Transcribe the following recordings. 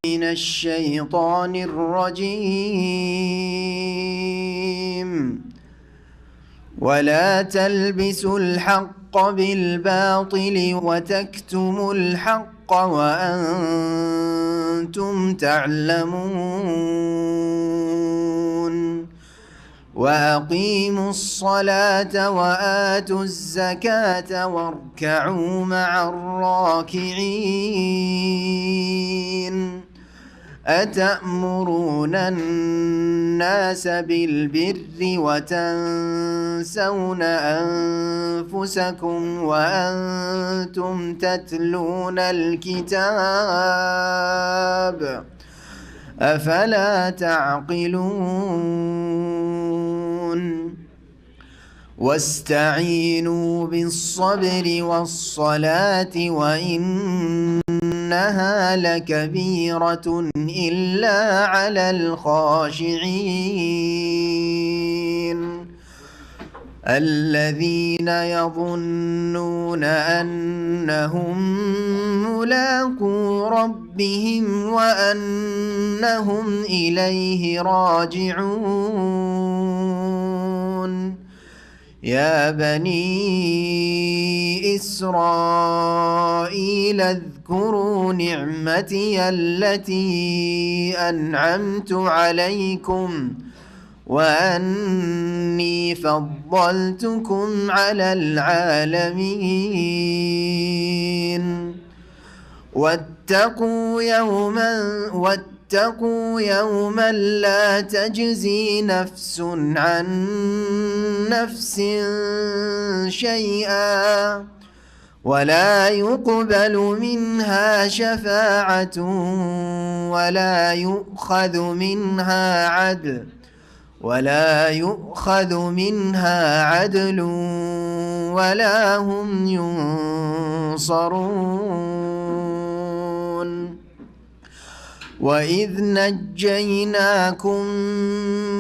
من الشيطان الرجيم ولا تلبسوا الحق بالباطل وتكتموا الحق وأنتم تعلمون وأقيموا الصلاة وآتوا الزكاة واركعوا مع الراكعين أتأمرون الناس بالبر وتنسون أنفسكم وأنتم تتلون الكتاب أفلا تعقلون واستعينوا بالصبر والصلاة وإنها لكبيرة إلا على الخاشعين الذين يظنون أنهم ملاقو ربهم وأنهم إليه راجعون يا بني إسرائيل اذكروا نعمتي التي أنعمت عليكم وأني فضلتكم على العالمين واتقوا يوما لا تجزي نفس عن نفس شيئا ولا يقبل منها شفاعة ولا يؤخذ منها عدل ولا هم ينصرون وإذ نجيناكم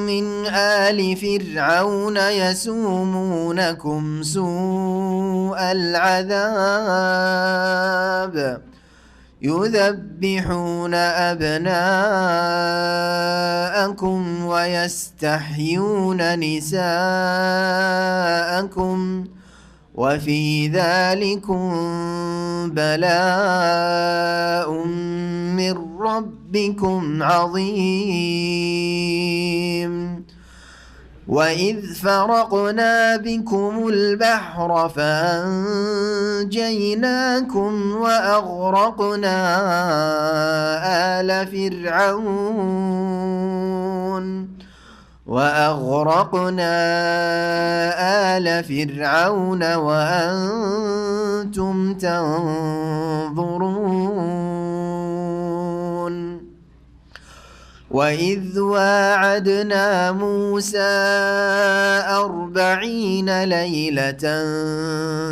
من آل فرعون يسومونكم سوء العذاب يذبحون أبناءكم ويستحيون نساءكم وفي ذلكم بلاء من ربكم عظيم وإذ فرقنا بكم البحر فأنجيناكم وأغرقنا آل فرعون وأنتم تنظرون وإذ واعدنا موسى 40 ليلة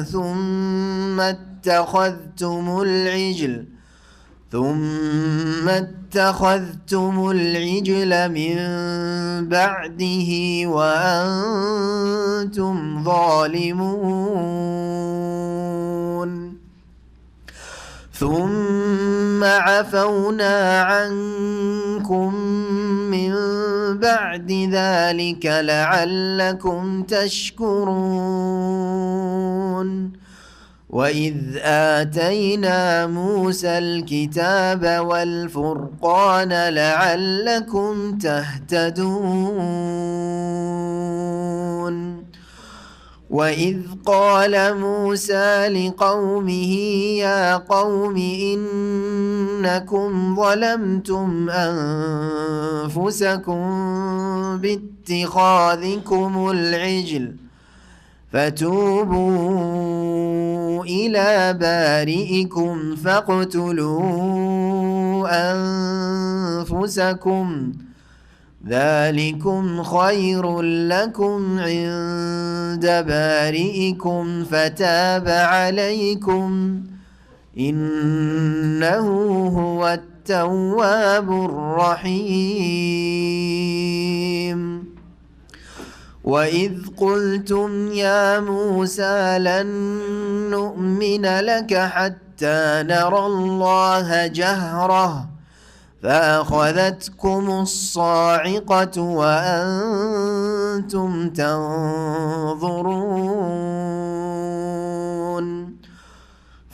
ثم اتخذتم العجل من بعده وأنتم ظالمون ثم عفونا عنكم من بعد ذلك لعلكم تشكرون وإذ آتينا موسى الكتاب والفرقان لعلكم تهتدون وإذ قال موسى لقومه يا قوم إنكم ظلمتم أنفسكم باتخاذكم العجل فتوبوا إلى بارئكم فاقتلوا أنفسكم ذلكم خير لكم عند بارئكم فتاب عليكم إنه هو التواب الرحيم وإذ قلتم يا موسى لن نؤمن لك حتى نرى الله جهرة فأخذتكم الصاعقة وأنتم تنظرون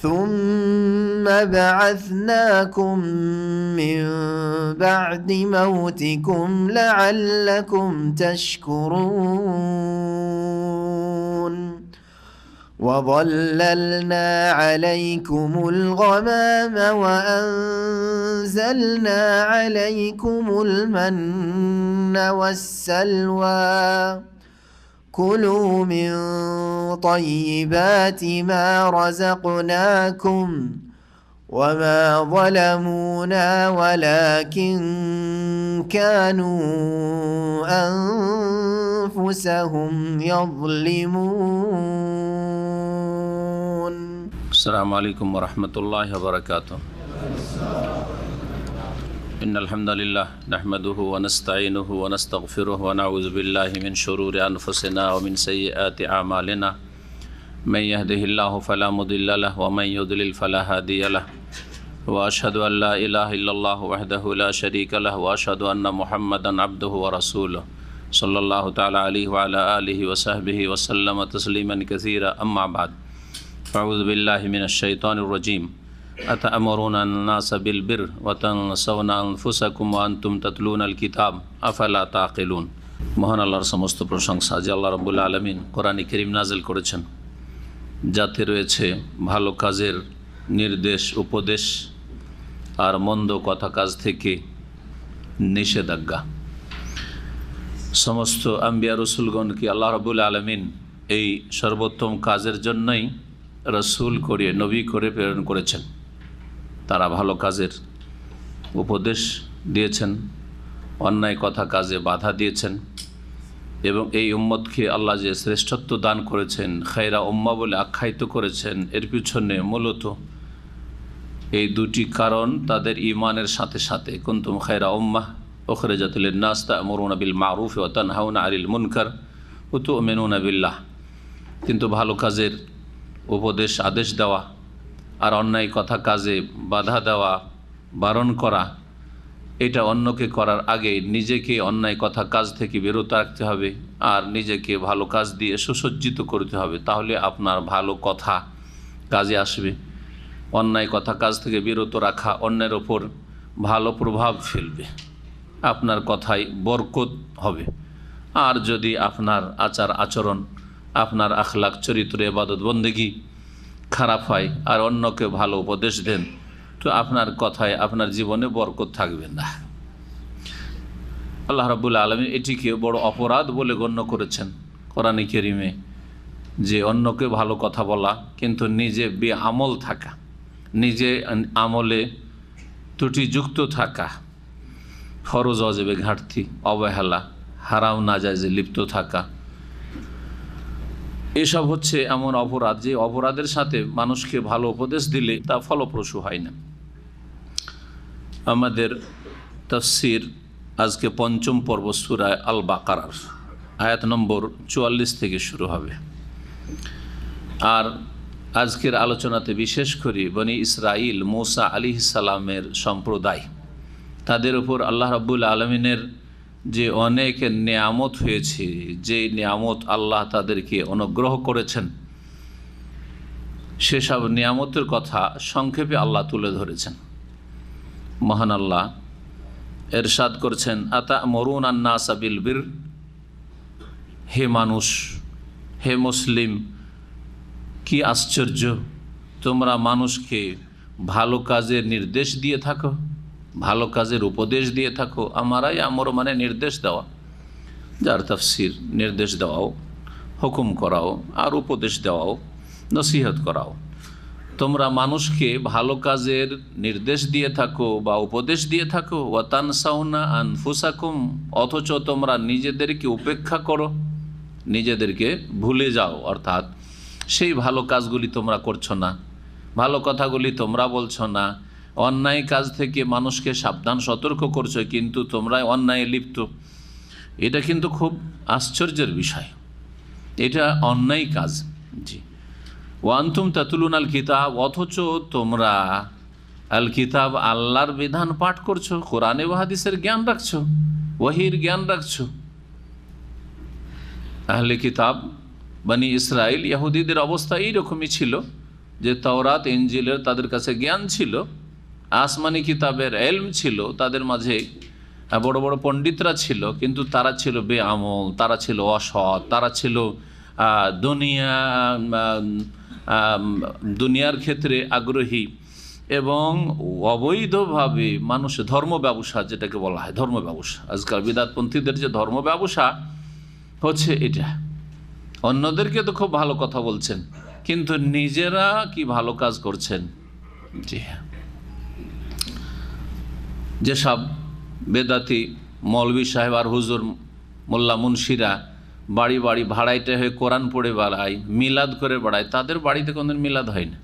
ثم بعثناكم من بعد موتكم لعلكم تشكرون وظللنا عليكم الغمام وأنزلنا عليكم المن والسلوى كلوا من طيبات ما رزقناكم وما ظلمونا ولكن كانوا أنفسهم يظلمون. السلام عليكم ورحمة الله وبركاته. إن الحمد لله نحمده ونستعينه ونستغفره ونعوذ بالله من شرور أنفسنا ومن سيئات أعمالنا من يهده الله فلا مضل له ومن يضلل فلا هادي له وأشهد أن لا إله إلا الله وحده لا شريك له وأشهد أن محمدا عبده ورسوله صلى الله تعالى عليه وعلى آله وصحبه وسلم تسليما كثيرا. أما بعد أعوذ بالله من الشيطان الرجيم. أتأمرون الناس بالبر وتنسون أنفسكم وأنتم تتلون الكتاب أفلا تعقلون. মহান আল্লাহর সমস্ত প্রশংসা যে আল্লাহ রাব্বুল আলামিন কোরআনে কারীম নাযিল করেছেন, যাতে রয়েছে ভালো কাজের নির্দেশ, উপদেশ আর মন্দ কথা কাজ থেকে নিষেধাজ্ঞা। সমস্ত আম্বিয়া রসুলগণকে আল্লাহ রাব্বুল আলামিন এই সর্বোত্তম কাজের জন্যই রসুল করে, নবী করে প্রেরণ করেছেন। তারা ভালো কাজের উপদেশ দিয়েছেন, অন্যায় কথা কাজে বাধা দিয়েছেন এবং এই উম্মতকে আল্লাহ যে শ্রেষ্ঠত্ব দান করেছেন, খায়রা উম্মাহ বলে আখ্যায়িত করেছেন, এর পিছনে মূলত এই দুটি কারণ তাদের ঈমানের সাথে সাথে কুনতুম খায়রা উম্মাহ উখরিজাত লিন-নাস তা'মুরুনা বিল মা'রুফি ওয়া তানহাউনা 'আনিল মুনকার ওয়া তু'মিনুনা বিল্লাহ। কিন্তু ভালো কাজের উপদেশ, আদেশ দেওয়া আর অন্যায় কথা কাজে বাধা দেওয়া, বারণ করা, এটা অন্যকে করার আগে নিজেকে অন্যায় কথা কাজ থেকে বিরত রাখতে হবে আর নিজেকে ভালো কাজ দিয়ে সুসজ্জিত করতে হবে। তাহলে আপনার ভালো কথা কাজে আসবে। অন্যায় কথা কাজ থেকে বিরত রাখা অন্যের ওপর ভালো প্রভাব ফেলবে, আপনার কথায় বরকত হবে। আর যদি আপনার আচার আচরণ, আপনার আখলাক, চরিত্র, ইবাদত বন্দেগী খারাপ হয় আর অন্যকে ভালো উপদেশ দেন, তো আপনার কথায় আপনার জীবনে বরকত থাকবে না। আল্লাহ রাব্বুল আলামিন এটিকে বড় অপরাধ বলে গণ্য করেছেন কোরআনে কারীমে, যে অন্যকে ভালো কথা বলা কিন্তু নিজে বেআমল থাকা, নিজে আমলে ত্রুটিযুক্ত থাকা, ফরজ ওয়াজিবে ঘাটতি, অবহেলা, হারাম নাজায়েজে লিপ্ত থাকা, এসব হচ্ছে এমন অপরাধ যে অপরাধের সাথে মানুষকে ভালো উপদেশ দিলে তা ফলপ্রসূ হয় না। আমাদের তাফসীর আজকে পঞ্চম পর্ব সূরা আল বাকারার আয়াত নম্বর 44 থেকে শুরু হবে। আর আজকের আলোচনাতে বিশেষ করে বনি ইসরাইল, মূসা আলাইহিস সালামের সম্প্রদায়, তাদের উপর আল্লাহ রাব্বুল আলামিনের যে অনেক নিয়ামত হয়েছে, যে নিয়ামত আল্লাহ তাদেরকে অনুগ্রহ করেছেন, সেসব নিয়ামতের কথা সংক্ষেপে আল্লাহ তুলে ধরেছেন। মহান আল্লাহ এরশাদ করছেন, আতা'মুরুনা আন-নাসা বিল বির, হে মানুষ, হে মুসলিম, কি আশ্চর্য, তোমরা মানুষকে ভালো কাজের নির্দেশ দিয়ে থাকো, ভালো কাজের উপদেশ দিয়ে থাকো। আমারাই আমর মানে নির্দেশ দেওয়া, যার তাফসীর নির্দেশ দেওয়াও, হুকুম করাও আর উপদেশ দেওয়াও, নসিহত করাও। তোমরা মানুষকে ভালো কাজের নির্দেশ দিয়ে থাকো বা উপদেশ দিয়ে থাকো। ওয়া তানসাউনা আনফুসাকুম, অথচ তোমরা নিজেদেরকে উপেক্ষা করো, নিজেদেরকে ভুলে যাও, অর্থাৎ সেই ভালো কাজগুলি তোমরা করছো না, ভালো কথাগুলি তোমরা বলছো না, অন্যায় কাজ থেকে মানুষকে সাবধান সতর্ক করছো, কিন্তু তোমরা অন্যায়ে লিপ্ত। এটা কিন্তু খুব আশ্চর্যের বিষয়, এটা অন্যায় কাজ। জি, ওয়ান্তুম তাতলুনাল কিতাব, অথচ তোমরা আল কিতাব আল্লাহর বিধান পাঠ করছো, কোরআনে ও হাদিসের জ্ঞান রাখছো, ওহির জ্ঞান রাখছো। আহলে কিতাব বনি ইসরাইল ইহুদিদের অবস্থা এইরকমই ছিল যে তাওরাত ইনজিলের তাদের কাছে জ্ঞান ছিল, আসমানি কিতাবের এলম ছিল, তাদের মাঝে বড় বড় পণ্ডিতরা ছিল, কিন্তু তারা ছিল বেআমল, তারা ছিল অসৎ, তারা ছিল দুনিয়ার ক্ষেত্রে আগ্রহী এবং অবৈধভাবে মানুষ ধর্ম ব্যবসা, যেটাকে বলা হয় ধর্ম ব্যবসা। আজকাল বিদাতপন্থীদের যে ধর্ম ব্যবসা হচ্ছে এটা, অন্যদেরকে তো খুব ভালো কথা বলছেন, কিন্তু নিজেরা কি ভালো কাজ করছেন? জি হ্যাঁ, যেসব বেদাতি মৌলভী সাহেব আর হুজুর মোল্লা মুন্সিরা বাড়ি বাড়ি ভাড়াইতে হয়ে কোরআন পড়ে বেড়ায়, মিলাদ করে বেড়ায়, তাদের বাড়িতে কোনোদিন মিলাদ হয় না,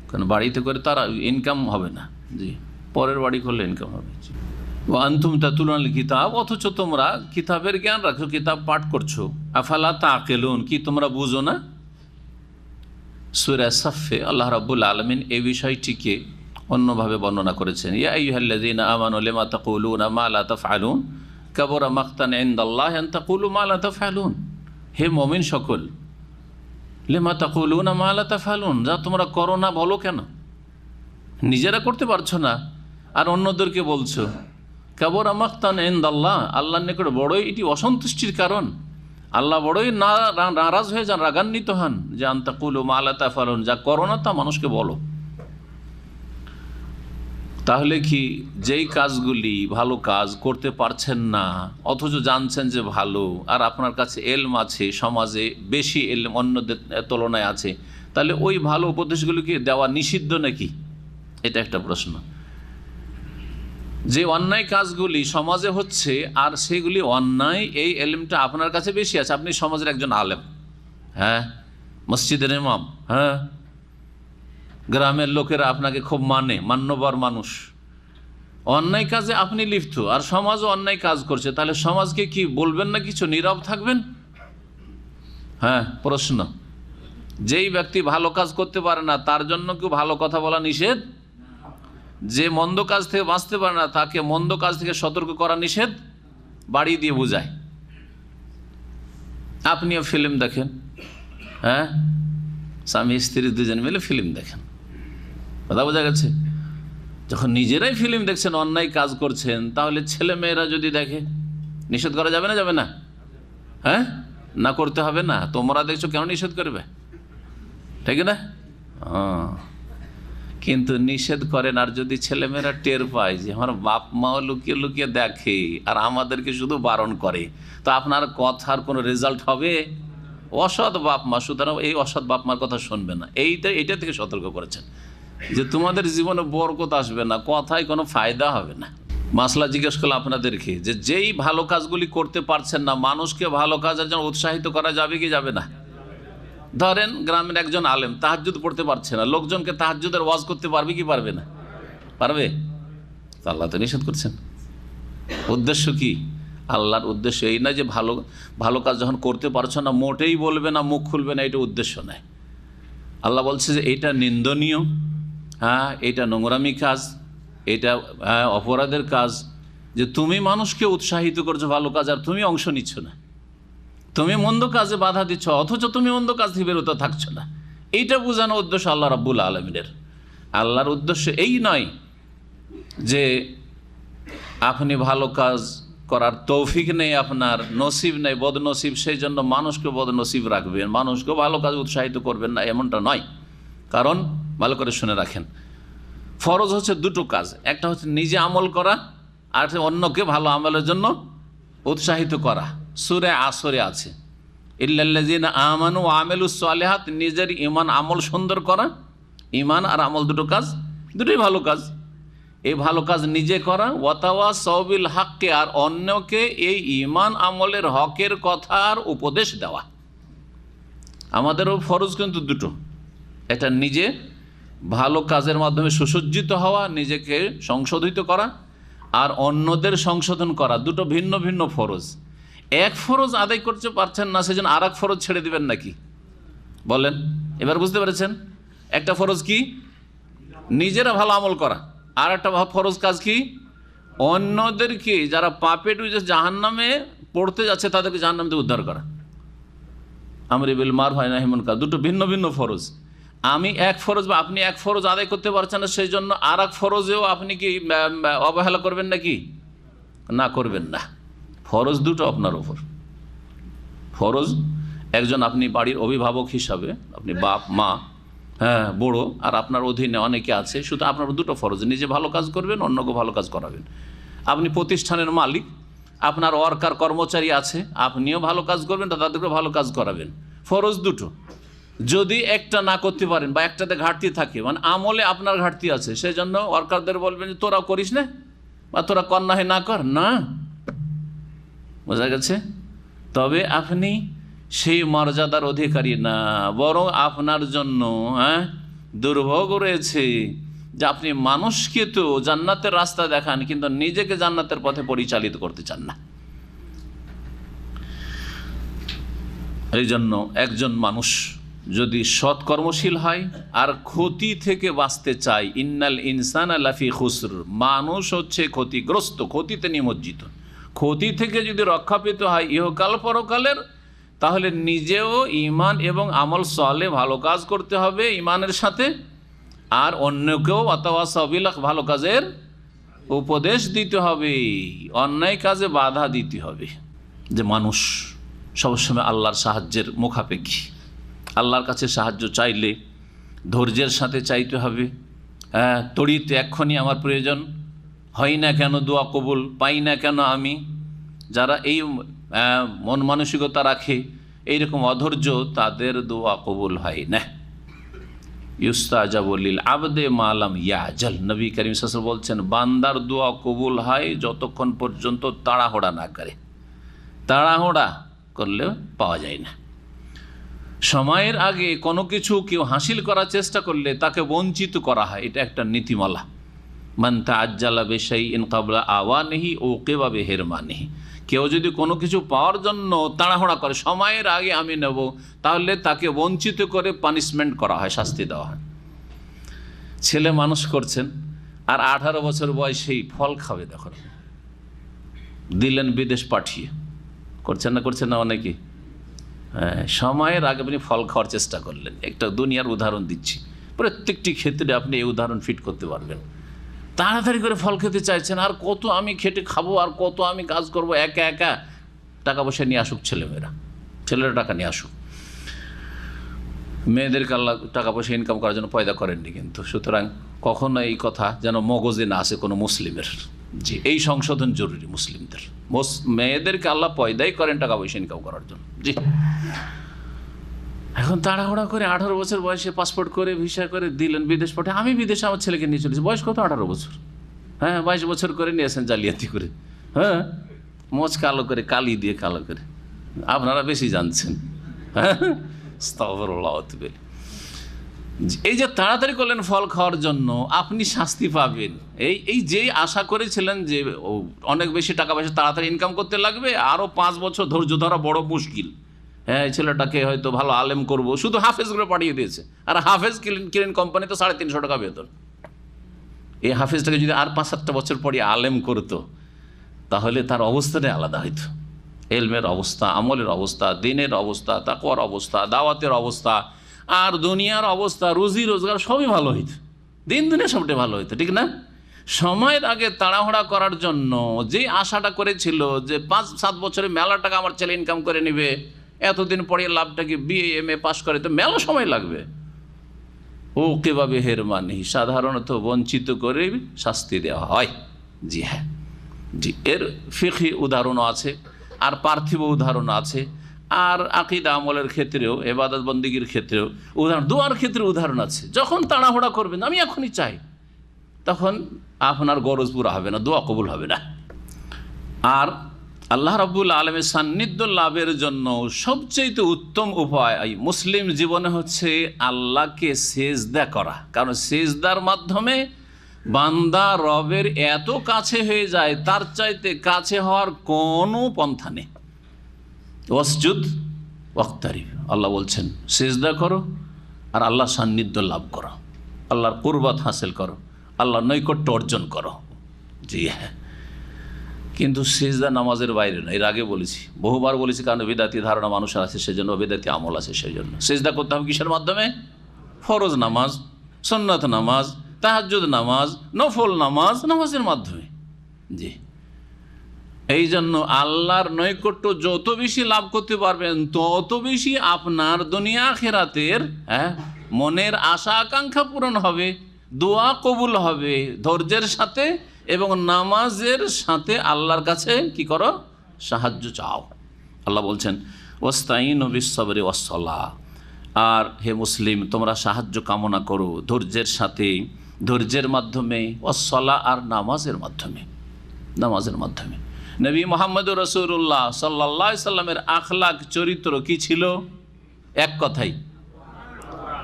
কারণ বাড়িতে করে তারা ইনকাম হবে না। জি, পরের বাড়ি করলে ইনকাম হবে। ও আনতুম তাতুলুল কিতাব, অথচ তোমরা কিতাবের জ্ঞান রাখছো, কিতাব পাঠ করছো। আফালা তাকিলুন, কি তোমরা বুঝো না? সূরা সাফে আল্লাহ রাব্বুল আলামিন এই বিষয়টিকে অন্যভাবে বর্ণনা করেছেন। ইয়া আইয়ুহাল্লাযীনা আমানু লিমা তাকুলুনা মা লা তাফআলুন কাবুরা মাকতান ইনদাল্লাহি আন তাকুলু মা লা তাফআলুন। হে মুমিন সকল, লিমা তাকুলুনা মা লা তাফআলুন, যা তোমরা করো না বলো কেন? নিজেরা করতে পারছো না আর অন্যদেরকে বলছো। কাবুরা মাকতান ইনদাল্লাহ, আল্লাহর নিকট বড়ই এটি অসন্তুষ্টির কারণ, আল্লাহ বড়ই নারাজ হয়ে যান, রাগান্বিত হন যে আন তাকুলু মা লা তাফআলুন, যা করো না তা মানুষকে বলো। তাহলে কি যেই কাজগুলি ভালো কাজ করতে পারছেন না অথচ জানছেন যে ভালো, আর আপনার কাছে এলম আছে, সমাজে বেশি এলম অন্যদের তুলনায় আছে, তাহলে ওই ভালো উপদেশগুলিকে দেওয়া নিষিদ্ধ নাকি? এটা একটা প্রশ্ন। যে অন্যায় কাজগুলি সমাজে হচ্ছে আর সেগুলি অন্যায়, এই এলমটা আপনার কাছে বেশি আছে, আপনি সমাজের একজন আলেম, হ্যাঁ, মসজিদের ইমাম, হ্যাঁ, গ্রামের লোকেরা আপনাকে খুব মান্যবর মানুষ, অন্যায় কাজে আপনি লিপ্ত আর সমাজও অন্যায় কাজ করছে, তাহলে সমাজকে কি বলবেন না কিছু, নীরব থাকবেন? হ্যাঁ, প্রশ্ন। যেই ব্যক্তি ভালো কাজ করতে পারে না তার জন্য কেউ ভালো কথা বলা নিষেধ, যে মন্দ কাজ থেকে বাঁচতে পারে না তাকে মন্দ কাজ থেকে সতর্ক করা নিষেধ, বাড়ি দিয়ে বোঝায়। আপনিও ফিল্ম দেখেন, হ্যাঁ, স্বামী স্ত্রী দুজন মিলে ফিল্ম দেখেন, কথা বোঝা গেছে? যখন নিজেরাই ফিল্ম দেখছেন, অন্যায় কাজ করছেন, তাহলে ছেলে মেয়েরা যদি দেখে নিষেধ করা যাবে না? যাবে না? হ্যাঁ, না করতে হবে না? তোমরা দেখছো, কেন নিষেধ করবে? ঠিক না? কিন্তু নিষেধ করেন, আর যদি ছেলেমেয়েরা টের পায় যে আমার বাপ মাও লুকিয়ে লুকিয়ে দেখে আর আমাদেরকে শুধু বারণ করে, তো আপনার কথার কোনো রেজাল্ট হবে? অসৎ বাপ মা, সুতরাং এই অসৎ বাপ মার কথা শুনবে না। এইটা থেকে সতর্ক করেছেন যে তোমাদের জীবনে বরকত আসবে না, কথায় কোনো ফায়দা হবে না। মাসলা জিজ্ঞেস করলাম আপনাদেরকে যে যেই ভালো কাজগুলি করতে পারছেন না, মানুষকে ভালো কাজের জন্য উৎসাহিত করা যাবে কি যাবে না? ধরেন গ্রামের একজন আলেম তাহাজ্জুদ পড়তে পারছে না, লোকজনকে তাহাজ্জুদের ওয়াজ করতে পারবে কি পারবে না? পারবে। আল্লাহ তো নিষেধ করছেন। উদ্দেশ্য কি? আল্লাহর উদ্দেশ্য এই না যে ভালো ভালো কাজ যখন করতে পারছো না মোটেই বলবে না, মুখ খুলবে না, এটা উদ্দেশ্য নয়। আল্লাহ বলছে যে এটা নিন্দনীয়, হ্যাঁ, এটা নোংরামি কাজ, এটা অপরাধের কাজ, যে তুমি মানুষকে উৎসাহিত করছো ভালো কাজ আর তুমি অংশ নিচ্ছ না, তুমি মন্দ কাজে বাধা দিচ্ছ অথচ তুমি মন্দ কাজ থেকে বেরোতে থাকছো না। এইটা বোঝানো উদ্দেশ্য আল্লাহ রাব্বুল আলামিনের। আল্লাহর উদ্দেশ্য এই নয় যে আপনি ভালো কাজ করার তৌফিক নেই, আপনার নসিব নেই, বদনসিব, সেই জন্য মানুষকে বদনসিব রাখবেন, মানুষকে ভালো কাজ উৎসাহিত করবেন না, এমনটা নয়। কারণ ভালো করে শুনে রাখেন, ফরজ হচ্ছে দুটো কাজ, একটা হচ্ছে নিজে আমল করা আর অন্যকে ভালো আমলের জন্য উৎসাহিত করা। সূরা আসরে আছে, ইল্লাল্লাযিনা আমানু ওয়া আমিলুস সালিহাত, নিজের ঈমান আমল সুন্দর করা, ঈমান আর আমল দুটো কাজ, দুটোই ভালো কাজ। এই ভালো কাজ নিজে করা, ওয়াতাওয়াসাউ বিল হাক্কি, আর অন্যকে এই ঈমান আমলের হকের কথার উপদেশ দেওয়া। আমাদেরও ফরজ কিন্তু দুটো, এটা নিজে ভালো কাজের মাধ্যমে সুসজ্জিত হওয়া, নিজেকে সংশোধিত করা, আর অন্যদের সংশোধন করা, দুটো ভিন্ন ভিন্ন ফরজ। এক ফরজ আদায় করতে পারছেন না সেজন্য আর এক ফরজ ছেড়ে দিবেন নাকি? বলেন, এবার বুঝতে পেরেছেন? একটা ফরজ কি? নিজেরা ভালো আমল করা, আর একটা ফরজ কাজ কি? অন্যদেরকে যারা পাপে ডুবে জাহান্নামে পড়তে যাচ্ছে তাদেরকে জাহান্নাম থেকে উদ্ধার করা। আমরি বিল মারুফ ওয়া নাহি আনিল মুনকার, দুটো ভিন্ন ভিন্ন ফরজ। আমি এক ফরজ বা আপনি এক ফরজ আদায় করতে পারছেন না, সেই জন্য আর এক ফরজেও আপনি কি অবহেলা করবেন নাকি? না, করবেন না। ফরজ দুটো আপনার ওপর। ফরজ একজন, আপনি বাড়ির অভিভাবক হিসাবে, আপনি বাপ মা, হ্যাঁ বড়, আর আপনার অধীনে অনেকে আছে, শুধু আপনার দুটো ফরজ, নিজে ভালো কাজ করবেন, অন্যকে ভালো কাজ করাবেন। আপনি প্রতিষ্ঠানের মালিক, আপনার ওয়ার্কার কর্মচারী আছে, আপনিও ভালো কাজ করবেন, তাদেরকে ভালো কাজ করাবেন। ফরজ দুটো, যদি একটা না করতে পারেন বা একটাতে ঘাটতি থাকে, মানে আমলে আপনার ঘাটতি আছে, সেই জন্য ওয়ার্কারদের বলবেন যে তোরা করিস না বা তোরা কর না হয় না কর, না, বোঝা গেছে? তবে আপনি সেই মর্যাদার অধিকারী না, বরং আপনার জন্য দুর্ভোগ রয়েছে যে আপনি মানুষকে তো জান্নাতের রাস্তা দেখান, কিন্তু নিজেকে জান্নাতের পথে পরিচালিত করতে চান না। এই জন্য একজন মানুষ যদি সৎকর্মশীল হয় আর ক্ষতি থেকে বাঁচতে চায়, ইন্নাল ইনসানা লাফি খুসর, মানুষ হচ্ছে ক্ষতিগ্রস্ত, ক্ষতিতে নিমজ্জিত। ক্ষতি থেকে যদি রক্ষা পেতে হয় ইহকাল পরকালের, তাহলে নিজেও ঈমান এবং আমল সালেহ ভালো কাজ করতে হবে ঈমানের সাথে, আর অন্যকেও ওয়াতাওয়াসাউ বিল হক ভালো কাজের উপদেশ দিতে হবে, অন্যায় কাজে বাধা দিতে হবে। যে মানুষ সবসময় আল্লাহর সাহায্যের মুখাপেক্ষী, আল্লাহর কাছে সাহায্য চাইলে ধৈর্যের সাথে চাইতে হবে। তড়িৎ এক্ষুনি আমার প্রয়োজন, হয় না কেন দোয়া কবুল, পাই না কেন আমি, যারা এই মন মানসিকতা রাখে, এইরকম অধৈর্য, তাদের দোয়া কবুল হয় না। ইউস্তাজাবু লিল আবদে মা লাম ইয়াজাল, নবী করিম সাল্লাল্লাহু আলাইহি ওয়াসাল্লাম বলছেন, বান্দার দোয়া কবুল হয় যতক্ষণ পর্যন্ত তাড়াহুড়া না করে। তাড়াহুড়া করলে পাওয়া যায় না। সময়ের আগে কোনো কিছু কেউ হাসিল করার চেষ্টা করলে তাকে বঞ্চিত করা হয়, এটা একটা নীতিমালা। মান তাআজ্জালা বিশাইইন ক্বাবলা আওয়ানিহি উকিবা বিহিরমানিহি, কেউ যদি কোনো কিছু পাওয়ার জন্য তাড়াহুড়া করে, সময়ের আগে আমি নেব, তাহলে তাকে বঞ্চিত করে পানিশমেন্ট করা হয়, শাস্তি দেওয়া হয়। ছেলে মানুষ করছেন আর 18 বছর বয়সেই ফল খাবে, দেখুন, দিলেন বিদেশ পাঠিয়ে, করছেন না অনেকে? হ্যাঁ, সময়ের আগে আপনি ফল খাওয়ার চেষ্টা করলেন। একটা দুনিয়ার উদাহরণ দিচ্ছি, প্রত্যেকটি ক্ষেত্রে আপনি এই উদাহরণ ফিট করতে পারবেন। তাড়াতাড়ি করে ফল খেতে চাইছেন, আর কত আমি খেটে খাবো, আর কত আমি কাজ করব, একা একা টাকা পয়সা নিয়ে আসুক ছেলেরা টাকা নিয়ে আসুক। মেয়েদেরকে আল্লাহ টাকা পয়সা ইনকাম করার জন্য পয়দা করেননি, কিন্তু সুতরাং কখনো এই কথা যেন মগজে না আসে কোনো মুসলিমের। জি, এই সংশোধন জরুরি মুসলিমদের। মেয়েদেরকে আল্লাহ পয়দাই করেন টাকা পয়সা ইনকাম করার জন্য। জি, এখন তাড়াহুড়া করে 18 বছর বয়সে পাসপোর্ট করে ভিসা করে দিলেন বিদেশ পাঠিয়ে। আমি বিদেশে আমার ছেলেকে নিয়ে চলেছি, বয়স কত? 18 বছর। হ্যাঁ, 22 বছর করে নিয়েছেন জালিয়াতি করে, হ্যাঁ, মোচ কালো করে, কালি দিয়ে কালো করে। আপনারা বেশি জানছেন। হ্যাঁ, আস্তাগফিরুল্লাহ। এই যে তাড়াতাড়ি করলেন ফল খাওয়ার জন্য, আপনি শাস্তি পাবেন। এই যে আশা করেছিলেন যে অনেক বেশি টাকা পয়সা তাড়াতাড়ি ইনকাম করতে লাগবে, আরও 5 বছর ধৈর্য ধরা বড় মুশকিল। হ্যাঁ, ছেলেটাকে হয়তো ভালো আলেম করব, শুধু হাফেজগুলো পাঠিয়ে দিয়েছে। আর হাফেজ কিলেন কোম্পানি তো 350 টাকা বেতন। এই হাফেজটাকে যদি আর 5-7টা বছর পরে আলেম করতো, তাহলে তার অবস্থাটাই আলাদা হইতো। এলমের অবস্থা, আমলের অবস্থা, দিনের অবস্থা, তাকওয়ার অবস্থা, দাওয়াতের অবস্থা, আর দুনিয়ার অবস্থা, রুজি রোজগার সবই ভালো হইতো, দিন দিনে সবটাই ভালো হইতো, ঠিক না? সময়ের আগে তাড়াহুড়া করার জন্য যে আশাটা করেছিল যে 5-7 বছরে মেলা টাকা আমার ছেলে ইনকাম করে নেবে, এতদিন পরে লাভটাকে BA MA পাস করে, তো মেলা সময় লাগবে। ও কিভাবে হেরমানি, সাধারণত বঞ্চিত করে শাস্তি দেওয়া হয়। জি হ্যাঁ, জি, এর ফিকহি উদাহরণও আছে, আর পার্থিব উদাহরণ আছে, আর আকীদা আমলের ক্ষেত্রেও, ইবাদত বন্দেগীর ক্ষেত্রেও উদাহরণ, দোয়ার ক্ষেত্রে উদাহরণ আছে। যখন তাড়াহুড়া করবেন, আমি এখনই চাই, তখন আপনার গরজ পুরা হবে না, দোয়া কবুল হবে না। আর আল্লাহ রাব্বুল আলামিনের সান্নিধ্য লাভের জন্য সবচেয়ে উত্তম উপায় মুসলিম জীবনে হচ্ছে আল্লাহকে সিজদা করা। কারণ সিজদার মাধ্যমে বান্দা রবের এত কাছে হয়ে যায়, তার চাইতে কাছে হওয়ার কোনো পন্থা নেই। ওয়াসজুদ ওয়াক্তারিব, আল্লাহ বলছেন সিজদা করো আর আল্লাহ সান্নিধ্য লাভ করো, আল্লাহর কুরবাত হাসিল করো, আল্লাহর নৈকট্য অর্জন করো। জি হ্যাঁ, কিন্তু সিজদা নামাজের বাইরে না। এর আগে বলেছি, বহুবার বলেছি, কারণ বেদাতি ধারণা মানুষের আছে, সেজন্য বেদাতি আমল আছে, সেই জন্য সিজদা করতে হবে কিসের মাধ্যমে? ফরজ নামাজ, সুন্নত নামাজ, তাহাজ্জুদ নামাজ, নফল নামাজ, নামাজের মাধ্যমে। জি, এই জন্য আল্লাহর নৈকট্য যত বেশি লাভ করতে পারবেন, তত বেশি আপনার দুনিয়া আখিরাতের মনের আশা আকাঙ্ক্ষা পূরণ হবে, দোয়া কবুল হবে ধৈর্যের সাথে, এবং নামাজের সাথে আল্লাহর কাছে কি করো? সাহায্য চাও। আল্লাহ বলছেন ওয়াস্তাইনু বিস-সাবরি ওয়াস-সালাহ, আর হে মুসলিম তোমরা সাহায্য কামনা করো ধৈর্যের সাথে, ধৈর্যের মাধ্যমে, ওয়াস-সালাহ আর নামাজের মাধ্যমে। নামাজের মাধ্যমে নবী মুহাম্মদুর রাসূলুল্লাহ সাল্লাল্লাহু আলাইহি সাল্লামের আখলাক চরিত্র কি ছিল? এক কথাই,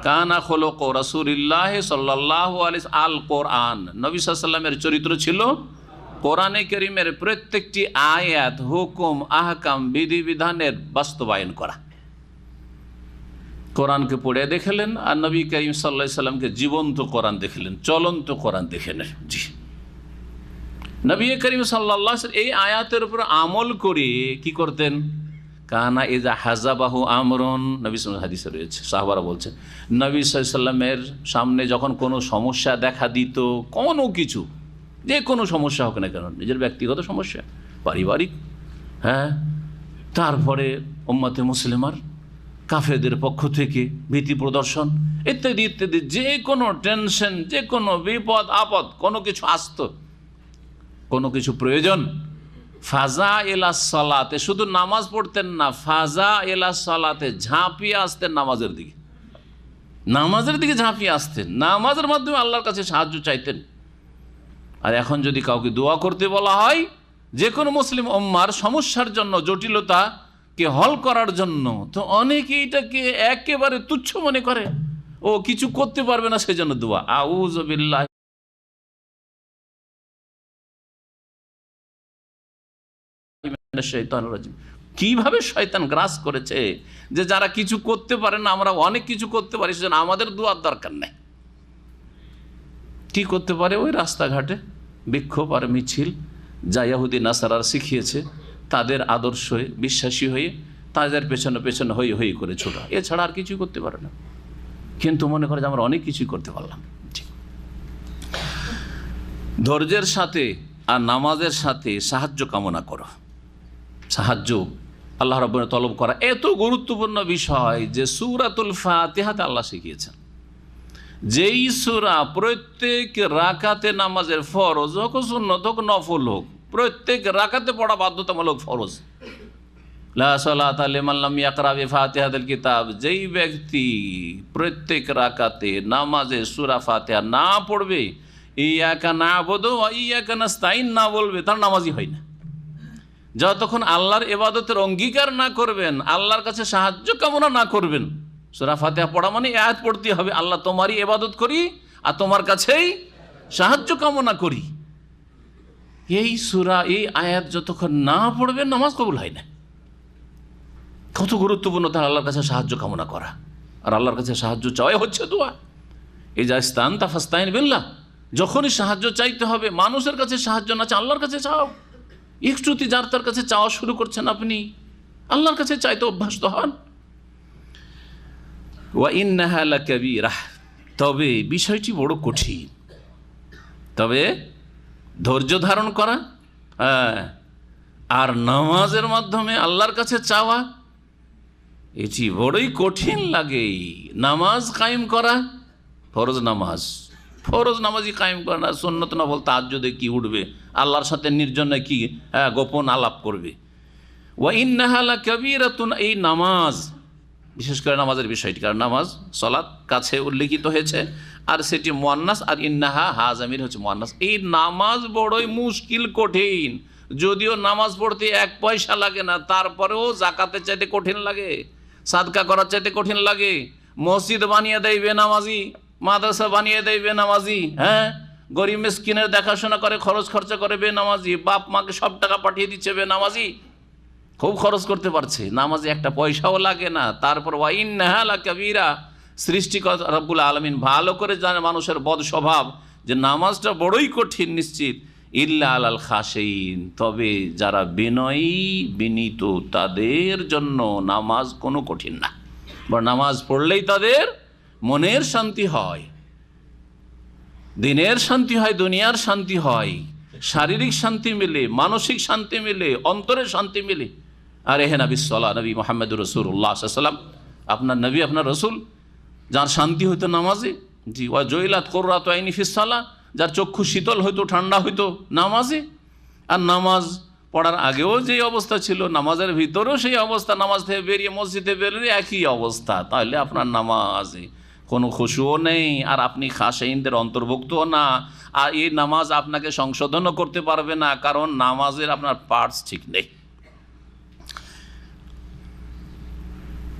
কানা খুলুকু রাসূলিল্লাহ সাল্লাল্লাহু আলাইহি আল কোরআন। নবী সাল্লাল্লাহু আলাইহি সাল্লামের চরিত্র ছিল কোরআনে কারীমের প্রত্যেকটি আয়াত, হুকুম, আহকাম, বিধিবিধানের বাস্তবায়ন করা। কোরআনকে পড়ে দেখলেন, আর নবী করিম সাল্লাল্লাহু আলাইহি সাল্লামকে জীবন্ত কোরআন দেখলেন, চলন্ত কোরআন দেখলেন। জি, নবী করিম সাল্লাল্লাহু আলাইহি ওয়াসাল্লাম এই আয়াতের উপর আমল করে কি করতেন? কানা ইজা হাজাবাহু আমরুন, নবী সাল্লাল্লাহু আলাইহি হাদিসে রয়েছে, সাহাবারা বলছেন নবী সাল্লাল্লাহু আলাইহি সাল্লামের সামনে যখন কোনো সমস্যা দেখা দিত, কোনো কিছু, যে কোনো সমস্যা হোক না কেন, নিজের ব্যক্তিগত সমস্যা, পারিবারিক, তারপরে উম্মতে মুসলিমার কাফেরদের পক্ষ থেকে ভীতি প্রদর্শন ইত্যাদি ইত্যাদি, যে কোনো টেনশন, যে কোনো বিপদ আপদ, কোনো কিছু আসতো, কোনো কিছু প্রয়োজন, ফাজা ইলা সালাতে, শুধু নামাজ পড়তেন না, ফাজা ইলা সালাতে ঝাঁপিয়ে আসতেন নামাজের দিকে, নামাজের দিকে ঝাঁপিয়ে আসতেন, নামাজের মাধ্যমে আল্লাহর কাছে সাহায্য চাইতেন। আর এখন যদি কাউকে দোয়া করতে বলা হয়, যে কোনো মুসলিম উম্মার সমস্যার জন্য, জটিলতাকে হল করার জন্য, তো অনেকে এটাকে একেবারে তুচ্ছ মনে করে, ও কিছু করতে পারবে না, সেজন্য দোয়া। আউযু বিল্লাহি কিভাবে শয়তান গ্রাস করেছে যে যারা কিছু করতে পারে না, আমরা অনেক কিছু করতে পারি, সেজন্য আমাদের দোয়ার দরকার নেই। কি করতে পারে? ওই রাস্তাঘাটে বিক্ষোভ আর মিছিল, যা ইহুদি নাসারার শিখিয়েছে, তাদের আদর্শে বিশ্বাসী হয়ে তাদের পেছনে পেছনে হই হই করে ছোটা, এছাড়া আর কিছু করতে পারে না। কিন্তু মনে করে যে আমরা অনেক কিছুই করতে পারলাম। ধৈর্যের সাথে আর নামাজের সাথে সাহায্য কামনা করো। সাহায্য আল্লাহ রাব্বুল তলব করা এত গুরুত্বপূর্ণ বিষয় যে সূরাতুল ফাতিহাতে আল্লাহ শিখিয়েছেন, যেই সূরা প্রত্যেক রাকাতে নামাজের, ফরজ হোক, সুন্নত হোক, নফল হোক, প্রত্যেক রাকাতে পড়া বাধ্যতামূলক ফরজ। লা সালাতা লিমান লাম ইয়াকরা বিফাতিহাতিল কিতাব, যেই ব্যক্তি প্রত্যেক রাকাতে নামাজে সূরা ফাতিহা না পড়বে, ইয়াকা না'বুদু ওয়া ইয়াকা নাস্তাইন না বলবে, তার নামাজই হয় না। যতক্ষণ আল্লাহর ইবাদতের অঙ্গীকার না করবেন, আল্লাহর কাছে সাহায্য কামনা না করবেন, সূরা ফাতিহা পড়া মানে আয়াত পড়তে হবে, আল্লাহ তোমারই ইবাদত করি আর তোমার কাছেই সাহায্য কামনা করি, এই সূরা, এই আয়াত যতক্ষণ না পড়বেন নামাজ কবুল হয় না। কত গুরুত্বপূর্ণ তার আল্লাহর কাছে সাহায্য কামনা করা, আর আল্লাহর কাছে সাহায্য চাওয়াই হচ্ছে দোয়া। এই যা ইস্তানতা ফাস্তাইন বিল্লাহ, যখনই সাহায্য চাইতে হবে, মানুষের কাছে সাহায্য না চাও, আল্লাহর কাছে চাও। একটুতে যার তার কাছে চাওয়া শুরু করছেন আপনি, আল্লাহর কাছে চাইতে অভ্যস্ত হন। ওয়া ইন্নাহা লাকাবীরাহ, তবে বিষয়টি বড় কঠিন, তবে ধৈর্য ধারণ করা আর নামাজের মাধ্যমে আল্লাহর কাছে চাওয়া, এটি বড়ই কঠিন লাগে। নামাজ কায়েম করা, ফরজ নামাজই কায়েম করে না, সুন্নত নফল তাহাজ্জুদে কি উঠবে, আল্লাহর সাথে নির্জনে কি গোপন আলাপ করবে। ওয়া ইন্নাহা লাকাবীরাতুন, এই নামাজ, বিশেষ করে নামাজের বিষয়টি, কারণ নামাজ সালাত কাছে উল্লেখিত হয়েছে, আর সেটি মুয়ান্নাস, আর ইন্নাহা হাজামির হচ্ছে মুয়ান্নাস। এই নামাজ বড়ই মুশকিল, কঠিন। যদিও নামাজ পড়তে 1 পয়সা লাগে না, তারপরেও জাকাতের চাইতে কঠিন লাগে, সাদকা করার চাইতে কঠিন লাগে। মসজিদ বানিয়ে দেয় বেনামাজি, মাদ্রাসা বানিয়ে দেয় বেনামাজি, গরিব মিসকিনের দেখাশোনা করে, খরচ খরচা করে বেনামাজি, বাপ মাকে সব টাকা পাঠিয়ে দিচ্ছে বেনামাজি, খুব খরচ করতে পারছে, নামাজে 1 পয়সাও লাগে না। তারপর ওয়া ইন্নাহা লাকাবীরা, সৃষ্টিকর্তা রব্বুল আলামিন ভালো করে জানে মানুষের বদ স্বভাব, যে নামাজটা বড়ই কঠিন নিশ্চিত, ইল্লা আলাল খাশিন, তবে যারা বিনয়ী বিনীত তাদের জন্য নামাজ কোনো কঠিন না, বা নামাজ পড়লেই তাদের মনের শান্তি হয়, দিনের শান্তি হয়, দুনিয়ার শান্তি হয়, শারীরিক শান্তি মিলে, মানসিক শান্তি মিলে, অন্তরের শান্তি মিলে। আর এহে নবী সাল্লাল্লাহু নবী মুহাম্মদুর রাসূলুল্লাহ সাল্লাল্লাহু আলাইহি ওয়াসাল্লাম, আপনার নবী, আপনার রসুল, যার শান্তি হইতো নামাজে, জি, ওয়া জয়লাত কুররাতু আইনি ফিস সালাহ, যার চক্ষু শীতল হইতো, ঠান্ডা হইতো নামাজে। আর নামাজ পড়ার আগেও যে অবস্থা ছিল, নামাজের ভিতরেও সেই অবস্থা, নামাজ থেকে বেরিয়ে মসজিদে বেরিয়ে একই অবস্থা, তাহলে আপনার নামাজে কোনো খুশুও নেই, আর আপনি খাশঈনদের অন্তর্ভুক্তও না, আর এই নামাজ আপনাকে সংশোধনও করতে পারবে না, কারণ নামাজের আপনার পার্টস ঠিক নেই।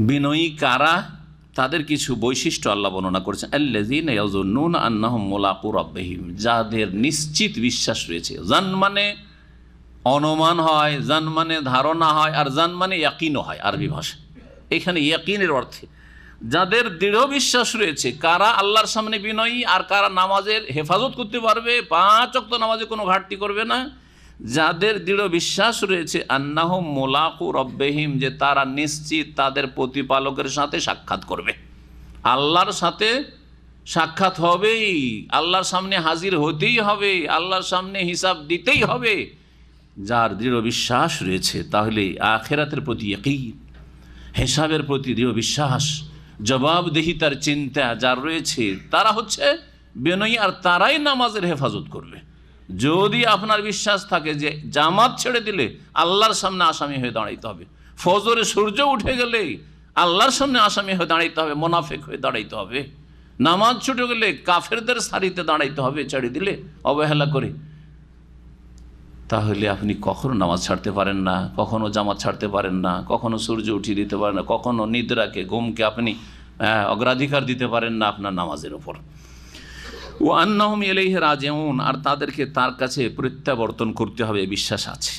বিনয়ী কারা, তাদের কিছু বৈশিষ্ট্য আল্লাহ বর্ণনা করেছেন। আল্লাযীনা ইয়াযুন্নুনা আন্নাহুম মুলাকু রাব্বিহিম, যাদের নিশ্চিত বিশ্বাস রয়েছে। জান মানে অনুমান হয়, জান মানে ধারণা হয়, আর জান মানে ইয়াকিনও হয় আরবি ভাষা। এখানে ইয়াকিনের অর্থে যাদের দৃঢ় বিশ্বাস রয়েছে, কারা আল্লাহর সামনে বিনয়ী আর কারা নামাজের হেফাজত করতে পারবে, 5 ওয়াক্ত নামাজে কোনো ঘাটতি করবে না, যাদের দৃঢ় বিশ্বাস রয়েছে আন্নাহুম মুলাকু রাব্বিহিম, যে তারা নিশ্চিত তাদের প্রতিপালকের সাথে সাক্ষাৎ করবে, আল্লাহর সাথে সাক্ষাৎ হবেই, আল্লাহর সামনে হাজির হতেই হবে, আল্লাহর সামনে হিসাব দিতেই হবে। যার দৃঢ় বিশ্বাস রয়েছে, তাহলে আখিরাতের প্রতি ইয়াকিন, হিসাবের প্রতি দৃঢ় বিশ্বাস, জবাবদিহিতার চিন্তা যার রয়েছে, তারা হচ্ছে বিনয়ী, আর তারাই নামাজের হেফাজত করবে। যদি আপনার বিশ্বাস থাকে যে জামাত ছেড়ে দিলে আল্লাহর সামনে আসামি হয়ে দাঁড়াইতে হবে, ফজরে সূর্য উঠে গেলে আল্লাহর সামনে আসামি হয়ে দাঁড়াইতে হবে, মুনাফিক হয়ে দাঁড়াইতে হবে, নামাজ ছুটে গেলে কাফেরদের সারিতে দাঁড়াইতে হবে ছেড়ে দিলে অবহেলা করে, তাহলে আপনি কখনো নামাজ ছাড়তে পারেন না, কখনো জামাত ছাড়তে পারেন না, কখনো সূর্য উঠিয়ে দিতে পারেন না, কখনো নিদ্রাকে, ঘুমকে আপনি অগ্রাধিকার দিতে পারেন না আপনার নামাজের ওপর। ও আন্নাহুম ইলাইহি রাজিউন, আর তাদেরকে তার কাছে প্রত্যাবর্তন করতে হবে, বিশ্বাস আছে।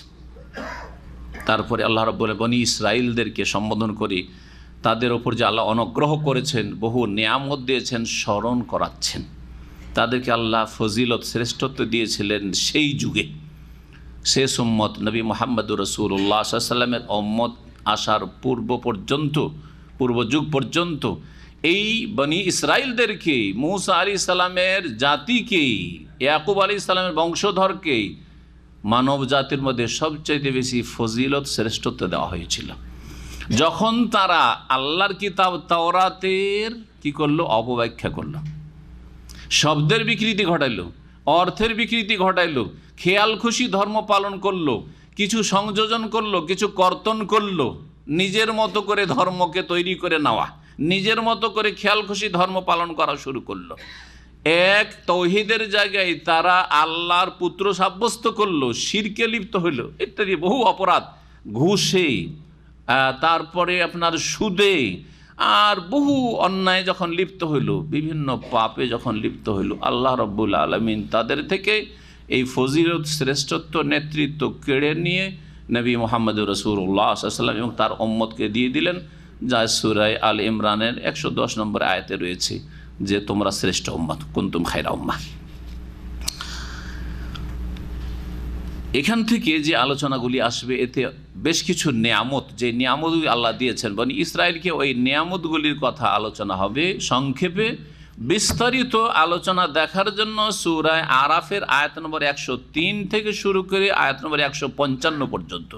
তারপরে আল্লাহ রাব্বুল বনী ইসরাইলদেরকে সম্বোধন করে তাদের ওপর যে আল্লাহ অনুগ্রহ করেছেন, বহু নিয়ামত দিয়েছেন, স্মরণ করাচ্ছেন। তাদেরকে আল্লাহ ফজিলত, শ্রেষ্ঠত্ব দিয়েছিলেন সেই যুগে, শেষ উম্মত নবী মুহাম্মদুর রাসূলুল্লাহ সাল্লাল্লাহু আলাইহি ওয়াসাল্লামের উম্মত আসার পূর্ব যুগ পর্যন্ত এই বনি ইসরাইলদেরকে, মূসা আলাইহিস সালামের জাতিকে, ইয়াকুব আলাইহিস সালামের বংশধরকে মানব জাতির মধ্যে সবচাইতে বেশি ফজিলত, শ্রেষ্ঠত্ব দেওয়া হয়েছিল। যখন তারা আল্লাহর কিতাব তাওরাতের কি করলো, অপব্যাখ্যা করলো, শব্দের বিকৃতি ঘটাইলো, অর্থের বিকৃতি ঘটাইলো, খেয়াল খুশি ধর্ম পালন করলো, কিছু সংযোজন করলো, কিছু কর্তন করলো, নিজের মতো করে ধর্মকে তৈরি করে নেওয়া, নিজের মতো করে খেয়াল খুশি ধর্ম পালন করা শুরু করলো। এক তৌহিদের জায়গায় তারা আল্লাহর পুত্র সাব্যস্ত করলো, শিরকে লিপ্ত হইল, ইত্যাদি বহু অপরাধ, ঘুষে, তারপরে আপনার সুদে, আর বহু অন্যায় যখন লিপ্ত হইল, বিভিন্ন পাপে যখন লিপ্ত হইল, আল্লাহ রাব্বুল আলামিন তাদের থেকে এই ফজিলত, শ্রেষ্ঠত্ব, নেতৃত্ব কেড়ে নিয়ে নবী মুহাম্মদুর রাসূলুল্লাহ সাল্লাল্লাহু আলাইহি ওয়াসাল্লাম এবং তার উম্মতকে দিয়ে দিলেন, যা সূরা আল ইমরানের 110 নম্বর আয়াতে রয়েছে যে তোমরা শ্রেষ্ঠ উম্মত, কুনতুম খায়রা উম্মাহ। এখান থেকে যে আলোচনাগুলি আসবে, এতে বেশ কিছু নিয়ামত, যে নিয়ামতগুলি আল্লাহ দিয়েছেন বনি ইসরায়েলকে, ওই নিয়ামতগুলির কথা আলোচনা হবে সংক্ষেপে। বিস্তারিত আলোচনা দেখার জন্য সূরা আরাফের আয়াত নম্বর 103 থেকে শুরু করে আয়াত নম্বর 155 পর্যন্ত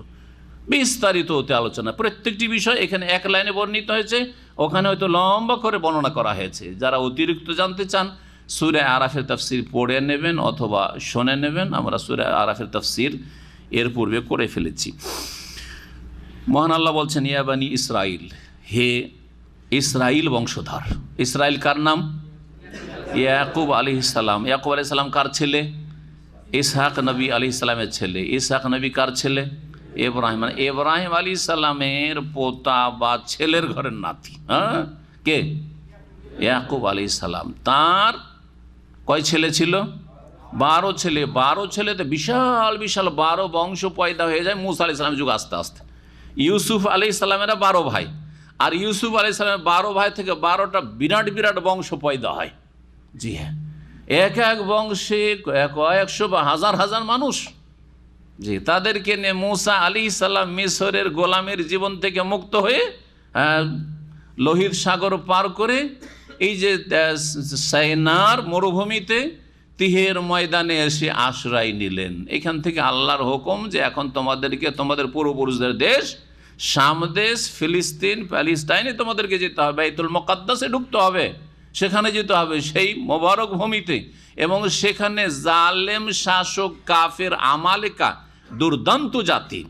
বিস্তারিত হতে আলোচনা। প্রত্যেকটি বিষয় এখানে এক লাইনে বর্ণিত হয়েছে, ওখানে হয়তো লম্বা করে বর্ণনা করা হয়েছে। যারা অতিরিক্ত জানতে চান সূরা আরাফের তাফসীর পড়ে নেবেন অথবা শুনে নেবেন। আমরা সূরা আরাফের তাফসীর এর পূর্বে করে ফেলেছি। মহান আল্লাহ বলছেন, ইয়া বানি ইসরাইল, হে ইসরাইল বংশধর। ইসরাইল কার নাম? ইয়াকুব আলাইহিস সালাম। ইয়াকুব আলাইহিস সালাম কার ছেলে? ইসহাক নবী আলাইহিস সালামের ছেলে। ইসহাক নবী কার ছেলে? ইব্রাহিম। মানে ইব্রাহিম আলাইহিস সালামের পোতা বা ছেলের ঘরের নাতি। কে? ইয়াকুব আলাইহিস সালাম। তার কয় ছেলে ছিল? 12 ছেলে। 12 ছেলেতে বিশাল বিশাল 12 বংশ পয়দা হয়ে যায় মূসা আলাইহিস সালামের যুগ আস্তে আস্তে। ইউসুফ আলাইহিস সালামেরা 12 ভাই, আর ইউসুফ আলাইহিস সালামের 12 ভাই থেকে 12টা বিরাট বিরাট বংশ পয়দা হয়। জি হ্যাঁ, এক এক বংশে কয়েকশো বা হাজার হাজার মানুষ, যে তাদেরকে নিয়ে মূসা আলাইহিসসালাম মিশরের গোলামের জীবন থেকে মুক্ত হয়ে লোহিত সাগর পার করে এই যে সাইনার মরুভূমিতে তিহের ময়দানে এসে আশ্রয় নিলেন। এখান থেকে আল্লাহর হুকুম যে এখন তোমাদেরকে তোমাদের পূর্বপুরুষদের দেশ শাম দেশ, ফিলিস্তিন, প্যালেস্টাইনে তোমাদেরকে যেতে হবে, বাইতুল মুকাদ্দাসে ঢুকতে হবে, সেখানে যেতে হবে সেই মোবারক ভূমিতে। এবং সেখানে জালেম শাসক কাফের আমালেকা, দুর্দান্ত জাতি,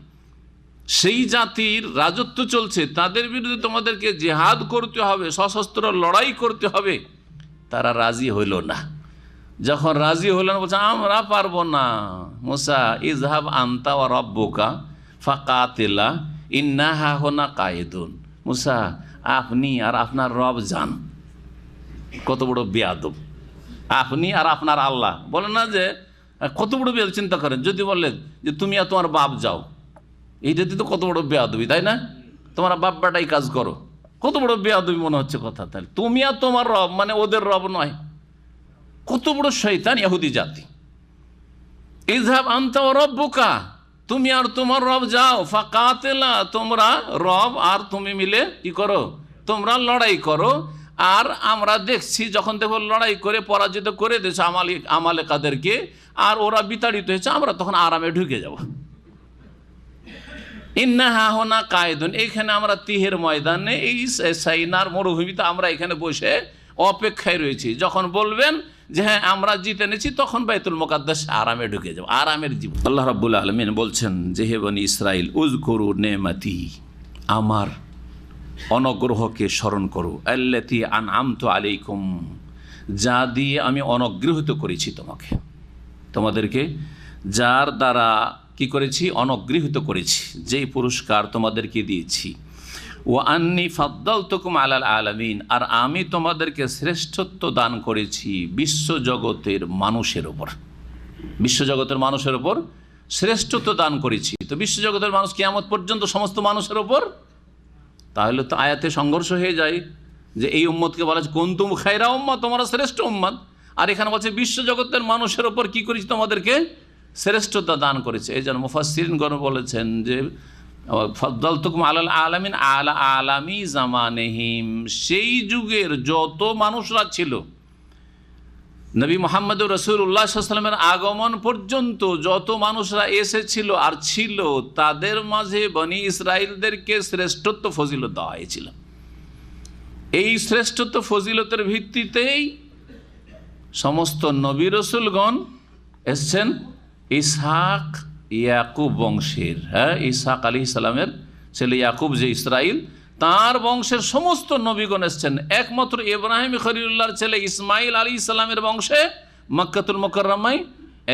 সেই জাতির রাজত্ব চলছে, তাদের বিরুদ্ধে তোমাদেরকে জিহাদ করতে হবে, সশস্ত্র লড়াই করতে হবে। তারা রাজি হইল না। যখন রাজি হইল না, বলছে আমরা পারবো না। মুসা ইজহাব আনতা ওয়া রাব্বুকা ফাকাতিলা ইন্না হাহুনা কায়েদুন। মুসা আপনি আর আপনার রব যান। কত বড় বেয়াদব! আপনি আর আপনার আল্লাহ বলেন না, যে কত বড় বেয়াদব চিন্তা করেন। যদি বললেন যে তুমি আর তোমার বাপ যাও, এইটাতে তো কত বড় বেয়াদবি, তাই না? তোমার বাপ বেটাই কাজ করো, কত বড় বেয়াদবি মনে হচ্ছে কথা। তাহলে তুমি আর তোমার রব মানে ওদের রব নয়, কত বড় শয়তান ইহুদি জাতি। ইযহাব আনতা ওয়া রাব্বুকা, তুমি আর তোমার রব যাও, ফাকাতিলা, তোমরা রব আর তুমি মিলে কি করো, তোমরা লড়াই করো। আর আমরা দেখছি যখন দেখো লড়াই করে পরাজিত করে দিয়েছে আমালেকাদেরকে, আর ওরা বিতাড়িত হয়েছে, আমরা তখন আরামে ঢুকে যাব। ইন্না হাহুনা কায়েদুন, এইখানে আমরা তিহের ময়দানে এই সাইনার মরুভূমিতে আমরা এখানে বসে অপেক্ষায় রয়েছি। যখন বলবেন যে হ্যাঁ আমরা জিতে নিয়েছি, তখন বাইতুল মুকাদ্দাস আরামে ঢুকে যাব, আরামের জীবন। আল্লাহ রাব্বুল আলামিন বলছেন যে হে বনি ইসরাইল, উযকুরু নেমাতি, আমার অনুগ্রহকে স্মরণ করো, আল্লাতী আনআমতু আলাইকুম, যা দিয়ে আমি অনুগৃহীত করেছি তোমাদেরকে, যার দ্বারা কি করেছি, অনুগৃহীত করেছি, যেই পুরস্কার তোমাদেরকে দিয়েছি। ওয়া আন্নী ফাদ্দালতুকুম আলাল আলামিন, আর আমি তোমাদেরকে শ্রেষ্ঠত্ব দান করেছি বিশ্বজগতের মানুষের ওপর। বিশ্বজগতের মানুষের ওপর শ্রেষ্ঠত্ব দান করেছি। তো বিশ্বজগতের মানুষ কিয়ামত পর্যন্ত সমস্ত মানুষের ওপর, তাহলে তো আয়াতে সংঘর্ষ হয়ে যায় যে এই উম্মতকে বলা হচ্ছে কুনতুম খায়রা উম্মাহ, তোমরা শ্রেষ্ঠ উম্মত, আর এখানে বলছে বিশ্বজগতের মানুষের ওপর কি করেছি, তোমাদেরকে শ্রেষ্ঠতা দান করেছে। এই জন্য মুফাসসিরিনগণ বলেছেন যে ফাদ্দালতুকুম আলাল আলামিন আলা আলামি জামানিহিম, সেই যুগের যত মানুষরা ছিল, নবী মুহাম্মদুর রাসূলুল্লাহ সাল্লাল্লাহু আলাইহি ওয়াসাল্লামের আগমন পর্যন্ত যত মানুষরা এসেছিল আর ছিল, তাদের মাঝে বনি ইসরাইলদেরকে শ্রেষ্ঠত্ব ফজিলত দেওয়া হয়েছিল। এই শ্রেষ্ঠত্ব ফজিলতের ভিত্তিতেই সমস্ত নবী রাসূলগণ এসেছেন ইসহাক ইয়াকুব বংশের। হ্যাঁ, ইসহাক আলাইহিস সালামের ছেলে ইয়াকুব যে ইসরাইল, তার বংশের সমস্ত নবীগণ এসেছেন। একমাত্র ইব্রাহিম খলিলুল্লাহর ছেলে ইসমাইল আলাইহিস সালামের বংশে মক্কাতুল মুকাররমায়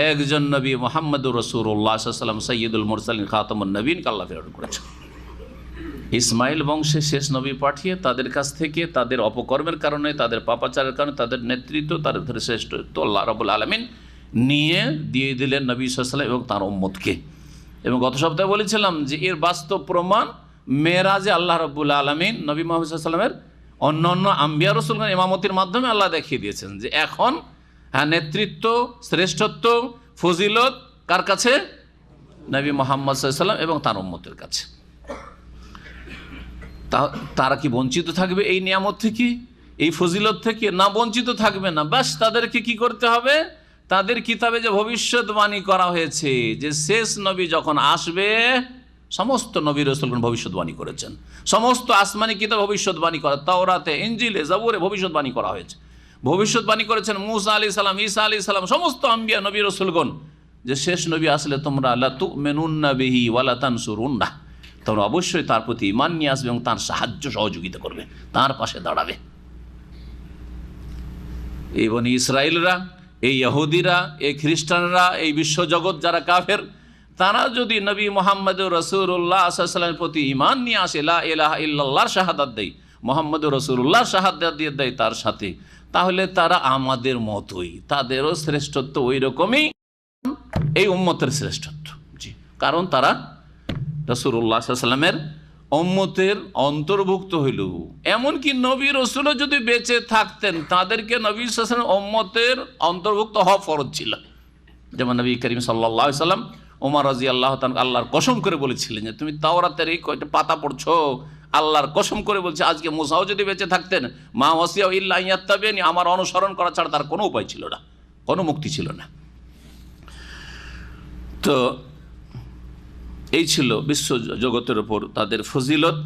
একজন নবী মুহাম্মদুর রাসূলুল্লাহ সাল্লাল্লাহু আলাইহি ওয়াসাল্লাম সাইয়্যিদুল মুরসালিন খাতামুন নবীনকে আল্লাহ প্রেরণ করেছেন। ইসমাইল বংশে শেষ নবী পাঠিয়ে তাদের কাছ থেকে তাদের অপকর্মের কারণে, তাদের পাপাচারের কারণে, তাদের নেতৃত্ব, তাদের ধরে শ্রেষ্ঠত্ব আল্লাহ রাব্বুল আলামিন নিয়ে দিয়ে দিলেন নবী সাল্লাল্লাহু আলাইহি ওয়াসাল্লাম এবং তার উম্মতকে। এবং গত সপ্তাহে বলেছিলাম যে এর বাস্তব প্রমাণ মেরাজে আল্লাহ রাব্বুল আলামিন নবী মুহাম্মদ সাল্লাল্লাহু আলাইহি ওয়াসাল্লামের অন্যান্য আম্বিয়া রাসূলগণ ইমামতির মাধ্যমে আল্লাহ দেখিয়ে দিয়েছেন যে এখন হ্যাঁ নেতৃত্ব, শ্রেষ্ঠত্ব, ফজিলত কার কাছে, নবী মুহাম্মদ সাল্লাল্লাহু আলাইহি ওয়াসাল্লাম এবং তার উম্মতের কাছে। তারা কি বঞ্চিত থাকবে এই নিয়ামত থেকে, এই ফজিলত থেকে? না, বঞ্চিত থাকবে না। ব্যাস তাদেরকে কি করতে হবে, তাদের কিতাবে যে ভবিষ্যৎবাণী করা হয়েছে যে শেষ নবী যখন আসবে, সমস্ত নবী রাসূলগণ ভবিষ্যৎবাণী করেছেন, সমস্ত আসমানি কিতাব ভবিষ্যৎবাণী করা, তাওরাতে, ইনজিলে, জাবুরে ভবিষ্যৎবাণী করা হয়েছে। ভবিষ্যৎবাণী করেছেন মূসা আলাইহিস সালাম, ঈসা আলাইহিস সালাম, সমস্ত আম্বিয়া নবী রাসূলগণ যে শেষ নবী আসলে তোমরা লা তুমিনুন্না বিহি ওয়া লা তানসুরুন্নাহ, তোমরা অবশ্যই তার প্রতি ঈমান নিয়ে আসবে এবং তার সাহায্য সহযোগিতা করবে, তার পাশে দাঁড়াবে। এই বনি ইসরাইলরা, এই ইহুদিরা, এই খ্রিস্টানরা, এই বিশ্বজগৎ যারা কাফের, তারা যদি নবী মুহাম্মদুর রাসূলুল্লাহ সাল্লাল্লাহু আলাইহি ওয়াসাল্লামের প্রতি ঈমান নিয়ে আসে, লা ইলাহা ইল্লাল্লাহর শাহাদাত দেয়, মুহাম্মদুর রাসূলুল্লাহর শাহাদাত দিয়ে দেয় তার সাথে, তাহলে তারা আমাদের মতোই, তাদেরও শ্রেষ্ঠত্ব ওই রকমই, এই উম্মতের শ্রেষ্ঠত্ব। জি, কারণ তারা রাসূলুল্লাহ সাল্লাল্লাহু আলাইহি ওয়াসাল্লামের উম্মতের অন্তর্ভুক্ত হইল। এমনকি নবী রাসূলও যদি বেঁচে থাকতেন তাদেরকে নবী সাল্লাল্লাহু আলাইহি ওয়াসাল্লাম উম্মতের অন্তর্ভুক্ত হওয়া ফরজ ছিল। যেমন নবী করিম সাল্লাল্লাহু আলাইহি সাল্লাম ওমর রাদিয়াল্লাহু তাআলা আল্লাহর কসম করে বলেছিলেন যে তুমি তাওরাতের এই কয়টা পাতা পড়ছো, আল্লাহর কসম করে বলছে আজকে মুসাও যদি বেঁচে থাকতেন মা ওয়াসিয়া ইল্লা ইয়াত্তাবিনি, আমার অনুসরণ করা ছাড়া তার কোনো উপায় ছিল না, কোনো মুক্তি ছিল না। তো এই ছিল বিশ্ব জগতের ওপর তাদের ফজিলত।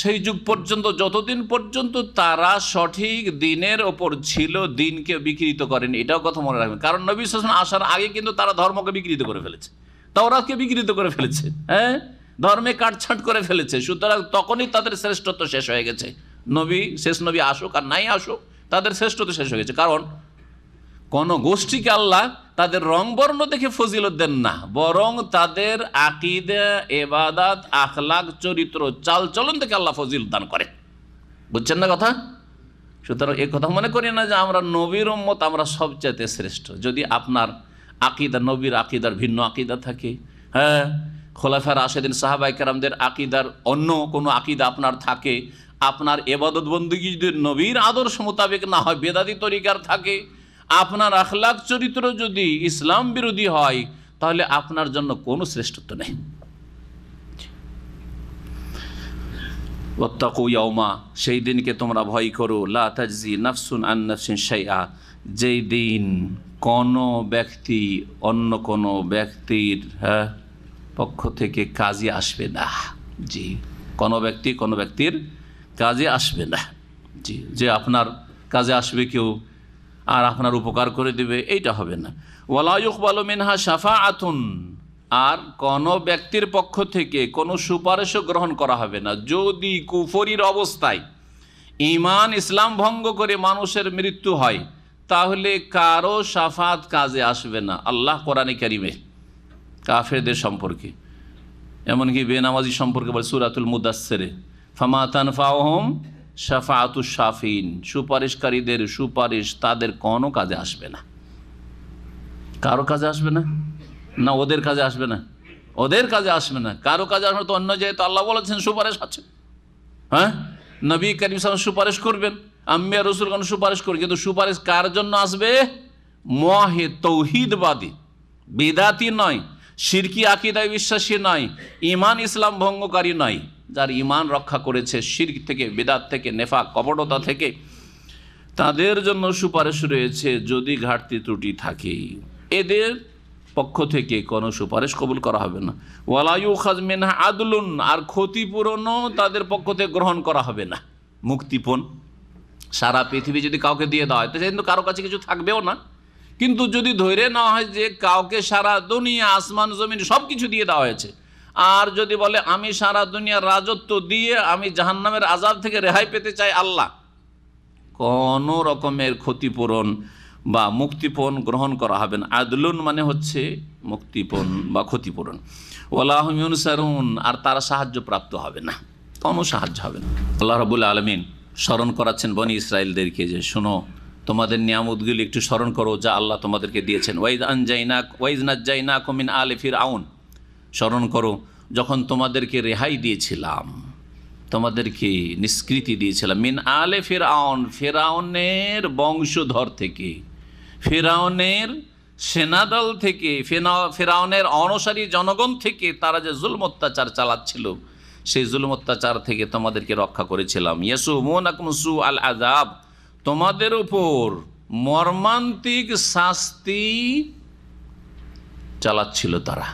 সেই যুগ পর্যন্ত, যতদিন পর্যন্ত তারা সঠিক দিনের ওপর ছিল, দিনকে বিকৃত করেন, এটাও কথা মনে রাখবেন। কারণ নবী সাল্লাল্লাহু আলাইহি ওয়াসাল্লাম আসার আগে কিন্তু তারা ধর্মকে বিকৃত করে ফেলেছে, তাওরাতকে বিকৃত করে ফেলেছে, হ্যাঁ, ধর্মে কাটছাঁট করে ফেলেছে। সুতরাং তখনই তাদের শ্রেষ্ঠত্ব শেষ হয়ে গেছে। নবী, শেষ নবী আসুক আর নাই আসুক, তাদের শ্রেষ্ঠত্ব শেষ হয়ে গেছে। কারণ কোন গোষ্ঠীকে আল্লাহ তাদের রং বর্ণ দেখে ফজিলত দেন না, বরং তাদের আকীদা, ইবাদত, আখলাক, চরিত্র, চালচলন থেকে আল্লাহ ফজিলত দান করে। বুঝছেন না কথা? সুতরাং এই কথা মনে করি না যে আমরা নবীর উম্মত, আমরা সবচাইতে শ্রেষ্ঠ। যদি আপনার আকীদা নবীর আকীদার ভিন্ন আকীদা থাকে, হ্যাঁ, খোলাফায়ে রাশেদিন সাহাবায়ে কেরামদের আকীদার অন্য কোনো আকীদা আপনার থাকে, আপনার ইবাদত বন্দেগী যদি নবীর আদর্শ মোতাবেক না হয়, বেদাতি তরিকার থাকে, আপনার আখলাক চরিত্র যদি ইসলাম বিরোধী হয়, তাহলে আপনার জন্য কোনো শ্রেষ্ঠত্ব নেই। ওয়াত্তাকু ইয়াওমা, সেই দিনকে তোমরা ভয় করো, লা তাজজি নাফসুন আন নাফসিন শাইআ, যেই দিন কোনো ব্যক্তি অন্য কোনো ব্যক্তির পক্ষ থেকে কাজে আসবে না। জি, কোনো ব্যক্তি কোনো ব্যক্তির কাজে আসবে না। জি, যে আপনার কাজে আসবে কেউ আর আপনার উপকার করে দেবে, এইটা হবে না। ওয়ালা ইউকবালু মিনহা শাফাআতুন, আর কোনো ব্যক্তির পক্ষ থেকে কোনো সুপারিশও গ্রহণ করা হবে না। যদি কুফরির অবস্থায় ঈমান ইসলাম ভঙ্গ করে মানুষের মৃত্যু হয়, তাহলে কারো শাফাত কাজে আসবে না। আল্লাহ কোরআনে কারিমে কাফেরদের সম্পর্কে, এমনকি বেনামাজি সম্পর্কে বলে সূরাতুল মুদাসসিরে, ফামা তানফাউহুম শাফাআতুশ শাফিন, সুপারিশকারীদের সুপারিশ তাদের কোনো কাজে আসবে না। কারো কাজে আসবে না, না ওদের কাজে আসবে না, ওদের কাজে আসবে না, কারো কাজে আসবে না। তো অন্য জায়গায় তো আল্লাহ বলেছেন সুপারিশ আছে, হ্যাঁ, নবী করিম সাল্লাল্লাহু আলাইহি ওয়াসাল্লাম সুপারিশ করবেন, আম্বিয়া রাসূলগণ সুপারিশ করবেন, কিন্তু সুপারিশ কার জন্য আসবে? মুওয়াহিদ তৌহিদবাদী, বিদাতি নয়, শিরকি আকীদায় বিশ্বাসী নয়, ঈমান ইসলাম ভঙ্গকারী নয়, যার ঈমান রক্ষা করেছে শিরক থেকে, বিদাত থেকে, নেফাক, কপটতা থেকে, তাদের জন্য সুপারিশ রয়েছে। যদি ঘাটতি ত্রুটি থাকে, এদের পক্ষ থেকে কোনো সুপারিশ কবুল করা হবে না। ওয়ালা ইউখাজ মিনহা আদলুন, আর ক্ষতিপূরণও তাদের পক্ষ থেকে গ্রহণ করা হবে না। মুক্তিপণ সারা পৃথিবী যদি কাউকে দিয়ে দেওয়া হয়, তো কিন্তু কারো কাছে কিছু থাকবেও না। কিন্তু যদি ধরে নেওয়া হয় যে কাউকে সারা দুনিয়া, আসমান জমিন সব কিছু দিয়ে দেওয়া হয়েছে, আর যদি বলে আমি সারা দুনিয়ার রাজত্ব দিয়ে আমি জাহান্নামের আযাব থেকে রেহাই পেতে চাই, আল্লাহ কোনো রকমের ক্ষতিপূরণ বা মুক্তিপণ গ্রহণ করা হবে না। আদলুন মানে হচ্ছে মুক্তিপণ বা ক্ষতিপূরণ। ওয়ালা হুম ইউনসারুন, আর তারা সাহায্য প্রাপ্ত হবে না, কোনো সাহায্য হবে না। আল্লাহ রাব্বুল আলামিন স্মরণ করাচ্ছেন বনি ইসরাইলদেরকে যে শোনো, তোমাদের নিয়ামতগুলি একটু স্মরণ করো যা আল্লাহ তোমাদেরকে দিয়েছেন। ওয়াইজ নাজ্জাইনাকুম মিন আলি ফিরআউন, স্মরণ করো যখন তোমাদেরকে রেহাই দিয়েছিলাম, তোমাদেরকে নিষ্কৃতি দিয়েছিলাম, মিন আলে ফিরআউন, ফিরআউনের বংশধর থেকে, ফিরআউনের সেনাদল থেকে, ফিরআউনের অনুসারী জনগণ থেকে, তারা যে জুলম অত্যাচার চালাচ্ছিল, সেই জুলম অত্যাচার থেকে তোমাদেরকে রক্ষা করেছিলাম। ইয়াসুমুনাকুম সুআল আযাব, তোমাদের উপর মর্মান্তিক শাস্তি চালাচ্ছিল তারা,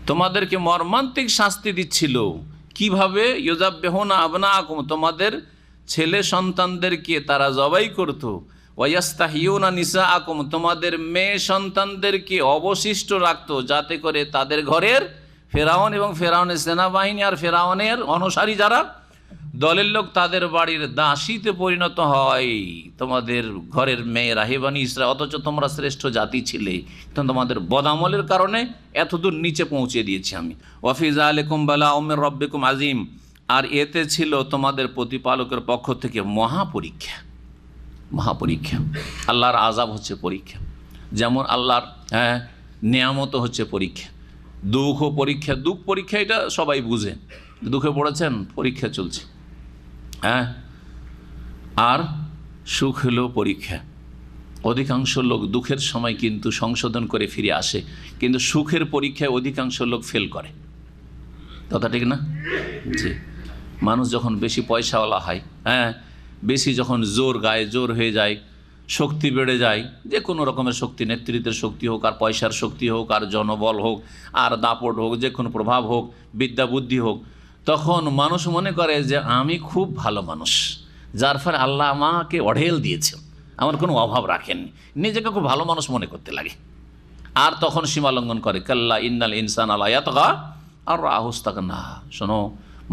তোমাদেরকে মর্মান্তিক শাস্তি দিচ্ছিল। কিভাবে? ইউযাব্বিহুনা আবনাআকুম, তোমাদের ছেলে সন্তানদেরকে তারা জবাই করত। ওয়াইয়াস্তাহিয়ুনা নিসাআকুম, তোমাদের মেয়ে সন্তানদেরকে অবশিষ্ট রাখত, যাতে করে তাদের ঘরের ফেরাউন এবং ফেরাউনের সেনাবাহিনী আর ফেরাউনের অনুসারী যারা দলের লোক, তাদের বাড়ির দাসীতে পরিণত হয়। তোমাদের ঘরের মেয়েরা, হে বনী ইসরাইল, অথচ তোমরা শ্রেষ্ঠ জাতি ছিলে, কিন্তু তোমাদের বদামলের কারণে এতদূর নিচে পৌঁছে দিয়েছি আমি। ওয়াফি যালিকুম বালাউম মির রাব্বিকুম আযীম, আর এতে ছিল তোমাদের প্রতিপালকের পক্ষ থেকে মহাপরীক্ষা। মহাপরীক্ষা, আল্লাহর আযাব হচ্ছে পরীক্ষা, যেমন আল্লাহর নিয়ামত হচ্ছে পরীক্ষা, দুঃখ পরীক্ষা। দুঃখ পরীক্ষা এটা সবাই বুঝে, দুঃখে পড়েছেন, পরীক্ষা চলছে, হ্যাঁ, আর সুখ হলো পরীক্ষা। অধিকাংশ লোক দুঃখের সময় কিন্তু সংশোধন করে ফিরে আসে, কিন্তু সুখের পরীক্ষায় অধিকাংশ লোক ফেল করে। কথা ঠিক না? জি। মানুষ যখন বেশি পয়সাওয়ালা হয়, হ্যাঁ, বেশি যখন জোর গায়ে জোর হয়ে যায়, শক্তি বেড়ে যায়, যে কোনো রকমের শক্তি, নেতৃত্বের শক্তি হোক, আর পয়সার শক্তি হোক, আর জনবল হোক, আর দাপট হোক, যে কোনো প্রভাব হোক, বিদ্যা বুদ্ধি হোক, তখন মানুষ মনে করে যে আমি খুব ভালো মানুষ, যার ফলে আল্লাহ আমাকে অঢেল দিয়েছেন, আমার কোনো অভাব রাখেননি, নিজেকে খুব ভালো মানুষ মনে করতে লাগে। আর তখন সীমা লঙ্ঘন করে। কাল্লা ইন্নাল ইনসান আলা ইয়াতগা আর রাহুস্তাগনা। শোনো,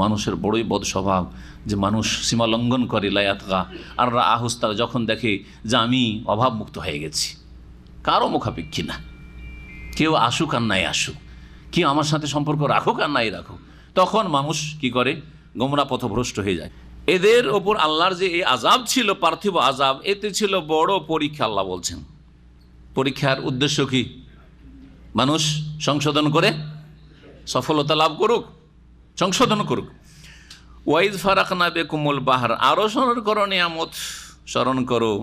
মানুষের বড়ই বদ স্বভাব যে মানুষ সীমা লঙ্ঘন করে, লায়াতগা আর রাহুস্তাগ, যখন দেখে যে আমি অভাবমুক্ত হয়ে গেছি, কারো মুখাপেক্ষী না, কেউ আসুক আর নাই আসুক, কেউ আমার সাথে সম্পর্ক রাখুক আর নাই রাখুক, তখন মানুষ কি করে? গোমরা পথভ্রষ্ট হয়ে যায়। এদের ওপর আল্লাহর যে এই আযাব ছিল, পার্থিব আযাব, এতে ছিল বড় পরীক্ষা। আল্লাহ বলছেন পরীক্ষার উদ্দেশ্য কি? মানুষ সংশোধন করে সফলতা লাভ করুক, সংশোধন করুক। ওয়াইজ ফারাকনা বিকুমুল বাহর, আরও স্মরণ করো নিয়ামত, স্মরণ করো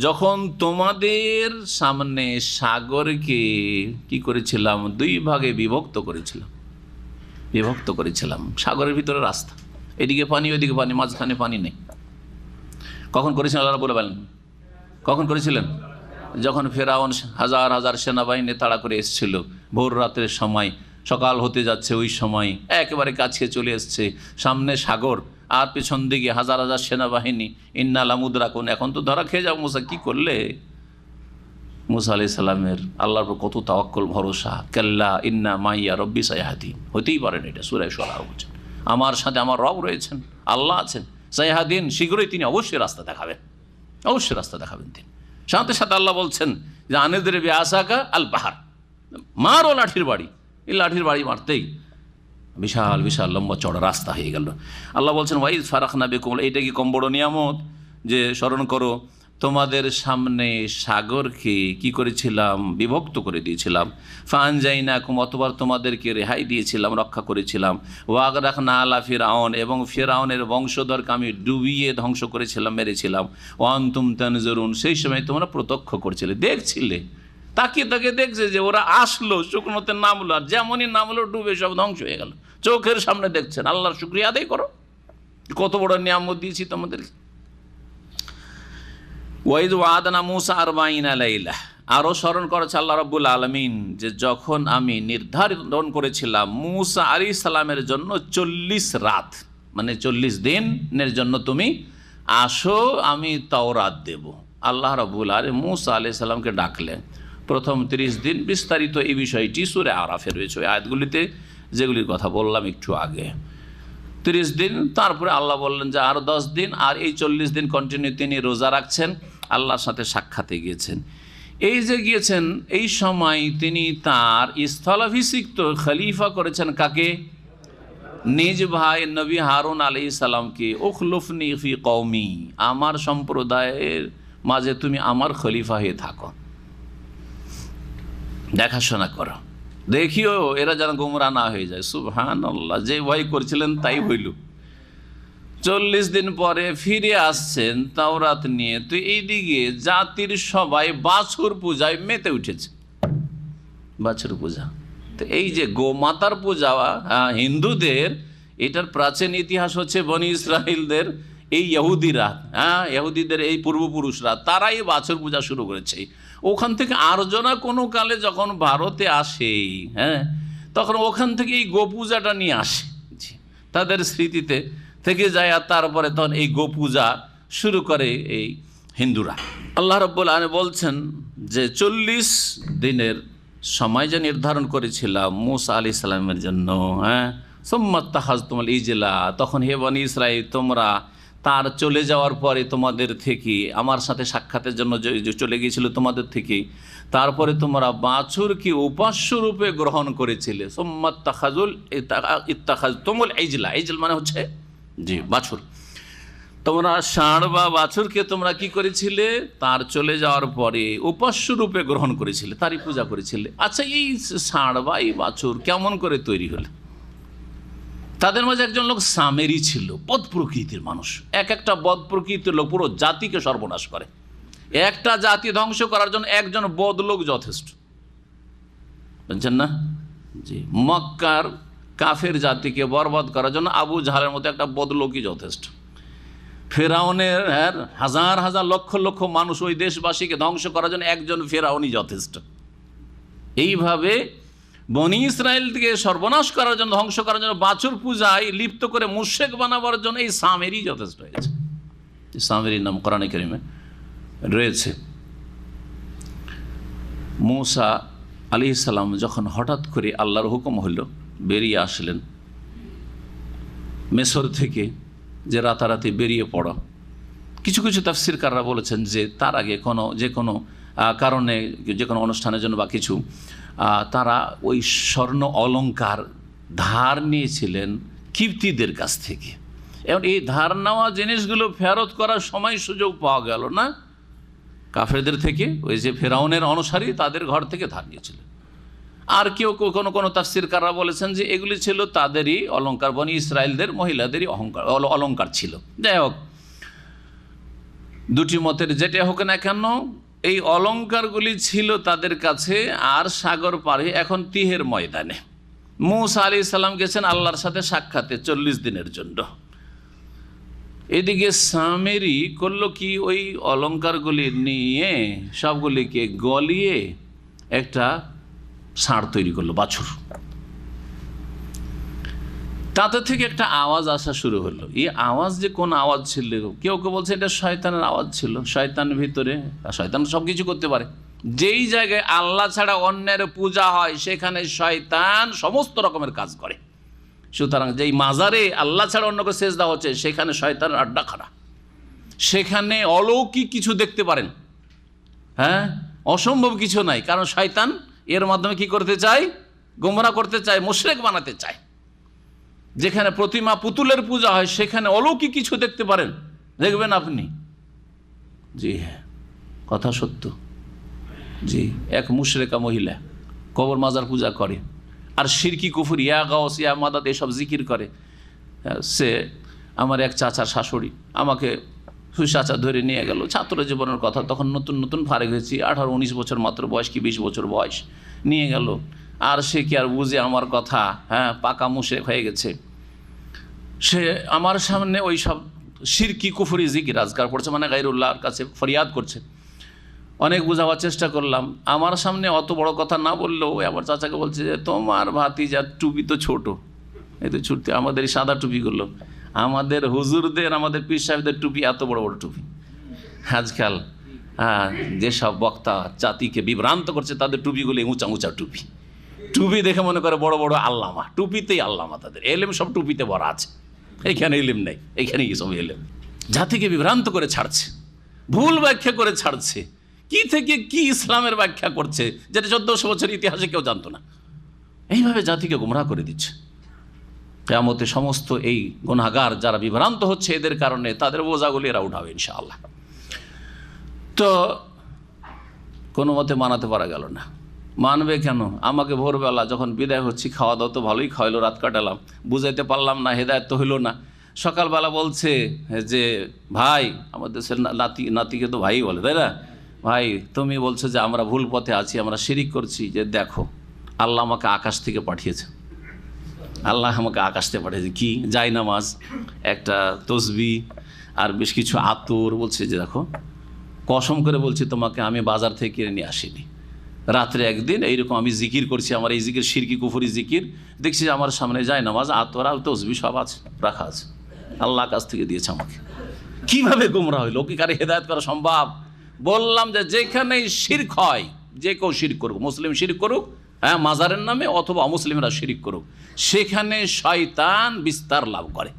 যখন তোমাদের সামনে সাগরকে কি করেছিলাম? দুই ভাগে বিভক্ত করেছিলাম। সাগরের ভিতরে রাস্তা, এদিকে পানি ওইদিকে পানি, মাঝখানে পানি নেই। কখন করেছিলেন আল্লাহ বলে বলেন? কখন করেছিলেন? যখন ফেরাউন হাজার হাজার সেনাবাহিনী তাড়া করে এসেছিল, ভোর রাতের সময়, সকাল হতে যাচ্ছে, ওই সময় একেবারে কাছে চলে এসছে, সামনে সাগর আর পেছন দিকে হাজার হাজার সেনাবাহিনী। ইন্না লামুদরাকুন, এখন তো ধরা খেয়ে যাও মুসা, কি করলে? মুসা আলাইহিস সালামের আল্লাহর উপর কত তাওয়াক্কুল, ভরসা। কাল্লা ইন্না মাইয়া রব্বি সায়াহদিন, হতেই পারেন, এটা সূরা শুআরা বলছেন, আমার সাথে আমার রব রয়েছেন, আল্লাহ আছেন, সায়াহদিন, শীঘ্রই তিনি অবশ্যই রাস্তা দেখাবেন, অবশ্যই রাস্তা দেখাবেন তিনি। সাথে সাথে আল্লাহ বলছেন যে আনেদের বিআসাকা আল বাহার, মারো লাঠির বাড়ি। এই লাঠির বাড়ি মারতেই বিশাল বিশাল লম্বা চড়া রাস্তা হয়ে গেল। আল্লাহ বলছেন ওয়াইজ ফারাকনা বিকুম, এইটা কি কম বড় নিয়ামত যে স্মরণ করো তোমাদের সামনে সাগরকে কি করেছিলাম? বিভক্ত করে দিয়েছিলাম। ফানজাইনাকুম, অতবার তোমাদেরকে রেহাই দিয়েছিলাম, রক্ষা করেছিলাম। ওয়াগরাকনা আলা ফিরআউন, এবং ফিরআউনের বংশধরকে আমি ডুবিয়ে ধ্বংস করেছিলাম, মেরেছিলাম। ওয়া আনতুম তানজুরুন, সেই সময় তোমরা প্রত্যক্ষ করছিলে, দেখছিলে, তাকিয়ে তাকিয়ে দেখছে যে ওরা আসলো, শুকনোতে নামলো, আর যেমনই নামলো ডুবে সব ধ্বংস হয়ে গেল, চোখের সামনে দেখছেন। আল্লাহর শুকরিয়া আদায় করো, কত বড় নিয়ামত দিয়েছি তোমাদেরকে। ওয়াইদ ওয়াদানা মুসা আরবাইনা লাইলা, আরও স্মরণ করেছে আল্লাহ রাব্বুল আলামিন যে যখন আমি নির্ধারণ করেছিলাম মুসা আলাইহিস সালামের জন্য 40 রাত, মানে 40 দিনের জন্য তুমি আসো, আমি তাওরাত দেব। আল্লাহ রাব্বুল আলামিন মুসা আলাইহিস সালামকে ডাকলেন। প্রথম 30 দিন বিস্তারিত এই বিষয়টি সূরা আরাফে রয়েছে, ওই আয়াতগুলিতে যেগুলির কথা বললাম একটু আগে। 30 দিন, তারপরে আল্লাহ বললেন যে আর 10 দিন, আর এই 40 দিন কন্টিনিউ তিনি রোজা রাখছেন, আল্লাহর সাথে সাক্ষাতে গিয়েছেন। এই যে গিয়েছেন, এই সময় তিনি তার স্থলাভিষিক্ত খলিফা করেছেন কাকে? নিজ ভাই নবী হারুন আলাইহিস সালামকে। উখলুফনি ফি কওমি, আমার সম্প্রদায়ের মাঝে তুমি আমার খলিফা হয়ে থাকো, দেখাশোনা করো, দেখিও এরা যেন গোমরা না হয়ে যায়। সুবহানাল্লাহ, যে ভয় করছিলেন তাই হইল। 40 দিন পরে ফিরে আসছেন তাওরাত নিয়ে, তো এইদিকে জাতির সবাই বাছুর পূজায় মেতে উঠেছে। বাছুর পূজা, তো এই যে গোমাতার পূজা হিন্দুদের, এটার প্রাচীন ইতিহাস হচ্ছে বনি ইসরাইলদের এই ইহুদিরা, ইহুদিদের এই পূর্বপুরুষরা, তারাই বাছুর পূজা শুরু করেছে। ওখান থেকে আর্যরা কোনো কালে যখন ভারতে আসে, তখন ওখান থেকে এই গোপূজাটা নিয়ে আসে, তাদের স্মৃতিতে থেকে যায়, আর তারপরে তখন এই গোপূজা শুরু করে এই হিন্দুরা। আল্লাহ রাব্বুল আলামিন বলছেন যে 40 দিনের সময় যে নির্ধারণ করেছিলাম মুসা আলাইহিস সালামের জন্য, সুম্মা তাখাযতুমুল ইজলা, তখন হে বনি ইসরাইল তোমরা তার চলে যাওয়ার পরে তোমাদের থেকে, আমার সাথে সাক্ষাতের জন্য যে চলে গিয়েছিল তোমাদের থেকে, তারপরে তোমরা বাছুরকে উপাস্য রূপে গ্রহণ করেছিলে। সুম্মা ইত্তাখাযতুমুল ইজলা, ইজল মানে হচ্ছে জি বাছুর। তোমরা ষাঁড় বা বাছুরকে তোমরা কি করেছিলে? তার চলে যাওয়ার পরে উপাস্য রূপে গ্রহণ করেছিলে, তারই পূজা করেছিলে। আচ্ছা, এই ষাঁড় বা এই বাছুর কেমন করে তৈরি হলো? তাদের মাঝে একজন লোক সামেরি ছিল, বদ প্রকৃতির মানুষ। একটা বদ প্রকৃতির লোক পুরো জাতিকে সর্বনাশ করে। একটা জাতি ধ্বংস করার জন্য একজন বদ লোক যথেষ্ট, বুঝছেন না? জি, মক্কার কাফের জাতিকে বরবাদ করার জন্য আবু জাহালের মতো একটা বদ লোকই যথেষ্ট। ফেরাউনের হাজার হাজার লক্ষ লক্ষ মানুষ, ওই দেশবাসীকে ধ্বংস করার জন্য একজন ফেরাউনই যথেষ্ট। এইভাবে বনি ইসরায়েলকে সর্বনাশ করার জন্য, ধ্বংস করার জন্য, বাছুর পূজায় লিপ্ত করে মুশরিক বানাবার জন্য এই সামেরই যথেষ্ট হয়েছে। সামেরির নাম কোরআনে কারিমে রয়েছে। মূসা আলাইহিস সালাম যখন হঠাৎ করে আল্লাহর হুকুম হলো, বেরিয়ে আসলেন মিসর থেকে, যে রাতারাতি বেরিয়ে পড়া। কিছু কিছু তাফসীরকাররা বলেছেন যে তার আগে যে কোনো কারণে, যে কোনো অনুষ্ঠানের জন্য বা কিছু, তারা ওই স্বর্ণ অলংকার ধার নিয়েছিলেন কিপ্তিদের কাছ থেকে। এবং এই ধার নেওয়া জিনিসগুলো ফেরত করার সময় সুযোগ পাওয়া গেল না, কাফেরদের থেকে, ওই যে ফেরাউনের অনুসারী তাদের ঘর থেকে ধার নিয়েছিলেন। আর কেউ কোনো কোনো তাফসীরকাররা বলেছেন যে এগুলি ছিল তাদেরই অলংকার, বনি ইসরায়েলদের মহিলাদেরই অলংকার ছিল। যাই হোক, দুটি মতের যেটা হোক না কেন, এই অলংকারগুলি ছিল তাদের কাছে। আর সাগর পাড়ে এখন তিহের ময়দানে মূসা আলাইহিস সালাম গেছেন আল্লাহর সাথে সাক্ষাতে 40 দিনের জন্য। এদিকে সামেরি করলো কি, ওই অলংকারগুলি নিয়ে সবগুলিকে গলিয়ে একটা ষাঁড় তৈরি করলো, বাছুর। তাতে থেকে একটা আওয়াজ আসা শুরু হলো। এই আওয়াজ যে কোন আওয়াজ ছিল, কেউ কেউ বলছে এটা শয়তানের আওয়াজ ছিল। শয়তানের ভিতরে, শয়তান সব কিছু করতে পারে। যেই জায়গায় আল্লাহ ছাড়া অন্যের পূজা হয় সেখানে শয়তান সমস্ত রকমের কাজ করে। সুতরাং যেই মাজারে আল্লাহ ছাড়া অন্যকে সেজদা হচ্ছে সেখানে শয়তানের আড্ডাখানা। সেখানে অলৌকিক কিছু দেখতে পারেন, হ্যাঁ, অসম্ভব কিছু নাই। কারণ শয়তান এর মাধ্যমে কি করতে চায়? গোমরাহ করতে চায়, মুশরিক বানাতে চায়। যেখানে প্রতিমা পুতুলের পূজা হয় সেখানে অলৌকিক কিছু দেখতে পারেন, দেখবেন আপনি। জি হ্যাঁ, কথা সত্য। জি, এক মুশরিকা মহিলা কবর মাজার পূজা করে আর শিরকি কুফর, ইয়া গাউস ইয়া মাদাদ এসব জিকির করে। সে আমার এক চাচার শাশুড়ি আমাকে চাচা ধরে নিয়ে গেল, ছাত্র জীবনের কথা, তখন নতুন নতুন ফারেক হয়েছি, 18-19 বছর মাত্র বয়স, কি 20 বছর বয়স। নিয়ে গেল, আর সে কি আর বুঝে আমার কথা? হ্যাঁ, পাকা মুশরিক হয়ে গেছে। সে আমার সামনে ওই সব শিরকি কুফরি জিকির আজকার পড়ছে, মানে গায়রুল্লাহর কাছে ফরিয়াদ করছে। অনেক বোঝাবার চেষ্টা করলাম, আমার সামনে অত বড় কথা না বললেও আমার চাচাকে বলছে যে তোমার ভাতিজার টুপি তো ছোট, এই তো ছুটতে আমাদের এই সাদা টুপিগুলো, আমাদের হুজুরদের, আমাদের পীর সাহেবদের টুপি এত বড় বড় টুপি। আজকাল যেসব বক্তা জাতিকে বিভ্রান্ত করছে তাদের টুপিগুলো উঁচা উঁচা টুপি। টুপি দেখে মনে করে বড় বড় আল্লামা, টুপিতেই আল্লামা। তাদের এলেম সব টুপিতে ভরা আছে, এইখানে এলেম নেই, এইখানে কি সব এলেম। জাতিকে বিভ্রান্ত করে ছাড়ছে, ভুল ব্যাখ্যা করে ছাড়ছে। কি থেকে কি ইসলামের ব্যাখ্যা করছে যেটা 1400 বছর ইতিহাসে কেউ জানতো না। এইভাবে জাতিকে গুমরাহ করে দিচ্ছে। কিয়ামতে সমস্ত এই গুনাহগার যারা বিভ্রান্ত হচ্ছে এদের কারণে তাদের বোঝাগুলি এরা উঠাবে ইনশাআল্লাহ। তো কোনো মতে মানাতে পারা গেল না। মানবে কেন? আমাকে ভোরবেলা যখন বিদায় হচ্ছি, খাওয়া দাওয়া তো ভালোই খাওয়াইলো, রাত কাটালাম, বুঝাইতে পারলাম না, হেদায়েত তো হইল না। সকালবেলা বলছে যে ভাই, আমাদের দেশের নাতিকে তো ভাই বলে, তাই না? ভাই, তুমি বলছো যে আমরা ভুল পথে আছি, আমরা শিরিক করছি। যে দেখো, আল্লাহ আমাকে আকাশ থেকে পাঠিয়েছে, আল্লাহ আমাকে আকাশ থেকে পাঠিয়েছে। কি? জায়নামাজ, একটা তসবি আর বেশ কিছু আতর। বলছে যে দেখো, কসম করে বলছি তোমাকে, আমি বাজার থেকে কিনে নিয়ে আসিনি। রাত্রে একদিন এইরকম আমি জিকির করছি, আমার এই জিকির শিরকি কুফরি জিকির, দেখছি যে আমার সামনে জায়নামাজ, আতর আর তসবি সব আছে, রাখা আছে, আল্লাহ কাছ থেকে দিয়েছে আমাকে। কিভাবে গুমরাহ হইল? কি কারে হেদায়েত করা সম্ভব? বললাম যে যেখানে শিরক হয়, যে কেউ শিরক করুক, মুসলিম শিরক করুক, হ্যাঁ, মাজারের নামে, অথবা অমুসলিমরা শিরক করুক, সেখানে শয়তান বিস্তার লাভ করে।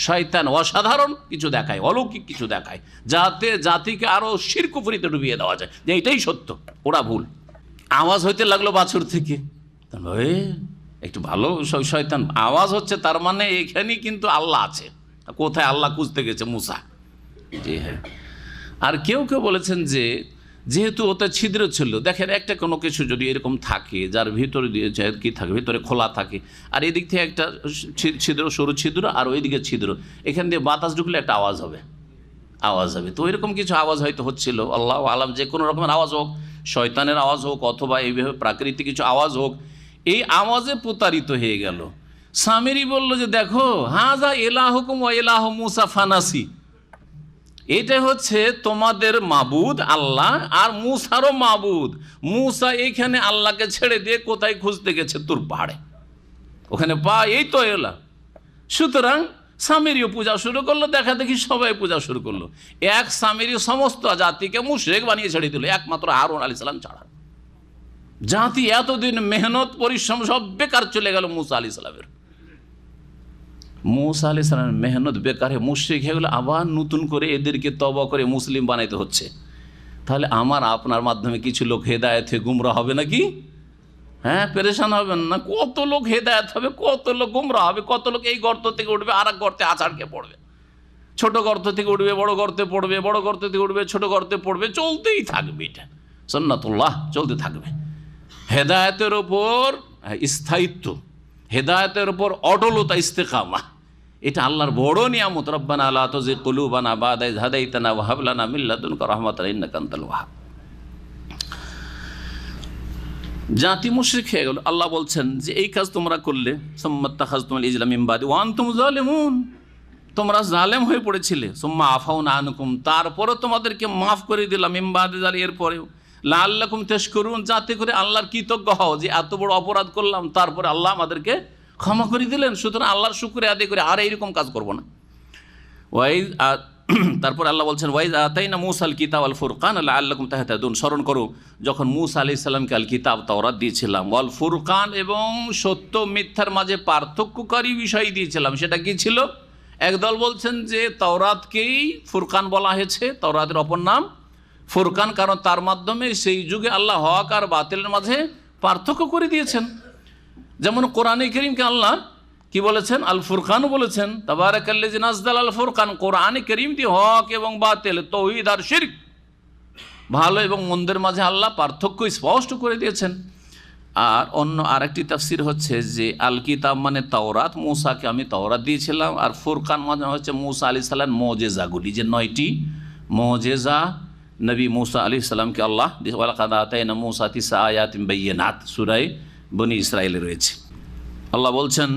শয়তান অসাধারণ কিছু দেখায়, অলৌকিক কিছু দেখায়, যাতে জাতিকে আরো শিরক কুফরিতে ডুবিয়ে দেওয়া যায় যে এটাই সত্য, ওরা ভুল। আওয়াজ হইতে লাগলো বাছুর থেকে, একটু ভালো শয়তান আওয়াজ হচ্ছে, তার মানে এখানেই কিন্তু আল্লাহ আছে। কোথায়? আল্লাহ খুঁজতে গেছে মূসা। জি হ্যাঁ। আর কেউ কেউ বলেছেন যে যেহেতু ওতে ছিদ্র ছিল, দেখেন একটা কোনো কিছু যদি এরকম থাকে যার ভিতরে দিয়ে কি থাকে, ভিতরে খোলা থাকে, আর এদিক থেকে একটা ছিদ্র, সরু ছিদ্র, আর ওইদিকে ছিদ্র, এখান দিয়ে বাতাস ঢুকলে একটা আওয়াজ হবে। তো এরকম কিছু আওয়াজ হয়তো হচ্ছিল, আল্লাহ আলাম, যে কোনো রকমের আওয়াজ হোক, শয়তানের আওয়াজ হোক অথবা এইভাবে প্রাকৃতিক কিছু আওয়াজ হোক, এই আওয়াজে প্রতারিত হয়ে গেল। সামিরি বলল যে দেখো, হাজা এলাহুকুম ওয়া ইলাহু মুসা ফানাসি, এটা হচ্ছে তোমাদের মাবুদ আল্লাহ আর মুসারও মাবুদ। মুসা এইখানে আল্লাহকে ছেড়ে দিয়ে কোথায় খুঁজতে গেছে? তুর পাহাড়ে, ওখানে এই তো এলা। সুতরাং সামিরিও পূজা শুরু করলো, দেখা দেখি সবাই পূজা শুরু করলো। এক সামিরি সমস্ত জাতিকে মুশরিক বানিয়ে ছেড়ে দিল, একমাত্র হারুন আলাইহিস সালাম ছাড়া। জাতি এতদিন মেহনত পরিশ্রম সব বেকার চলে গেল মুসা আলাইহিস সালামের। মুসা আলাইহিস সালামের মেহনত বেকার হয়ে মুশরিক হয়ে গেল, আবার নতুন করে এদেরকে তওবা করে মুসলিম বানাইতে হচ্ছে। তাহলে আমার আপনার মাধ্যমে কিছু লোক হেদায়েত হয়ে গুমরা হবে নাকি? হ্যাঁ, পেরেশান হবেন না? কত লোক হেদায়েত হবে, কত লোক গুমরা হবে, কত লোক এই গর্ত থেকে উঠবে আর এক গর্তে আছাড়কে পড়বে, ছোট গর্ত থেকে উঠবে বড় গর্তে পড়বে, বড় গর্ত থেকে উঠবে ছোট গর্তে পড়বে, চলতেই থাকবে। এটা সুন্নাতুল্লাহ, চলতে থাকবে। হেদায়েতের ওপর স্থায়িত্ব, হেদায়েতের ওপর অটলতা, ইস্তেকামা, এটা আল্লাহর বড় নিয়ামত। রব্বানা লা তুযিগ কুলুবানা বা'দা ইয হাদাইতানা ওয়া হাব লানা মিন লাদুনকা রাহমাতান ইন্নাকা আনতাল ওয়াহ্হাব। জাতি মুশরিক হয়ে গেল। আল্লাহ বলছেন যে এই কাজ তোমরা করলে, সুম্মাত্তাখাযতুমুল ইজলা মিন বাদি ওয়া আনতুম যালিমুন, তোমরা জালেম হয়ে পড়েছিলে। সুম্মা আফাউনা আনকুম, তারপরে তোমাদেরকে মাফ করে দিলাম, মিন বাদি যালি, এরপরেও লাআল্লাকুম তাশকুরুন, যাতে করে আল্লাহর কৃতজ্ঞ হও যে এত বড় অপরাধ করলাম, তারপরে আল্লাহ আমাদেরকে ক্ষমা করে দিলেন। সুতরাং আল্লাহর শুকরিয়া আদায় করে আর এইরকম কাজ করব না। তারপর আল্লাহ বলছেন ওয়াইজ আতাইনা মুসা আল কিতাব আল ফুরকান লাআল্লাকুম তাহতাদুন, স্মরণ করো যখন মুসা আলাইহিস সালামকে আল কিতাব তাওরাত দিয়েছিলাম, ওয়াল ফুরকান, এবং সত্য মিথ্যার মাঝে পার্থক্যকারী বিষয় দিয়েছিলাম। সেটা কি ছিল? একদল বলছেন যে তাওরাতকেই ফুরকান বলা হয়েছে, তাওরাতের অপর নাম ফুরকান, কারণ তার মাধ্যমে সেই যুগে আল্লাহ হক আর বাতিলের মাঝে পার্থক্য করে দিয়েছেন। যেমন কোরআনে কারীমকে আল্লাহ কি বলেছেন? আল ফুরকানও বলেছেন। তাবারাকাল্লাযী নাযালা আল ফুরকান, কোরআনে কারীম দিয়ে হক এবং বাতিল, তাওহীদ আর শিরক, ভালো এবং মন্দের মাঝে আল্লাহ পার্থক্য স্পষ্ট করে দিয়েছেন। আর অন্য আরেকটি তাফসীর হচ্ছে যে আল কিতাব মানে তাওরাত, মুসাকে আমি তাওরাত দিয়েছিলাম, আর ফুরকান মানে হচ্ছে মুসা আলাইহিস সালাম মুজিজাগুলি, যে 9টি মুজিজা নবী মুসা আলাইহিস সালামকে আল্লাহ দিয়েছে। ওয়ালাকাদ আতাইনা মুসা 9 আয়াতিন বাইয়িনাত, সূরা বনী ইসরাঈলে রয়েছে। আল্লাহ বলছেন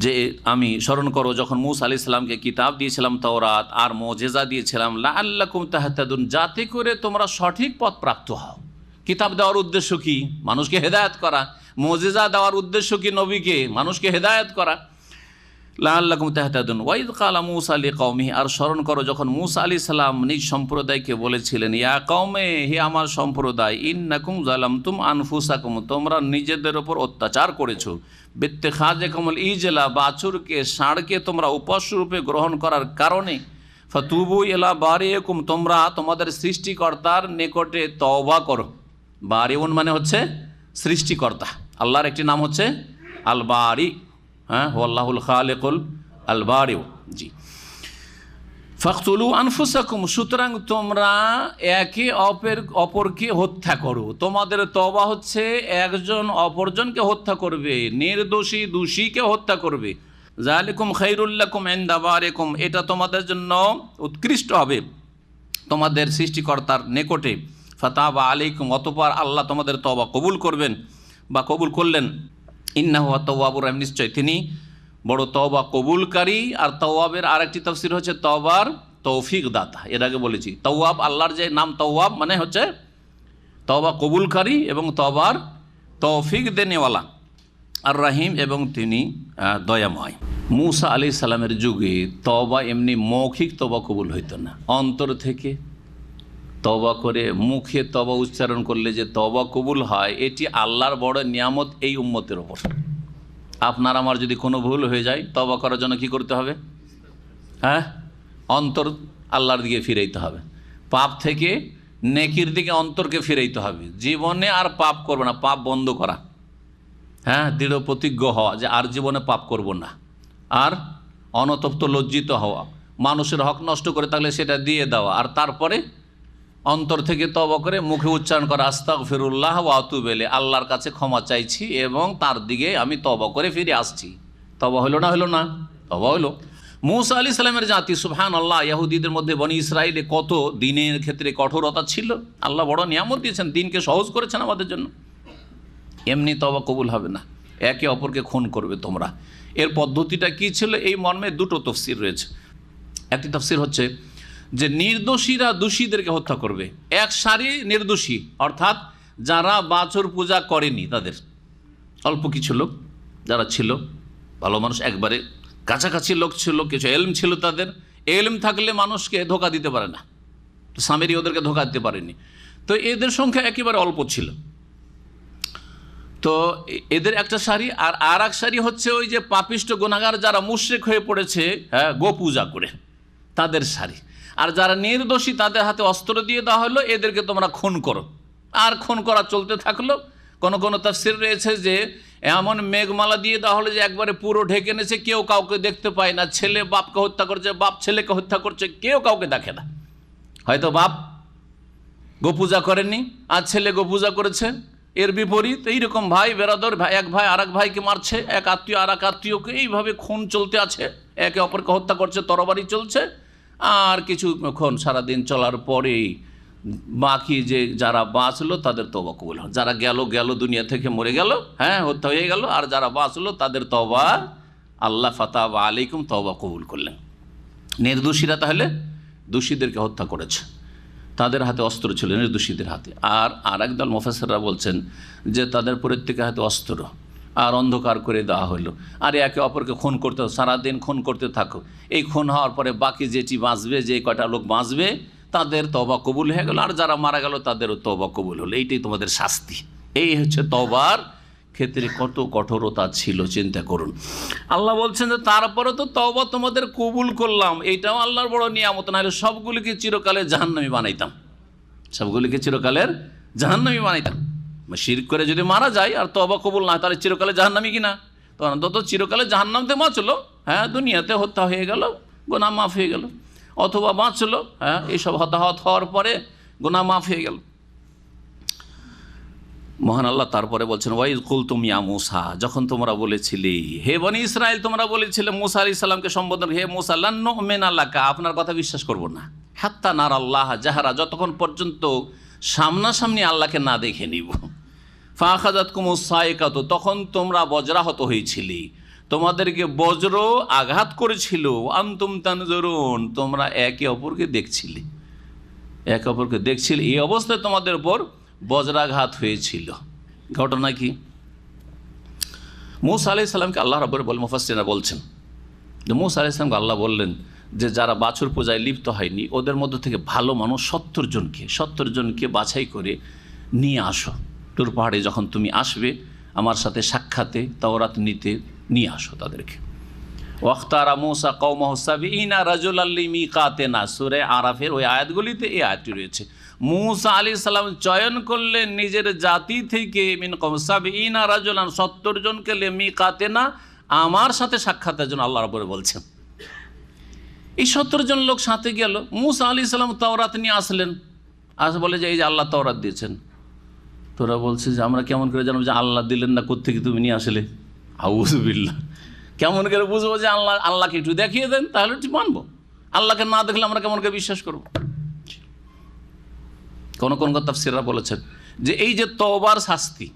যে আমি স্মরণ করো যখন মুসা আলাইহিস সালামকে কিতাব দিয়েছিলাম তাওরাত আর মুজিজা দিয়েছিলাম, লাআল্লাকুম তাহতাদুন, যাতে করে তোমরা সঠিক পথ প্রাপ্ত হও। কিতাব দেওয়ার উদ্দেশ্য কি? মানুষকে হেদায়েত করা। মুজিজা দেওয়ার উদ্দেশ্য কি? নবীকে, মানুষকে হেদায়েত করা। লাআল্লাকুম তাহতাদুন। ওয়াইদ ক্বালা মুসা লিকওমিহি, আর স্মরণ করো যখন মুসা আলাইহিস সালাম নিজ সম্প্রদায়কে বলেছিলেন, ইয়া কওমে, হে আমার সম্প্রদায়, ইন্নাকুম যালামতুম আনফুসাকুম, তোমরা নিজেদের উপর অত্যাচার করেছো, বিত্তেখাযিকুমুল ইজলা, বাছুরকে, ষাঁড়কে তোমরা উপাস্য রূপে গ্রহণ করার কারণে, ফাতুবু ইলা বারিকুম, তোমরা তোমাদের সৃষ্টিকর্তার নিকটে তওবা করো। বারিউন মানে হচ্ছে সৃষ্টিকর্তা, আল্লাহর একটি নাম হচ্ছে আল বারি। হ্যাঁ, আল্লাহুল খালিকুল আল বারিউ। জি, ফাকতুলু আনফুসাকুম, সুতরাং তোমরা একে অপরকে হত্যা করো। তোমাদের তওবা হচ্ছে একজন অপরজনকে হত্যা করবে, নির্দোষী দোষীকে হত্যা করবে। যালিকুম খায়রুল লাকুম ইনদা বারিকুম, এটা তোমাদের জন্য উৎকৃষ্ট হবে তোমাদের সৃষ্টিকর্তার নিকটে। ফাতাবা আলাইকুম, অতঃপর আল্লাহ তোমাদের তওবা কবুল করবেন বা কবুল করলেন। ইন্নাহু আত-তাওয়াবুর রহিম, নিশ্চয় তিনি বড় তওবা কবুলকারী। আর তওয়াবের আরেকটি তাফসীর হচ্ছে তওবার তৌফিক দাতা। এর আগে বলেছি তওয়াব, আল্লাহর যে নাম তওয়াব মানে হচ্ছে তওবা কবুলকারী এবং তওবার তৌফিক দেনেওয়ালা। আর রহিম, এবং তিনি দয়াময়। মুসা আলাইহিস সালামের যুগে তওবা এমনি মৌখিক তওবা কবুল হইতো না, অন্তর থেকে তওবা করে মুখে তওবা উচ্চারণ করলে যে তওবা কবুল হয়, এটি আল্লাহর বড় নিয়ামত এই উম্মতের ওপর। আপনার আমার যদি কোনো ভুল হয়ে যায়, তওবা করার জন্য কি করতে হবে? হ্যাঁ, অন্তর আল্লাহর দিকে ফিরাইতে হবে। পাপ থেকে নেকির দিকে অন্তরকে ফিরাইতে হবে। জীবনে আর পাপ করবে না, পাপ বন্ধ করা। হ্যাঁ, দৃঢ় প্রতিজ্ঞ হওয়া যে আর জীবনে পাপ করব না। আর অনতপ্ত লজ্জিত হওয়া, মানুষের হক নষ্ট করে থাকলে সেটা দিয়ে দেওয়া। আর তারপরে অন্তর থেকে তওবা করে মুখে উচ্চারণ করা আস্তাগফিরুল্লাহ ওয়া আতুবু ইলাইহি, আল্লাহর কাছে ক্ষমা চাইছি এবং তার দিকে আমি তওবা করে ফিরে আসছি। তওবা হলো না? হলো না? তওবা হলো। মূসা আলাইহিস সালামের জাতি, সুবহানাল্লাহ, ইহুদিদের মধ্যে বনি ইসরাইলে কত দিনের ক্ষেত্রে কঠোরতা ছিল। আল্লাহ বড় নিয়ামত দিয়েছেন, দিনকে সহজ করেছেন আমাদের জন্য। এমনি তওবা কবুল হবে না, একে অপরকে খুন করবে তোমরা। এর পদ্ধতিটা কি ছিল? এই মর্মে দুটো তাফসীর রয়েছে। একটি তাফসীর হচ্ছে যে নির্দোষীরা দোষীদেরকে হত্যা করবে। এক সারি নির্দোষী, অর্থাৎ যারা বাছুর পূজা করেনি, তাদের অল্প কিছু লোক যারা ছিল ভালো মানুষ, একবারে কাছাকাছি লোক ছিল, কিছু এলম ছিল তাদের। এলম থাকলে মানুষকে ধোকা দিতে পারে না, তো সামেরি ওদেরকে ধোকা দিতে পারেনি, তো এদের সংখ্যা একেবারে অল্প ছিল। তো এদের একটা সারি। আর এক সারি হচ্ছে ওই যে পাপিষ্ট গুনাহগার যারা মুশরিক হয়ে পড়েছে, হ্যাঁ, গো পূজা করে, তাদের সারি। আর যারা নির্দোষী তাদের হাতে অস্ত্র দিয়ে দেওয়া হলো, এদেরকে তোমরা খুন করো। আর খুন করা চলতে থাকলো। কোন কোন তাফসীর রয়েছে যে এমন মেঘমালা দিয়ে দেওয়া হলো যে একবারে পুরো ঢেকে নিয়েছে, কেউ কাউকে দেখতে পায় না। ছেলে বাপকে হত্যা করছে, বাপ ছেলেকে হত্যা করছে, কেউ কাউকে দেখে না। হয়তো বাপ গোপূজা করেননি আর ছেলে গোপূজা করেছে, এর বিপরীত এইরকম ভাই বেরাদর, ভাই এক ভাই আর এক ভাইকে মারছে, এক আত্মীয় আর এক আত্মীয়কে, এইভাবে খুন চলতে আছে, একে অপরকে হত্যা করছে, তরবারি চলছে। আর কিছুক্ষণ সারাদিন চলার পরেই বাকি যে যারা বাঁচলো তাদের তওবা কবুল হয়। যারা গেল দুনিয়া থেকে মরে গেল, হ্যাঁ, হত্যা হয়ে গেল, আর যারা বাঁচলো তাদের তওবা আল্লাহ ফাতাবা আলাইকুম তওবা কবুল করলেন। নির্দোষীরা তাহলে দোষীদেরকে হত্যা করেছে, তাদের হাতে অস্ত্র ছিল, নির্দোষীদের হাতে। আর একদল মুফাসসিররা বলছেন যে তাদের প্রত্যেকের হাতে অস্ত্র, আর অন্ধকার করে দেওয়া হলো, আর একে অপরকে খুন করতে, সারাদিন খুন করতে থাকো। এই খুন হওয়ার পরে বাকি যেটি বাঁচবে, যে কয়টা লোক বাঁচবে, তাদের তওবা কবুল হয়ে গেল, আর যারা মারা গেল তাদেরও তওবা কবুল হলো। এইটাই তোমাদের শাস্তি। এই হচ্ছে তওবার ক্ষেত্রে কত কঠোরতা ছিল, চিন্তা করুন। আল্লাহ বলছেন যে তারপরে তো তওবা তোমাদের কবুল করলাম, এইটাও আল্লাহর বড় নিয়ামত। নাহলে সবগুলিকে চিরকালের জাহান্নামী বানাইতাম, সবগুলিকে চিরকালের জাহান্নামী বানাইতাম। শিরক করে যদি মারা যায় আর তওবা কবুল না হয়, তাহলে চিরকালে জাহান্নামী কিনা? তো অন্তত চিরকালে জাহান্নামতে বাঁচলো, হ্যাঁ, দুনিয়াতে হত্যা হয়ে গেল, গুনাহ মাফ হয়ে গেল, অথবা বাঁচলো, হ্যাঁ, এইসব হতাহত হওয়ার পরে গুনাহ মাফ হয়ে গেল। মহান আল্লাহ তারপরে বলছেন, ওয়াইজ কুলতুম ইয়া মূসা, যখন তোমরা বলেছিলে, হে বনি ইসরাইল, তোমরা বলেছিলে মূসা আলাইহিস সালামকে সম্বোধন, হে মূসা, লান নুমিনা লাকা, আপনার কথা বিশ্বাস করব না, হাত্তা নারাল্লাহ জাহরা, যতক্ষণ পর্যন্ত সামনাসামনি আল্লাহকে না দেখে নিব। ফাআখাযাতকুমুস সাইকাতু, তখন তোমরা বজ্রাহত হয়েছিলে, তোমাদেরকে বজ্র আঘাত করেছিল। আনতুম তানজুরুন, তোমরা একে অপরকে দেখছিলে, একে অপরকে দেখছিলে, এই অবস্থায় তোমাদের উপর বজ্রাঘাত হয়েছিল। ঘটনা কি? মূসা আলাইহিস সালামকে আল্লাহ রাব্বুল আলামিন, মুফাসসিররা বলছেন যে মূসা আলাইহিস সালামকে আল্লাহ বললেন যে যারা বাছুর পূজায় লিপ্ত হয়নি ওদের মধ্য থেকে ভালো মানুষ 70 জনকে বাছাই করে নিয়ে আসো। টুর পাহাড়ে যখন তুমি আসবে আমার সাথে সাক্ষাতে, তাওরাত নিতে নিয়ে আসো তাদেরকে। ওয়াখতারা মূসা কওমাহু ৭০ রাজুলান লিমিকাতিনা, সূরা আরাফের ওই আয়াতগুলিতে এই আয়াতটি রয়েছে। মূসা আলাইহিস সালাম চয়ন করলেন নিজের জাতি থেকে মিন কওমি ৭০ রাজুলান, ৭০ জনকে লিমিকাতিনা, আমার সাথে সাক্ষাতের জন্য আল্লাহ রাব্বুল বলছেন। এই ৭০ জন লোক সাথে গেল। মূসা আলাইহিস সালাম তাওরাত নিয়ে আসলেন, বলে যে এই যে আল্লাহ তাওরাত দিয়েছেন। তোরা বলছে যে আমরা কেমন করে জানবো যে আল্লাহ দিলেন না, কোত্থেকে তুমি নিয়ে আসলে? আউযু বিল্লাহ, কেমন করে বুঝবো যে আল্লাহকে একটু দেখিয়ে দেন, তাহলে ঠিক মানবো। আল্লাহকে না দেখলে আমরা কেমন করে বিশ্বাস করবো? কোন কোন তাফসীররা বলেছেন যে এই যে তওবার শাস্তি,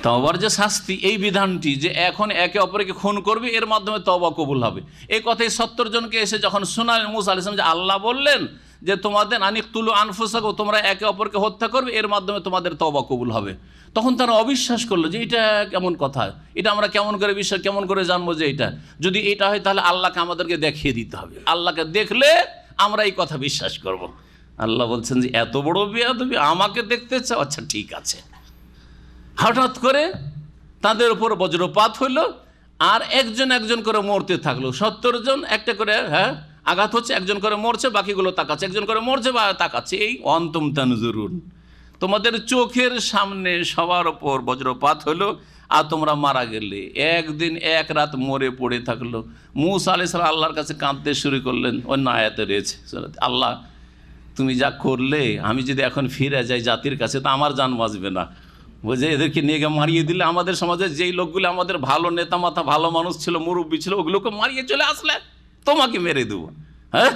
তওবার যে শাস্তি, এই বিধানটি যে এখন একে অপরকে খুন করবে, এর মাধ্যমে তওবা কবুল হবে, এই কথাই ৭০ জনকে এসে যখন শোনালেন মূসা আলাইহিস সালাম যে আল্লাহ বললেন যে তোমাদের আনিকতুলু আনফুসাকুম, তোমরা একে অপরকে হত্যা করবে, এর মাধ্যমে তোমাদের তওবা কবুল হবে, তখন তারা অবিশ্বাস করলো যে এটা কেমন কথা, এটা আমরা কেমন করে বিশ্বাস, কেমন করে জানবো যে এটা যদি এটা হয় তাহলে আল্লাহকে আমাদেরকে দেখিয়ে দিতে হবে, আল্লাহকে দেখলে আমরা এই কথা বিশ্বাস করব। আল্লাহ বলছেন যে এত বড় বেয়াদবি, আমাকে দেখতে চাও? আচ্ছা ঠিক আছে। হঠাৎ করে তাদের উপর বজ্রপাত হইল, আর একজন একজন করে মরতে থাকলো। ৭০ জন একটা করে, হ্যাঁ, আঘাত হচ্ছে, একজন করে মরছে, বাকিগুলো তাকাচ্ছে, একজন করে মরছে বা তাকাচ্ছে। এই অন্তুম তানজুরুন, তোমাদের চোখের সামনে সবার ওপর বজ্রপাত হলো আর তোমরা মারা গেলে। একদিন এক রাত মরে পড়ে থাকলো। মূসা আলাইহিস সালাম আল্লাহর কাছে কাঁদতে শুরু করলেন। অন্য আয়াতে রয়েছে, আল্লাহ তুমি যা করলে, আমি যদি এখন ফিরে যাই জাতির কাছে তো আমার জান বাঁচবে না। বুঝে এদেরকে নিয়ে গিয়ে মারিয়ে দিলে, আমাদের সমাজে যেই লোকগুলো আমাদের ভালো নেতা মাথা ভালো মানুষ ছিল, মুরব্বী ছিল, ওগুলোকে মারিয়ে চলে আসলে তোমাকে মেরে দেবো। হ্যাঁ,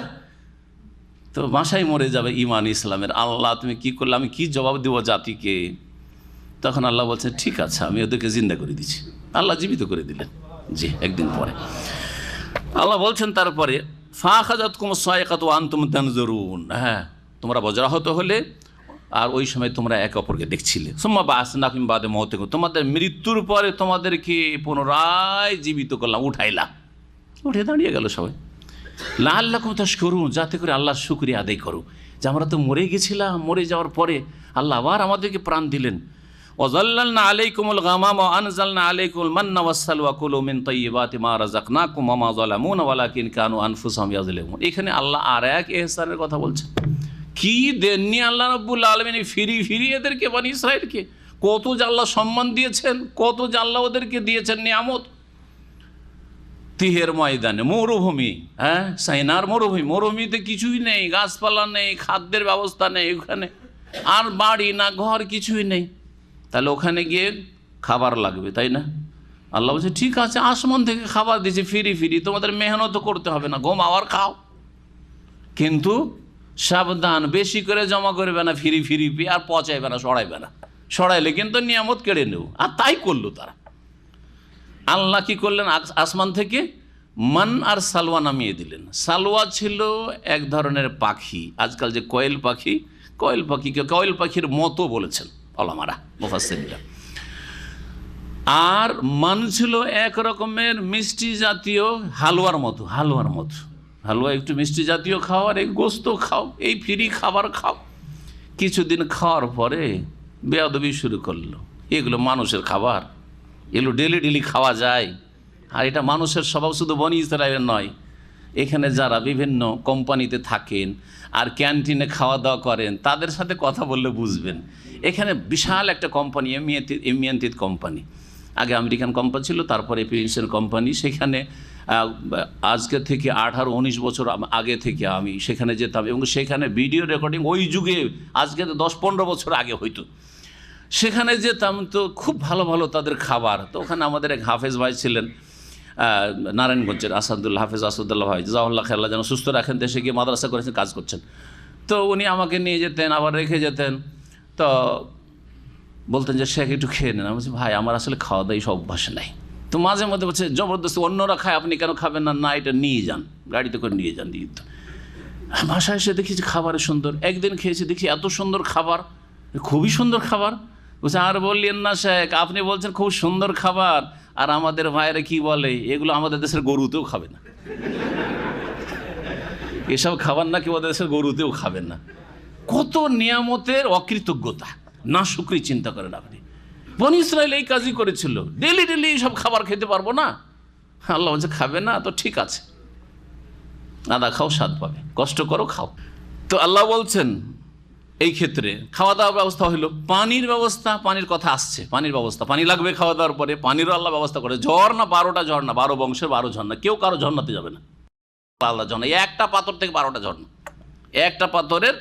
তো বাসায় মরে যাবে ইমান ইসলামের। আল্লাহ তুমি কি করলে, আমি কি জবাব দেবো জাতিকে? তখন আল্লাহ বলছেন ঠিক আছে, আমি ওদেরকে জিন্দা করে দিচ্ছি। আল্লাহ জীবিত করে দিলেন। জি, একদিন পরে আল্লাহ বলছেন তারপরে ফাখাযাতকুম সায়কাতু ওয়া আনতুম তানজুরুন। হ্যাঁ, তোমরা বজ্রাহত হলে আর ওই সময় তোমরা একে অপরকে দেখছিলে। সুম্মা বা'আসনাকুম মিন বা'দি মাউতিকুম, তোমাদের মৃত্যুর পরে তোমাদেরকে পুনরায় জীবিত করলাম, উঠাইলাম। উঠে দাঁড়িয়ে গেল সবাই। লাআল্লাকুম তাশকুরুন, যাতে করে আল্লাহর শুকরিয়া আদায় করো যে আমরা তো মরে গেছিলাম, মরে যাওয়ার পরে আল্লাহ আবার আমাদেরকে প্রাণ দিলেন। ওয়াযাল্লালনা আলাইকুমুল গামামা ওয়া আনজালনা আলাইকুমুল মান্না ওয়াসসালওয়া কুলু মিন তাইয়্যিবাতি মা রাযাকনাকুম ওয়া মা যালামুনা ওয়ালাকিন কানু আনফুসাহুম ইয়াযলিমুন। এখানে আল্লাহ আর এক ইহসানের কথা বলছেন। কি দেননি আল্লাহ রাব্বুল আলামিন ফিরি এদেরকে, বনি ইসরাইলকে। কত যে আল্লাহ সম্মান দিয়েছেন, কত যে আল্লাহ ওদেরকে দিয়েছেন নিয়ামত। তিহের ময়দানে মরুভূমি, হ্যাঁ, সাইনার মরুভূমিতে কিছুই নেই, গাছপালা নেই, খাদ্যের ব্যবস্থা নেই ওখানে, আর বাড়ি না ঘর কিছুই নেই। তাহলে ওখানে গিয়ে খাবার লাগবে, তাই না? আল্লাহ বলছে ঠিক আছে, আসমান থেকে খাবার দিয়েছে ফিরি, তোমাদের মেহনত করতে হবে না, ঘুমাও খাও। কিন্তু সাবধান, বেশি করে জমা করবে না ফিরি আর পচাইবে না, সরাইবে না। সরাইলে কিন্তু নিয়ামত কেড়ে নেব। আর তাই করলো তারা। আল্লাহ কি করলেন? আসমান থেকে মান আর সালওয়া নামিয়ে দিলেন। সালওয়া ছিল এক ধরনের পাখি, আজকাল যে কয়েল পাখিকে কয়েল পাখির মতো বলেছেন ওলামারা, মুফাসসিররা। আর মান ছিল এক রকমের মিষ্টি জাতীয় হালুয়ার মতো। হালুয়া একটু মিষ্টি জাতীয় খাওয়ার, এই গোস্ত খাও, এই ফ্রি খাবার খাও। কিছুদিন খাওয়ার পরে বেয়াদবি শুরু করলো, এগুলো মানুষের খাবার, এগুলো ডেলি খাওয়া যায়। আর এটা মানুষের স্বভাব, শুধু বনি ইসরায়েলের নয়। এখানে যারা বিভিন্ন কোম্পানিতে থাকেন আর ক্যান্টিনে খাওয়া দাওয়া করেন, তাদের সাথে কথা বললে বুঝবেন। এখানে বিশাল একটা কোম্পানি, এমিয়ান্তিত কোম্পানি, আগে আমেরিকান কোম্পানি ছিল, তারপরে প্রিন্সের কোম্পানি। সেখানে আজকে থেকে 18-19 বছর আগে থেকে আমি সেখানে যেতাম, এবং সেখানে ভিডিও রেকর্ডিং ওই যুগে, আজকে 10-15 বছর আগে হইতো। সেখানে যেতাম তো খুব ভালো তাদের খাবার। তো ওখানে আমাদের এক হাফেজ ভাই ছিলেন নারায়ণগঞ্জের, হাফেজ আসাদুল্লাহ ভাই, জাজাহুল্লাহ খাইর, যেন সুস্থ রাখেন, দেশে গিয়ে মাদ্রাসা করেছেন, কাজ করছেন। তো উনি আমাকে নিয়ে যেতেন, আবার রেখে যেতেন। তো বলতেন যে শেখ একটু খেয়ে নেন। আমি বলছি ভাই আমার আসলে খাওয়া দাওয়া সব অভ্যাস নাই। তো মাঝে মধ্যে বলছে জবরদস্তি, অন্যরা খায় আপনি কেন খাবেন না? না, এটা নিয়ে যান, গাড়িতে করে নিয়ে যান। বাসায় এসে দেখি যে খাবারে সুন্দর। একদিন খেয়েছি, দেখি এত সুন্দর খাবার, খুবই সুন্দর খাবার। বলছে আর বললেন না শেখ, আপনি বলছেন খুব সুন্দর খাবার, আর আমাদের ভাইয়েরা কি বলে, এগুলো আমাদের দেশের গরুতেও খাবে না, এসব খাবার নাকি ওদের দেশের গরুতেও খাবেন না। কত নিয়ামতের অকৃতজ্ঞতা, না শুকরি চিন্তা করেন আপনি। বনি ইসরায়েল এই কাজই করেছিল, ডেলি সব খাবার খেতে পারবো না। আল্লাহ বলছে খাবে না তো ঠিক আছে, আদা খাও, স্বাদ পাবে, কষ্ট করো, খাও। তো আল্লাহ বলছেন এই ক্ষেত্রে খাওয়া দাওয়ার ব্যবস্থা হইলো। পানির ব্যবস্থা, পানির কথা আসছে, পানির ব্যবস্থা, পানি লাগবে খাওয়া দাওয়ার পরে, পানিরও আল্লাহ ব্যবস্থা করে। ঝর্ণা, 12টা ঝর্ণা, 12 বংশের 12 ঝর্ণা। কেউ কারো ঝর্ণাতে যাবে না, আল্লাহ ঝর্ণা। একটা পাথর থেকে 12টা ঝর্ণা, একটা পাথরের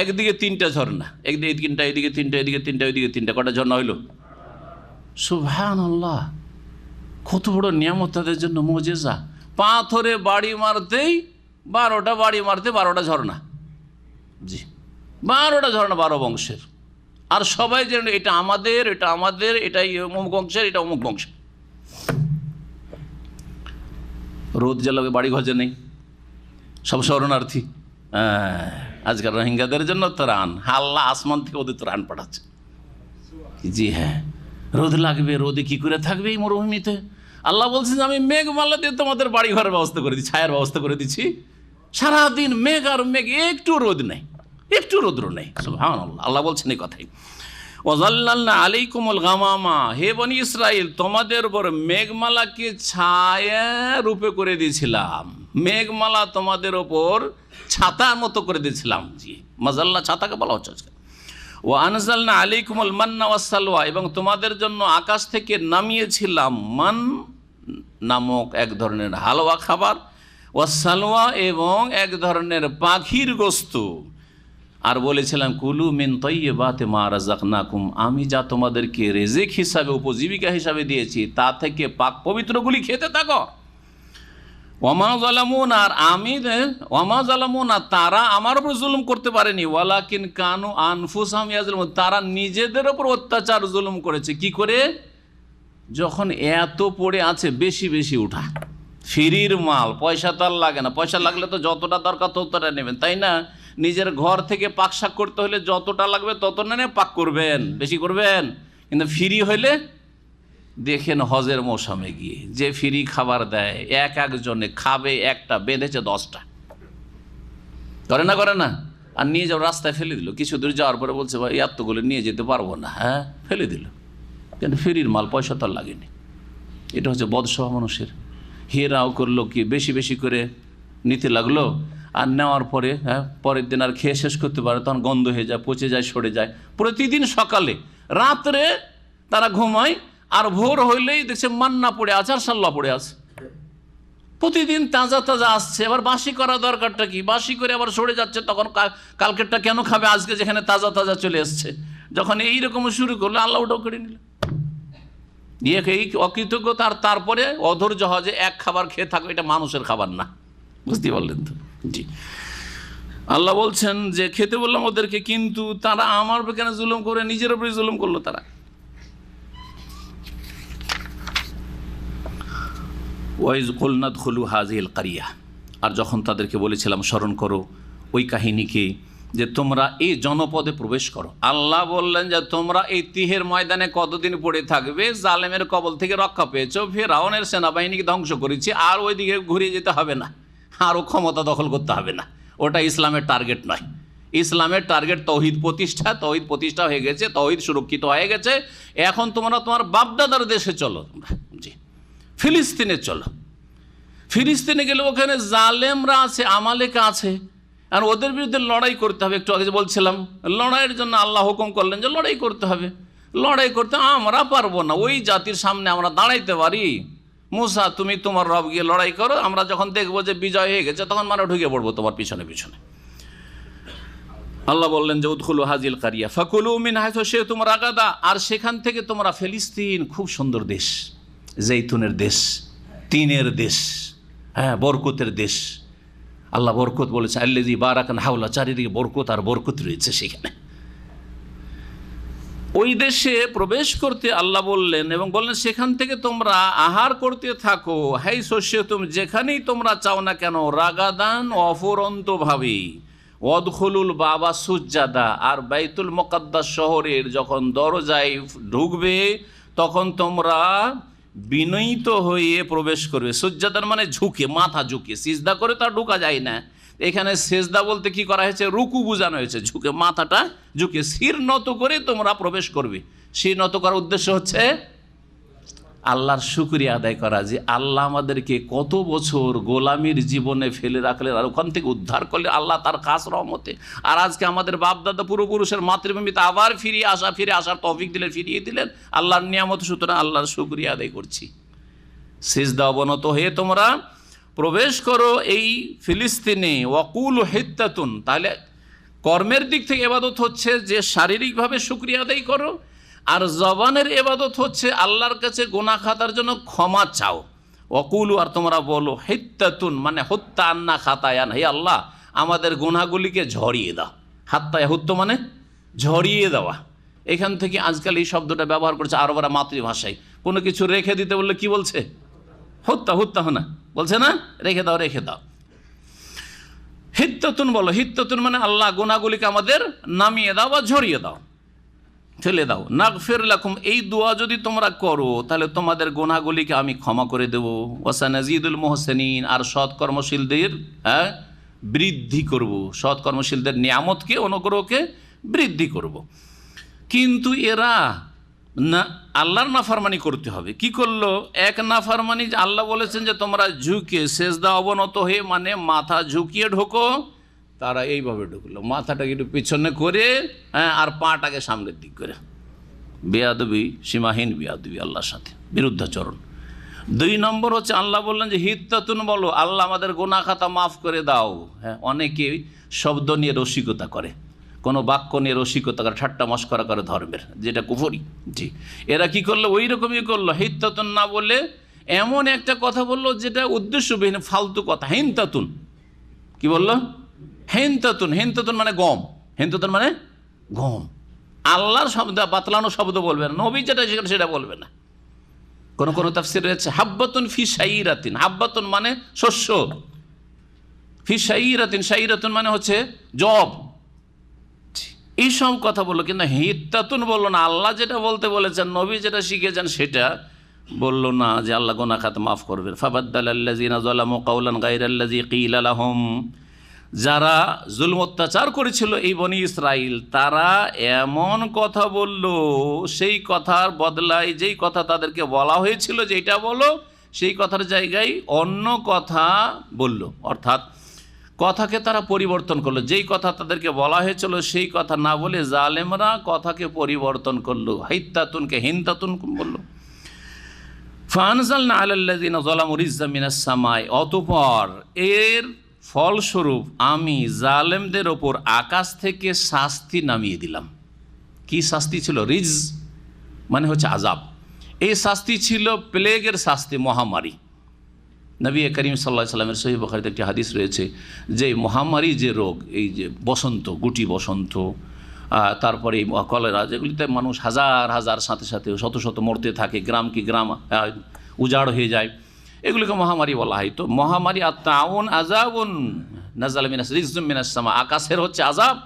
একদিকে 3টা ঝর্ণা, একদিকে 3টা, এদিকে 3টা, এদিকে 3টা, ওইদিকে 3টা, কটা ঝর্ণা হইল? সুবহানাল্লাহ, কত বড় নিয়ামত তাদের জন্য, মুজিজা। পাথরে বাড়ি মারতেই 12টা, বাড়ি মারতে 12টা ঝর্ণা। জি, 12টা ঝর্ণা, 12 বংশের। আর সবাই যেন এটা আমাদের, এটা আমাদের, এটাই অমুক বংশের, এটা অমুক বংশের। রোদ জ্বালাবে, বাড়ি ঘর যে নেই, সব শরণার্থী। আজকাল রোহিঙ্গাদের জন্য ত্রাণ, আল্লাহ আসমান থেকে ওদের ত্রাণ পাঠাচ্ছে। জি হ্যাঁ, রোদ লাগবে, রোদে কি করে থাকবে এই মরুভূমিতে? আল্লাহ বলছেন আমি মেঘমালা দিয়ে তোমাদের বাড়ি ঘরের ব্যবস্থা করে দিচ্ছি, ছায়ার ব্যবস্থা করে দিচ্ছি। সারাদিন মেঘ আর মেঘ, একটু রোদ নেই, একটু রৌদ্র নেই। সুবহানাল্লাহ, আল্লাহ বলছেন এই কথাই। ওয়াযাল্লালনা আলাইকুমুল গামামা, হে বনি ইসরাইল, তোমাদের উপর মেঘমালাকে ছায়া রূপে করে দিয়েছিলাম। মেঘমালা তোমাদের ওপর ছাতার মতো করে দিয়েছিলাম। জি, মাজাল্লা ছাতাকে বলা হচ্ছে আজকে। ওয়া আনজালনা আলাইকুমুল মান্না ওয়াসসালওয়া, এবং তোমাদের জন্য আকাশ থেকে নামিয়েছিলাম মান নামক এক ধরনের হালুয়া খাবার। ওয়াসালওয়া এবং এক ধরনের পাখির গোস্ত। আর বলেছিলাম কুলু মিন তাইয়্যিবাতি মা রাযাকনাকুম, আমি যা তোমাদেরকে রিজিক হিসাবে উপজীবিকা হিসাবে দিয়েছি তা থেকে পাক পবিত্রগুলি খেতে থাকো। ওয়ামা যালামুনা, আর আমি ওয়ামা যালামুনা, তারা আমার উপর জুলুম করতে পারেনি, ওয়ালাকিন কানু আনফুসাহুম ইয়াজলিমুন, তারা নিজেদের উপর অত্যাচার জুলুম করেছে। কি করে? যখন এত পড়ে আছে বেশি বেশি উঠা, ফ্রির মাল, পয়সা তো আর লাগে না, পয়সা লাগলে তো যতটা দরকার ততটা নেবেন, তাই না? নিজের ঘর থেকে পাক শাক করতে হলে যতটা লাগবে ততটা নিয়ে পাক করবেন, বেশি করবেন। কিন্তু ফ্রি হইলে দেখেন হজের মৌসুমে গিয়ে যে ফ্রি খাবার দেয়, এক একজনে খাবে একটা, বেঁধেছে 10টা, করে না করে না? আর নিয়ে যাও, রাস্তায় ফেলে দিল, কিছু দূর যাওয়ার পরে বলছে ভাই এতগুলো নিয়ে যেতে পারবো না, হ্যাঁ ফেলে দিল। কিন্তু ফ্রির মাল, পয়সা তো আর লাগেনি। এটা হচ্ছে বদস্বভাব মানুষের। হেরাও করলো কি, বেশি বেশি করে নিতে লাগলো, আর নেওয়ার পরে পরের দিন আর খেয়ে শেষ করতে পারে, তখন গন্ধ হয়ে যায়, পচে যায়, সরে যায়। প্রতিদিন সকালে রাত্রে তারা ঘুমায়, আর ভোর হইলেই দেখছে মান্না পড়ে আছে আর সাল্লা পড়ে আছে। প্রতিদিন তাজা তাজা আসছে, এবার বাসি করা দরকারটা কি? বাসি করে আবার সরে যাচ্ছে, তখন কালকেরটা কেন খাবে আজকে যেখানে তাজা তাজা চলে এসছে? যখন এইরকম শুরু করলো আল্লাহ ওটাও করে নিল। এই অকৃতজ্ঞতার তারপরে অধৈর্য হয় যে এক খাবার খেয়ে থাকো, এটা মানুষের খাবার না। বুঝতে পারলেন তো? জি, আল্লাহ বলছেন যে খেতে বললাম ওদেরকে, কিন্তু তারা আমার উপর কেন জুলুম করে, নিজের উপরে জুলুম করলো তারা। ওয়াইজ কুলনা দুখুলু হাযিহিল কারিয়া, আর যখন তাদেরকে বলেছিলাম স্মরণ করো ওই কাহিনীকে যে তোমরা এই জনপদে প্রবেশ করো। আল্লাহ বললেন যে তোমরা এই তিহের ময়দানে কতদিন পড়ে থাকবে, জালেমের কবল থেকে রক্ষা পেয়েছো, ফিরআউনের সেনাবাহিনীকে ধ্বংস করেছি, আর ওইদিকে ঘুরিয়ে যেতে হবে না, আরও ক্ষমতা দখল করতে হবে না। ওটা ইসলামের টার্গেট নয়। ইসলামের টার্গেট তৌহিদ প্রতিষ্ঠা। তৌহিদ প্রতিষ্ঠা হয়ে গেছে, তৌহিদ সুরক্ষিত হয়ে গেছে। এখন তোমরা তোমার বাপদাদার দেশে চলো, জি ফিলিস্তিনে চলো। ফিলিস্তিনে গেলে ওখানে জালেমরা আছে, আমালেকা আছে, আর ওদের বিরুদ্ধে লড়াই করতে হবে। একটু আগে যে বলছিলাম, লড়াইয়ের জন্য আল্লাহ হুকুম করলেন যে লড়াই করতে হবে। লড়াই করতে আমরা পারবো না, ওই জাতির সামনে আমরা দাঁড়াইতে পারি। মুসা তুমি তোমার রব গিয়ে লড়াই করো, আমরা যখন দেখবো যে বিজয় হয়ে গেছে তখন মানে ঢুকে পড়বো তোমার পিছনে পিছনে। আল্লাহ বললেন যে উদখুলু হাযিল কারিয়া ফাকুলু মিন হাইসু শি'তুম রাগাদা, আর সেখান থেকে তোমরা, ফিলিস্তিন খুব সুন্দর দেশ, জৈতুনের দেশ, তিনের দেশ, হ্যাঁ বরকতের দেশ। আল্লাহ বরকত বলেছে আল্লাযী বারাকনা হাওলা, চারিদিকে বরকত আর বরকত রয়েছে সেখানে। ওই দেশে প্রবেশ করতে আল্লাহ বললেন এবং বললেন সেখান থেকে তোমরা আহার করতে থাকো, হাইসু শি'তুম, যেখানেই তোমরা চাও না কেন, রাগাদান, অফুরন্তভাবে, ওয়াদখুলুল বাবা সুজ্জাদা, আর বাইতুল মুকাদ্দাস শহরের যখন দরজায় ঢুকবে তখন তোমরা বিনয়িত হয়ে প্রবেশ করবে। সুজ্জাদার মানে ঝুঁকে, মাথা ঝুঁকে, সিজদা করে তো আর ঢোকা যায় না। এখানে সেজদা বলতে কি করা হয়েছে, রুকু বোঝানো হয়েছে, ঝুঁকে, মাথাটা ঝুঁকে শির নত করে তোমরা প্রবেশ করবে। শির নত করার উদ্দেশ্য হচ্ছে আল্লাহর শুকরিয়া আদায় করা, যে আল্লাহ আমাদেরকে কত বছর গোলামির জীবনে ফেলে রাখলেন, আর ওখান থেকে উদ্ধার করলে আল্লাহ তার খাস রহমতে। আর আজকে আমাদের বাপদাদা পূর্বপুরুষের মাতৃভূমিতে আবার ফিরে আসার তৌফিক দিলেন, ফিরিয়ে দিলেন আল্লাহর নিয়ামত। সুতরাং আল্লাহর শুকরিয়া আদায় করছি। সিজদা অবনত হয়ে তোমরা প্রবেশ করো এই ফিলিস্তিনে। ওয়াকুলু হিত্তাতুন, তাহলে কর্মের দিক থেকে ইবাদত হচ্ছে যে শারীরিকভাবে শুকরিয়া আদায় করো, আর জবানের ইবাদত হচ্ছে আল্লাহর কাছে গুনাহ খাতার জন্য ক্ষমা চাও। ওয়াকুলু, আর তোমরা বলো, হিত্তাতুন মানে হত্যা আন্না খাতায়ান, হে আল্লাহ আমাদের গুনাহগুলিকে ঝরিয়ে দাও। হাত্তা হুত্ত মানে ঝরিয়ে দেওয়া। এখান থেকে আজকাল এই শব্দটা ব্যবহার করছে আরবরা মাতৃভাষায়। কোনো কিছু রেখে দিতে বললে কি বলছে, হত্যা না বলছে না, রেখে দাও রেখে দাও। হিত্তাতুন বলো, হিত্তাতুন মানে আল্লাহ গুনাহগুলিকে আমাদের নামিয়ে দাও বা ঝরিয়ে দাও, ফেলে দাও। নাগফির লাকুম, এই দোয়া যদি তোমরা করো তাহলে তোমাদের গুনাহগুলিকে আমি ক্ষমা করে দেব। ওয়াসানাজিদুল মুহসিনিন, আর সৎকর্মশীলদের বৃদ্ধি করব, সৎকর্মশীলদের নিয়ামতকে, অনুগ্রহকে বৃদ্ধি করব। কিন্তু এরা না, আল্লাহর নাফরমানি করতে হবে। কি করলো? এক নাফরমানি, আল্লাহ বলেছেন যে তোমরা ঝুঁকে সেজদা অবনত হয়ে, মানে মাথা ঝুঁকিয়ে ঢোকো, তারা এইভাবে ঢুকলো, মাথাটাকে একটু পিছনে করে, হ্যাঁ, আর পাটাকে সামনের দিক করে। বেয়াদবি, সীমাহীন বেয়াদবি, আল্লাহর সাথে বিরুদ্ধাচরণ। দুই নম্বর হচ্ছে আল্লাহ বললেন যে হিত্তাতুন বলো, আল্লাহ আমাদের গুনাহ খাতা মাফ করে দাও। হ্যাঁ, অনেকে শব্দ নিয়ে রসিকতা করে, কোনো বাক্য নিয়ে রসিকতা করে, ঠাট্টা মশকরা করে ধর্মের, যেটা কুফরি। জি, এরা কি করলো, ওই রকমই করলো। হিত্তাতুন না বলে এমন একটা কথা বললো যেটা উদ্দেশ্যবিহীন, ফালতু কথা। হিনতাতুন, কি বললো? হেনতাতুন। হেনতাতুন মানে গম, হেনতাতুন মানে গম। আল্লাহর শব্দ বাতলানো শব্দ বলবে না, নবী যেটা সেটা বলবে না। কোন কোন তাফসীর রয়েছে হাব্বাতুন ফি শাইরাতিন, হাব্বাতুন মানে শস্য, ফি শাইরাতিন, শাইরাতুন মানে হচ্ছে জব। এইসব কথা বললো, কিন্তু হিত্তাতুন বললো না। আল্লাহ যেটা বলতে বলেছেন, নবী যেটা শিখেছেন সেটা বললো না, যে আল্লাহ গুনাহ খাতা মাফ করবেন। ফাবাদ্দালাল্লাযিনা যালামু কাওলান গায়রাল্লাযী ক্বিলা লাহুম, যারা জুলম অত্যাচার করেছিল এই বনি ইসরাইল, তারা এমন কথা বলল, সেই কথার বদলায় যেই কথা তাদেরকে বলা হয়েছিল যে এটা বলো, সেই কথার জায়গায় অন্য কথা বলল। অর্থাৎ কথাকে তারা পরিবর্তন করলো, যেই কথা তাদেরকে বলা হয়েছিল সেই কথা না বলে জালেমরা কথাকে পরিবর্তন করলো, হিত্তাতুনকে হিনতাতুন বলল। ফানজালনা আলাল্লাযিনা যালামু রিজজাম মিনাস সামাই, অতঃপর এর ফলস্বরূপ আমি জালেমদের ওপর আকাশ থেকে শাস্তি নামিয়ে দিলাম। কি শাস্তি ছিল? রিজ মানে হচ্ছে আযাব। এই শাস্তি ছিল প্লেগের শাস্তি, মহামারী। নবী করিম সাল্লাল্লাহু আলাইহি ওয়াসাল্লামের সহিহ বুখারীতে একটি হাদিস রয়েছে যে মহামারী যে রোগ, এই যে বসন্ত, গুটি বসন্ত, তারপরে কলেরা, যেগুলিতে মানুষ হাজার হাজার সাথে সাথে শত শত মরতে থাকে, গ্রাম কি গ্রাম উজাড় হয়ে যায়, এগুলিকে মহামারী বলা হয়। তো মহামারী আত-তাউন আযাবুন নাযালা মিনাস রিজজুম মিনাস সামা, আকাশের হচ্ছে আযাব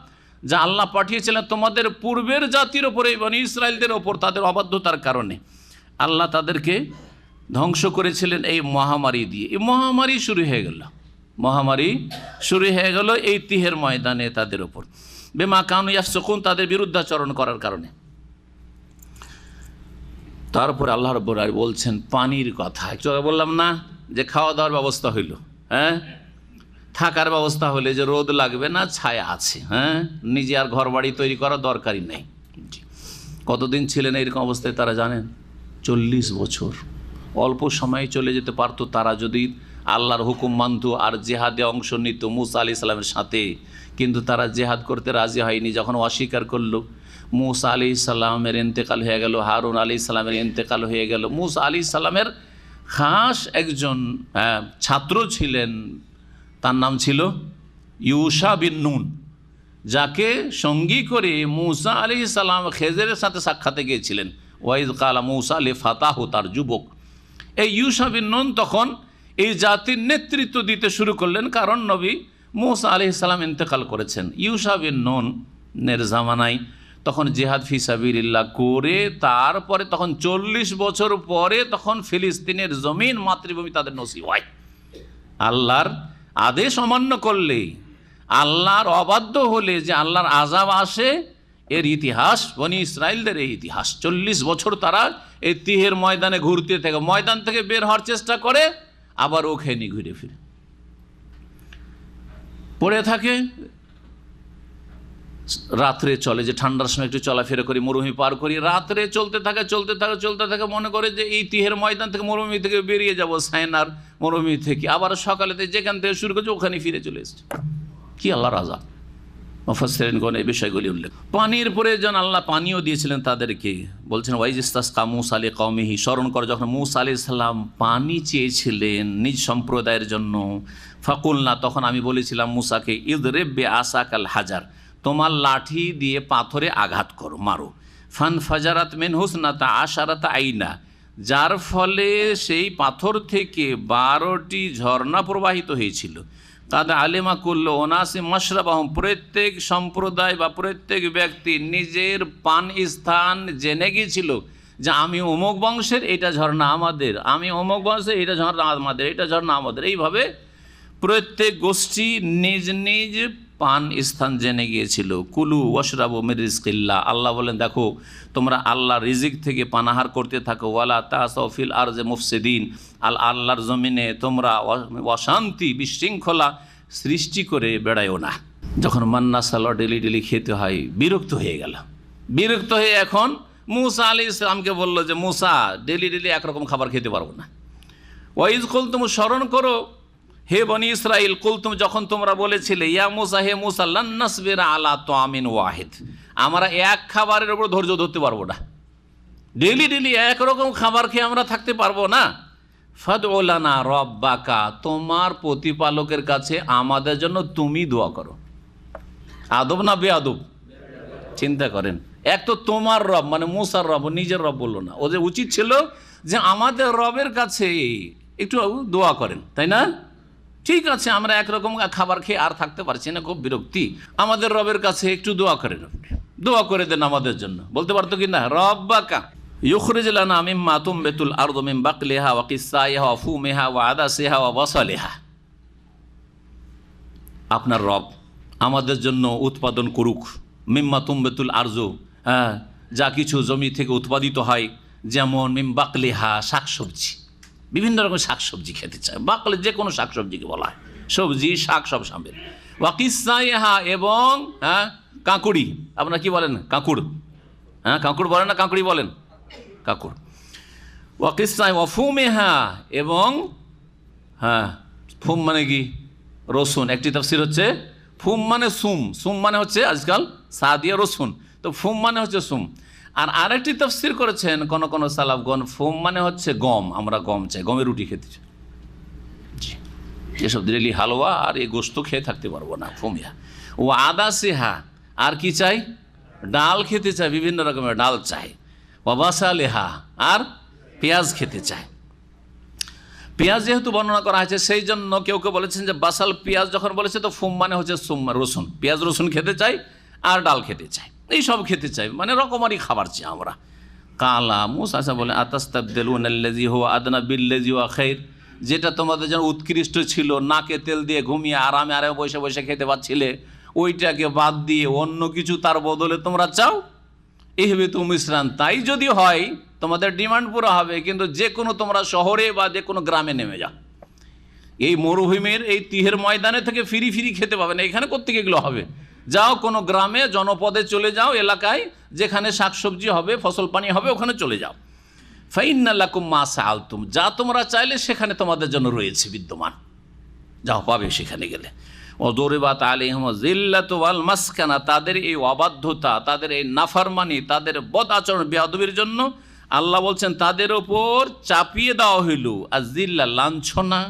যা আল্লাহ পাঠিয়েছিলেন তোমাদের পূর্বের জাতির ওপরে, বনি ইসরাইলদের ওপর, তাদের অবাধ্যতার কারণে আল্লাহ তাদেরকে ধ্বংস করেছিলেন এই মহামারী দিয়ে। এই মহামারী শুরু হয়ে গেল, মহামারী শুরু হয়ে গেল এই তিহের ময়দানে তাদের ওপর, বিমা কানু ইয়াফসুকুন, তাদের বিরুদ্ধাচরণ করার কারণে। তারপরে আল্লাহ রাব্বুল আলামিন বলছেন পানির কথা। একটু আগে বললাম না যে খাওয়া দাওয়ার ব্যবস্থা হইল, হ্যাঁ, থাকার ব্যবস্থা হলে যে রোদ লাগবে না, ছায়া আছে, হ্যাঁ, নিজে আর ঘর বাড়ি তৈরি করার দরকারই নেই। কতদিন ছিলেন এরকম অবস্থায় তারা জানেন? 40 বছর। অল্প সময়ে চলে যেতে পারতো তারা যদি আল্লাহর হুকুম মানত আর জেহাদে অংশ নিত মুসা আলাইহিস সালামের সাথে, কিন্তু তারা জেহাদ করতে রাজি হয়নি। যখন অস্বীকার করলো, মুসা আলাইহিস সালামের ইন্তেকাল হয়ে গেল, হারুন আলাইহিস সালামের ইন্তেকাল হয়ে গেল। মুসা আলাইহিস সালামের খাস একজন ছাত্র ছিলেন, তার নাম ছিল ইউশা বিন নুন, যাকে সঙ্গী করে মুসা আলাইহিস সালাম খেজরের সাথে সাক্ষাতে গিয়েছিলেন। ওয়াইজ কালা মুসা লি ফাতাহু, তার যুবক। এই ইউশা বিন নুন তখন এই জাতির নেতৃত্ব দিতে শুরু করলেন, কারণ নবী মুসা আলাইহিস সালাম ইন্তেকাল করেছেন। ইউশা বিন নুনের জামানায় তখন জিহাদ ফি সাবিলিল্লাহ করে, তারপরে তখন 40 বছর পরে তখন ফিলিস্তিনের জমিন, মাতৃভূমি তাদের নসিব হয়। আল্লাহর আদেশ অমান্য করলে, আল্লাহর অবাধ্য হলে যে আল্লাহর আযাব আসে, এর ইতিহাস বনি ইসরাইলদের এই ইতিহাস। 40 বছর তারা এই তিহের ময়দানে ঘুরতে থাকে, ময়দান থেকে বের হওয়ার চেষ্টা করে, আবার ওখানে ঘুরে ফিরে পড়ে থাকে। রাত্রে চলে, যে ঠান্ডার সময় একটু চলাফেরা করি, মরুভূমি পার করি, রাত্রে চলতে থাকে, মনে করে যে এই তিহের ময়দান থেকে, মরুভূমি থেকে বেরিয়ে যাব, সাইনার মরুভূমি থেকে, আবার সকালে যেখান থেকে শুরু করছে ওখানে ফিরে চলে এসছে। কি আল্লাহর আযাব! মুফাসসিরিনগণ এই বিষয়গুলি উল্লেখ। পানির প্রয়োজন, আল্লাহ পানিও দিয়েছিলেন তাদেরকে। বলছেন ওয়াইজ ইসতাসকা মুসা লিকাওমিহি, স্মরণ করে যখন মুসা আলাইহিস সালাম পানি চেয়েছিলেন নিজ সম্প্রদায়ের জন্য। ফাকুলনা, তখন আমি বলেছিলাম মুসাকে, ইদরিব বিআসাকাল হাজার, তোমার লাঠি দিয়ে পাথরে আঘাত করো, মারো। ফানফাজারাত মিন হুসনাতা আশারাতা আইনা, যার ফলে সেই পাথর থেকে 12টি ঝর্ণা প্রবাহিত হয়েছিল। কাদ আলেমা কুল্লু ওনাসি মাশরাবাহুম, প্রত্যেক সম্প্রদায় বা প্রত্যেক ব্যক্তি নিজের পান স্থান জেনে গিয়েছিল যে আমি অমুক বংশের, এটা ঝর্ণা আমাদের, আমি অমুক বংশের, এটা ঝর্ণা আমাদের, এটা ঝর্ণা আমাদের। এইভাবে প্রত্যেক গোষ্ঠী নিজ নিজ পান স্থান জেনে গিয়েছিল। কুলু ওয়াশরাবু মির রিজকিল্লাহ, আল্লাহ বলেন দেখো তোমরা আল্লাহ রিজিক থেকে পানাহার করতে থাকো। ওয়ালা তাসাউ ফিল আরজি মুফসিদিন, আল্লাহর জমিনে তোমরা অশান্তি বিশৃঙ্খলা সৃষ্টি করে বেড়ায়ও না। যখন মান্না সালা ডেলি ডেলি খেতে হয়, বিরক্ত হয়ে গেল। বিরক্ত হয়ে এখন মুসা আলাইহিস সালামকে বলল যে মুসা, ডেলি ডেলি একরকম খাবার খেতে পারবো না, ওয়াইজ কুলতুম, স্মরণ করো হে বনি ইসরাইল, কুলতুম, যখন তোমরা বলেছিলে ইয়া মুসা, হে মুসা, লান নাসবিরা আলা তাআমিন ওয়াহিদ, আমরা এক খাবারের উপর ধৈর্য ধরতে পারবো না, ডেলি ডেলি একরকম খাবার খেয়ে আমরা থাকতে পারবো না। ফাদউ লানা রব্বাকা, তোমার প্রতিপালকের কাছে আমাদের জন্য তুমি দোয়া করো। আদব না বেআদব? চিন্তা করেন, এক তো তোমার রব মানে মুসার রব, নিজের রব বললো না, ওদের উচিত ছিল যে আমাদের রবের কাছে একটু দোয়া করেন, তাই না? ঠিক আছে, আমরা একরকম খাবার খেয়ে আর থাকতে পারছি না, খুব বিরক্তি, আমাদের রবের কাছে একটু দোয়া করেন, দোয়া করে দেন আমাদের জন্য। বলতে পারতো কি না? রব্বাকা ইউখরিজ লানা মিম্মা তুমবিতুল আরদু মিন বাকলিহা ওয়া কিসাইহা ওয়া ফুমিহা ওয়া আদাসিহা ওয়া বাসালিহা, আপনার রব আমাদের জন্য উৎপাদন করুক মিম্মা তুমবিতুল আরজু, হ্যাঁ, যা কিছু জমি থেকে উৎপাদিত হয়, যেমন মিম বাকলিহা, শাকসবজি, বিভিন্ন রকম শাকসবজি খেতে চায়। বাকলে যে কোনো শাকসবজিকে বলা হয়, সবজি শাক সব সামিল। ওয়া কিসাইহা, এবং হ্যাঁ কাঁকুড়ি, আপনারা কি বলেন? কাঁকুড়, হ্যাঁ কাঁকুড় বলেন না কাঁকুড়ি বলেন? কাঁকুড়। ওয়া কিসাই ওয়া ফুমিহা, এবং হ্যাঁ ফুম মানে কি? রসুন। একটি তাফসীর হচ্ছে ফুম মানে সুম, সুম মানে হচ্ছে আজকাল সাদিয়া রসুন, তো ফুম মানে হচ্ছে সুম। আর আরেকটি তাফসীর করেছেন কোন সালাফগণ, ফুম মানে হচ্ছে গম, আমরা গম চাই, গমের রুটি খেতে চাই, এসব ডেলি হালুয়া আর এই গোস্ত খেয়ে থাকতে পারবো না, ফুমিয়া। ও আদাসিহা, আর কি চাই? ডাল খেতে চাই, বিভিন্ন রকমের ডাল চাই। ও বাসালেহা, আর পেঁয়াজ খেতে চায়। পেঁয়াজ যেহেতু বর্ণনা করা হয়েছে, সেই জন্য কেউ কেউ বলেছেন যে বাসাল পেঁয়াজ যখন বলেছে তো ফুম মানে হচ্ছে সুম, রসুন, পেঁয়াজ রসুন খেতে চাই আর ডাল খেতে চাই, এই সব খেতে চাই, মানে রকমারি খাবার চাই আমরা। কালা মুসা বলে আতাস্তাবদিলুনাল্লাযী হুয়া আদনা বিল্লাযী হুয়া খায়র, যেটা তোমাদের জন্য উৎকৃষ্ট ছিল, নাকে তেল দিয়ে ঘুমিয়ে আরামে বসে বসে খেতে পাচ্ছিলে, ওইটাকে বাদ দিয়ে অন্য কিছু তার বদলে তোমরা চাও। ইহবিতু মিসরান, তাই যদি হয় তোমাদের ডিমান্ড পুরো হবে, কিন্তু যে কোনো তোমরা শহরে বা যে কোনো গ্রামে নেমে যাও, এই মরুভূমির এই তিহের ময়দানে থেকে ফিরি ফিরি খেতে পাবে না, এখানে কোত্থেকে এগুলো হবে? যাও কোনো গ্রামে জনপদে চলে যাও, এলাকায় যেখানে শাকসবজি হবে, ফসল পানি হবে, ওখানে চলে যাও। ফাইন্না লাকুম মা সাআলতুম, যা তোমরা চাইলে সেখানে তোমাদের জন্য রয়েছে বিদ্যমান, যাও পাবে সেখানে গেলে। ওদরিবাত আলাইহিম যিল্লাতু ওয়াল মাসকানা, তাদের এই অবাধ্যতা, তাদের এই নাফরমানি, তাদের বদ আচরণ, বেয়াদবির জন্য আল্লাহ বলছেন তাদের ওপর চাপিয়ে দেওয়া হইল আজিল্লা, লাঞ্ছনা,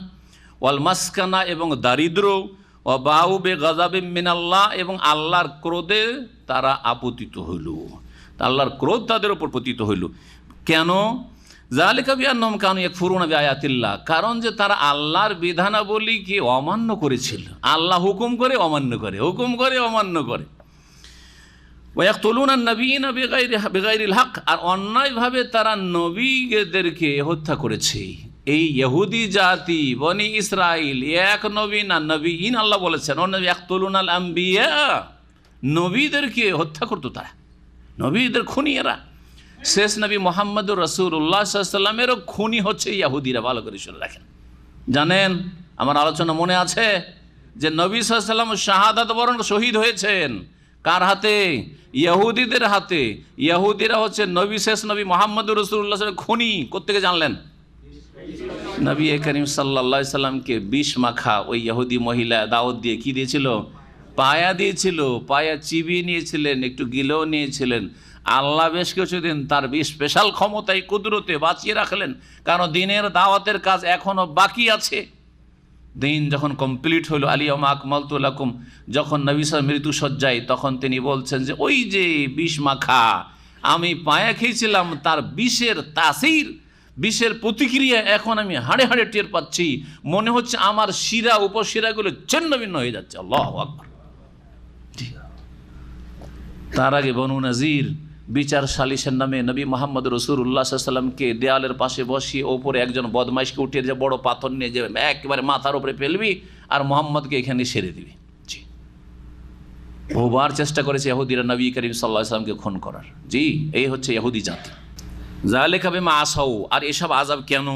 ওয়াল মাসকানা, এবং দারিদ্র, ও বাউ বে গাযাবিম মিনাল্লাহ, এবং আল্লাহর ক্রোধে তারা আপতিত হইল, আল্লাহর ক্রোধ তাদের ওপর পতিত হইল। কেন? যালিকা বিআন্নাহুম কানু ইয়াকফুরুনা বিআয়াতিল্লাহ, কারণ যে তারা আল্লাহর বিধানাবলীকে অমান্য করেছিল, আল্লাহ হুকুম করে অমান্য করে, হুকুম করে অমান্য করে। ওয়া ইয়াকতুলুনা আন-নাবিয়্যিনা বিগাইরিল হক, আর অন্যায়ভাবে তারা নবীদেরকে হত্যা করেছে। এই ইহুদি জাতি বনি ইসরাইল এক নবী না, নবীন আল্লাহ বলেছেন, ইয়াকতুলুনাল আম্বিয়া, নবীদেরকে হত্যা করতো তারা, নবীদের খুনি এরা। শেষ নবী মুহাম্মদুর রাসূলুল্লাহ সাল্লাল্লাহু আলাইহি ওয়াসাল্লামেরও খুনি হচ্ছে ইহুদিরা, ভালো করে শুনে রাখেন। জানেন, আমার আলোচনা মনে আছে যে নবী সাল্লাল্লাহু আলাইহি ওয়াসাল্লাম শাহাদাত বরণ শহীদ হয়েছেন কার হাতে? ইহুদিদের হাতে। ইহুদিরা হচ্ছে নবী, শেষ নবী মুহাম্মদুর রাসূলুল্লাহ সাল্লাল্লাহু আলাইহি ওয়াসাল্লাম খুনি। কোত্থেকে জানলেন? নবী করিম সাল্লাল্লাহু আলাইহি সাল্লামকে বিষ মাখা ওই ইহুদি মহিলা দাওয়াত দিয়ে কি দিয়েছিল? পায়া দিয়েছিল, পায়া চিবিয়ে নিয়েছিলেন, একটু গিলেও নিয়েছিলেন। আল্লাহ বেশ কিছুদিন তার স্পেশাল ক্ষমতায় কুদরতে বাঁচিয়ে রাখলেন, কারণ দিনের দাওয়াতের কাজ এখনও বাকি আছে। দিন যখন কমপ্লিট হলো, আলিয়াউমা আকমালতু লাকুম, যখন নবী সাল্লাল্লাহু মৃত্যু সজ্জায়, তখন তিনি বলছেন যে ওই যে বিষ মাখা আমি পায়া খেয়েছিলাম, তার বিষের তাসির, বিষের প্রতিক্রিয়া এখন আমি হাড়ে হাড়ে টের পাচ্ছি, মনে হচ্ছে আমার শিরা উপশিরাগুলো ছিন্ন ভিন্ন হয়ে যাচ্ছে। আল্লাহু আকবার। তার আগে বনু নাজির বিচার সালিসের নামে নবী মুহাম্মদ রাসূলুল্লাহ সাল্লাল্লাহু আলাইহি ওয়াসাল্লামকে দেয়ালের পাশে বসিয়ে ওপরে একজন বদমাইশকে উঠিয়ে যে বড় পাথর নিয়ে যাবে, একেবারে মাথার উপরে ফেলবি আর মুহাম্মদকে এখানে সেরে দিবি। জি, বহুবার চেষ্টা করেছে ইহুদিরা নবী করিম সাল্লাল্লাহু আলাইহি ওয়াসাল্লামকে খুন করার। জি, এই হচ্ছে ইহুদি জাতি। যালিকা বিমা আসাউ, আর এসব আযাব কেন?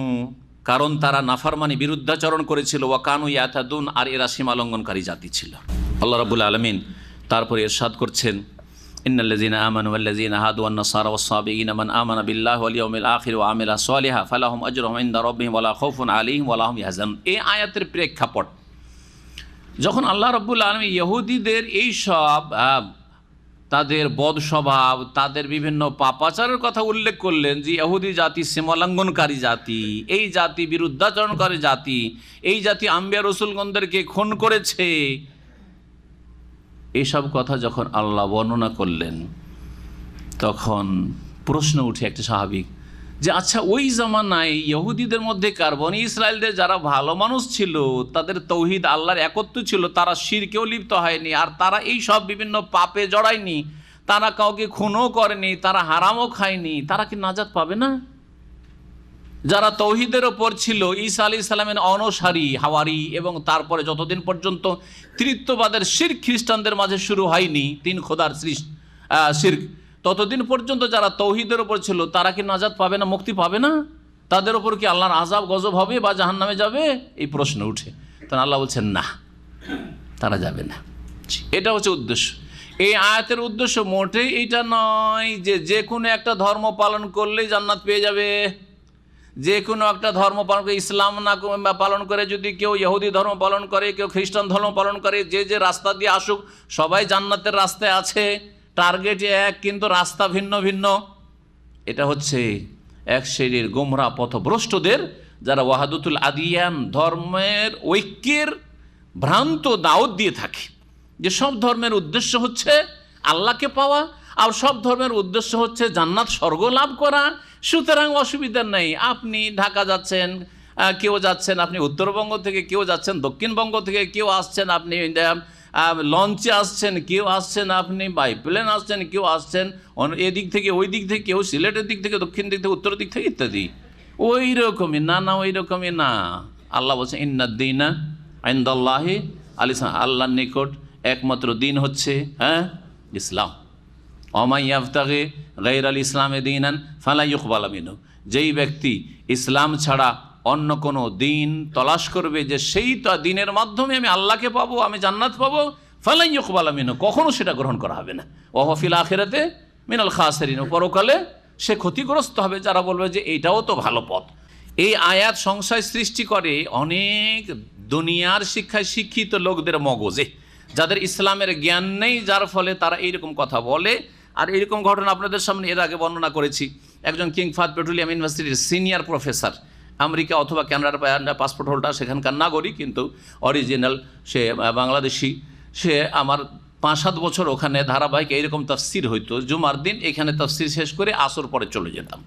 কারণ তারা নাফরমানি, বিরুদ্ধাচরণ করেছিল। ওয়া কানু ইয়াতাদুন, আর এরা সীমা লঙ্ঘনকারী জাতি ছিল। আল্লাহ রাব্বুল আলামিন তারপরে ইরশাদ করছেন ইন্নাল্লাযীনা আমানু ওয়াল্লাযীনা হাদু ওয়ান-নাসারা ওয়াস-সাবিঈনা মান আমানা বিল্লাহি ওয়াল ইয়াউমিল আখির ওয়া আমিলা সালিহান ফালাহুম আজরুহুম ইনদা রাব্বিহিম ওয়া লা খাউফুন আলাইহিম ওয়া লা হুম ইয়াহজানুন। এই আয়াতের প্রেক্ষাপট যখন আল্লাহ রাব্বুল আলামিন ইহুদিদের এই সব তাদের বদ স্বভাব, তাদের বিভিন্ন পাপাচারের কথা উল্লেখ করলেন যে ইহুদি জাতি সীমালঙ্ঘনকারী জাতি, এই জাতি বিরুদ্ধাচরণকারী জাতি, এই জাতি আম্বিয়া রসুলগণদেরকে খুন করেছে, এইসব কথা যখন আল্লাহ বর্ণনা করলেন তখন প্রশ্ন উঠে একটা স্বাভাবিক যে আচ্ছা ওই জামানায় ইহুদিদের মধ্যে বনী ইসরায়েলদের যারা ভালো মানুষ ছিল, তাদের তৌহিদ আল্লাহর একত্ব ছিল, তারা শিরকেও লিপ্ত হয়নি, আর তারা এই সব বিভিন্ন পাপে জড়ায়নি, তারা কাউকে খুনও করেনি, তারা হারামও খায়নি, তারা কি নাজাত পাবে না? যারা তৌহিদের ওপর ছিল, ঈসা আলাইহিস সালামের অনুসারী হাওয়ারি, এবং তারপরে যতদিন পর্যন্ত তৃতীয়বাদের শিরক খ্রিস্টানদের মাঝে শুরু হয়নি, তিন খোদার শিরক, ততদিন পর্যন্ত যারা তৌহিদের ওপর ছিল তারা কি নাজাত পাবে না, মুক্তি পাবে না? তাদের ওপর কি আল্লাহর আযাব গজব হবে বা জাহান্নামে যাবে? এই প্রশ্ন উঠে তখন আল্লাহ বলছেন না, তারা যাবে না। এটা হচ্ছে উদ্দেশ্য। এই আয়াতের উদ্দেশ্য মোটেই এটা নয় যে যে কোনো একটা ধর্ম পালন করলেই জান্নাত পেয়ে যাবে। যে কোনো একটা ধর্ম পালন করে, ইসলাম না পালন করে যদি কেউ ইহুদি ধর্ম পালন করে, কেউ খ্রিস্টান ধর্ম পালন করে, যে যে রাস্তা দিয়ে আসুক সবাই জান্নাতের রাস্তায় আছে, টার্গেট এক কিন্তু রাস্তা ভিন্ন ভিন্ন। এটা হচ্ছে এক শ্রেণীর গোমরা পথভ্রষ্টদের, যারা ওয়াহাদাতুল আদিয়ান ধর্মের ঐক্যের ভ্রান্ত দাওয়াত দিয়ে থাকে যে সব ধর্মের উদ্দেশ্য হচ্ছে আল্লাহকে পাওয়া, আর সব ধর্মের উদ্দেশ্য হচ্ছে জান্নাত স্বর্গ লাভ করা। সুতরাং অসুবিধা নেই, আপনি ঢাকা যাচ্ছেন, কেউ যাচ্ছেন আপনি উত্তরবঙ্গ থেকে, কেউ যাচ্ছেন দক্ষিণবঙ্গ থেকে, কেউ আসছেন আপনি লঞ্চে আসছেন, কেউ আসছেন আপনি বাই প্লেন আসছেন, কেউ আসছেন এদিক থেকে ওই দিক থেকে, কেউ সিলেটের দিক থেকে, দক্ষিণ দিক থেকে, উত্তর দিক থেকে ইত্যাদি। ওই রকমই না, না ওই রকমই না। আল্লাহ বলছেন ইন্নাদ-দীনা ইনদাল্লাহি আল-ইসলাম, আল্লাহর নিকট একমাত্র দিন হচ্ছে ইসলাম। ওয়া ইয়াবতাগি গায়রাল ইসলামি দীনান ফালা ইউকবালা মিনহু, যেই ব্যক্তি ইসলাম ছাড়া অন্য কোনো দিন তলাশ করবে যে সেই দিনের মাধ্যমে আমি আল্লাহকে পাবো, আমি জান্নাত পাবো, ফালা ইউকবালা মিনহু, কখনো সেটা গ্রহণ করা হবে না। ওয়া হুয়া ফিল আখিরাতি মিনাল খাসিরিন, পরকালে সে ক্ষতিগ্রস্ত হবে যারা বলবে যে এইটাও তো ভালো পথ। এই আয়াত সংশয় সৃষ্টি করে অনেক দুনিয়ার শিক্ষায় শিক্ষিত লোকদের মগজে, যাদের ইসলামের জ্ঞান নেই, যার ফলে তারা এইরকম কথা বলে। আর এইরকম ঘটনা আপনাদের সামনে এর আগে বর্ণনা করেছি। একজন কিং ফাহাদ পেট্রোলিয়াম ইউনিভার্সিটির সিনিয়র প্রফেসর, আমেরিকা অথবা কানাডার পাসপোর্ট হোল্ডার, সেখানকার নাগরিক কিন্তু অরিজিনাল সে বাংলাদেশি। সে আমার 5-7 বছর ওখানে ধারাবাহিক এইরকম তাফসির হইতো, জুমার দিন এখানে তাফসির শেষ করে আসর পরে চলে যেতাম।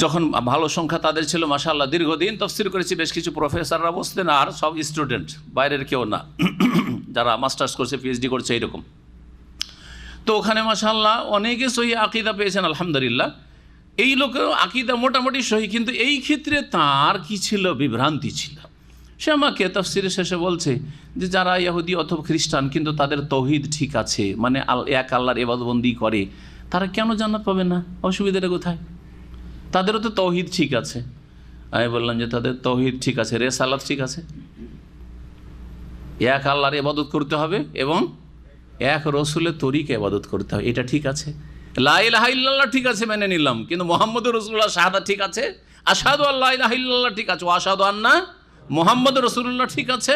যখন ভালো সংখ্যা তাদের ছিল মাশাআল্লাহ, দীর্ঘদিন তাফসির করেছি, বেশ কিছু প্রফেসররা বসতেন আর সব স্টুডেন্ট, বাইরের কেউ না, যারা মাস্টার্স করছে, পিএইচডি করছে এইরকম। তো ওখানে মাশাআল্লাহ অনেকে সহি আকীদা পেয়েছেন আলহামদুলিল্লাহ। এই লোকের আকীদা মোটামুটি সহি, কিন্তু এই ক্ষেত্রে তার কি ছিল, বিভ্রান্তি ছিল। সে আমাকে তাফসিরের শেষে বলছে যে যারা ইহুদি অথবা খ্রিস্টান কিন্তু তাদের তৌহিদ ঠিক আছে, মানে এক আল্লাহর ইবাদতবন্দি করে, তারা কেন জান্নাত পাবে না? অসুবিধাটা কোথায়? তাদেরও তো তৌহিদ ঠিক আছে। আমি বললাম যে তাদের তৌহিদ ঠিক আছে, রেসালাত ঠিক আছে, এক আল্লাহর ইবাদত করতে হবে এবং এক রসুলের তরিকা ইবাদত করতে হবে, এটা ঠিক আছে। লা ইলাহা ইল্লাল্লাহ ঠিক আছে, মেনে নিলাম, কিন্তু মুহাম্মদুর রাসূলুল্লাহ শাহাদাত ঠিক আছে, আশহাদু আল্লা ইলাহা ইল্লাল্লাহ ঠিক আছে, ওয়া আশহাদু আন্না মুহাম্মাদুর রাসূলুল্লাহ ঠিক আছে।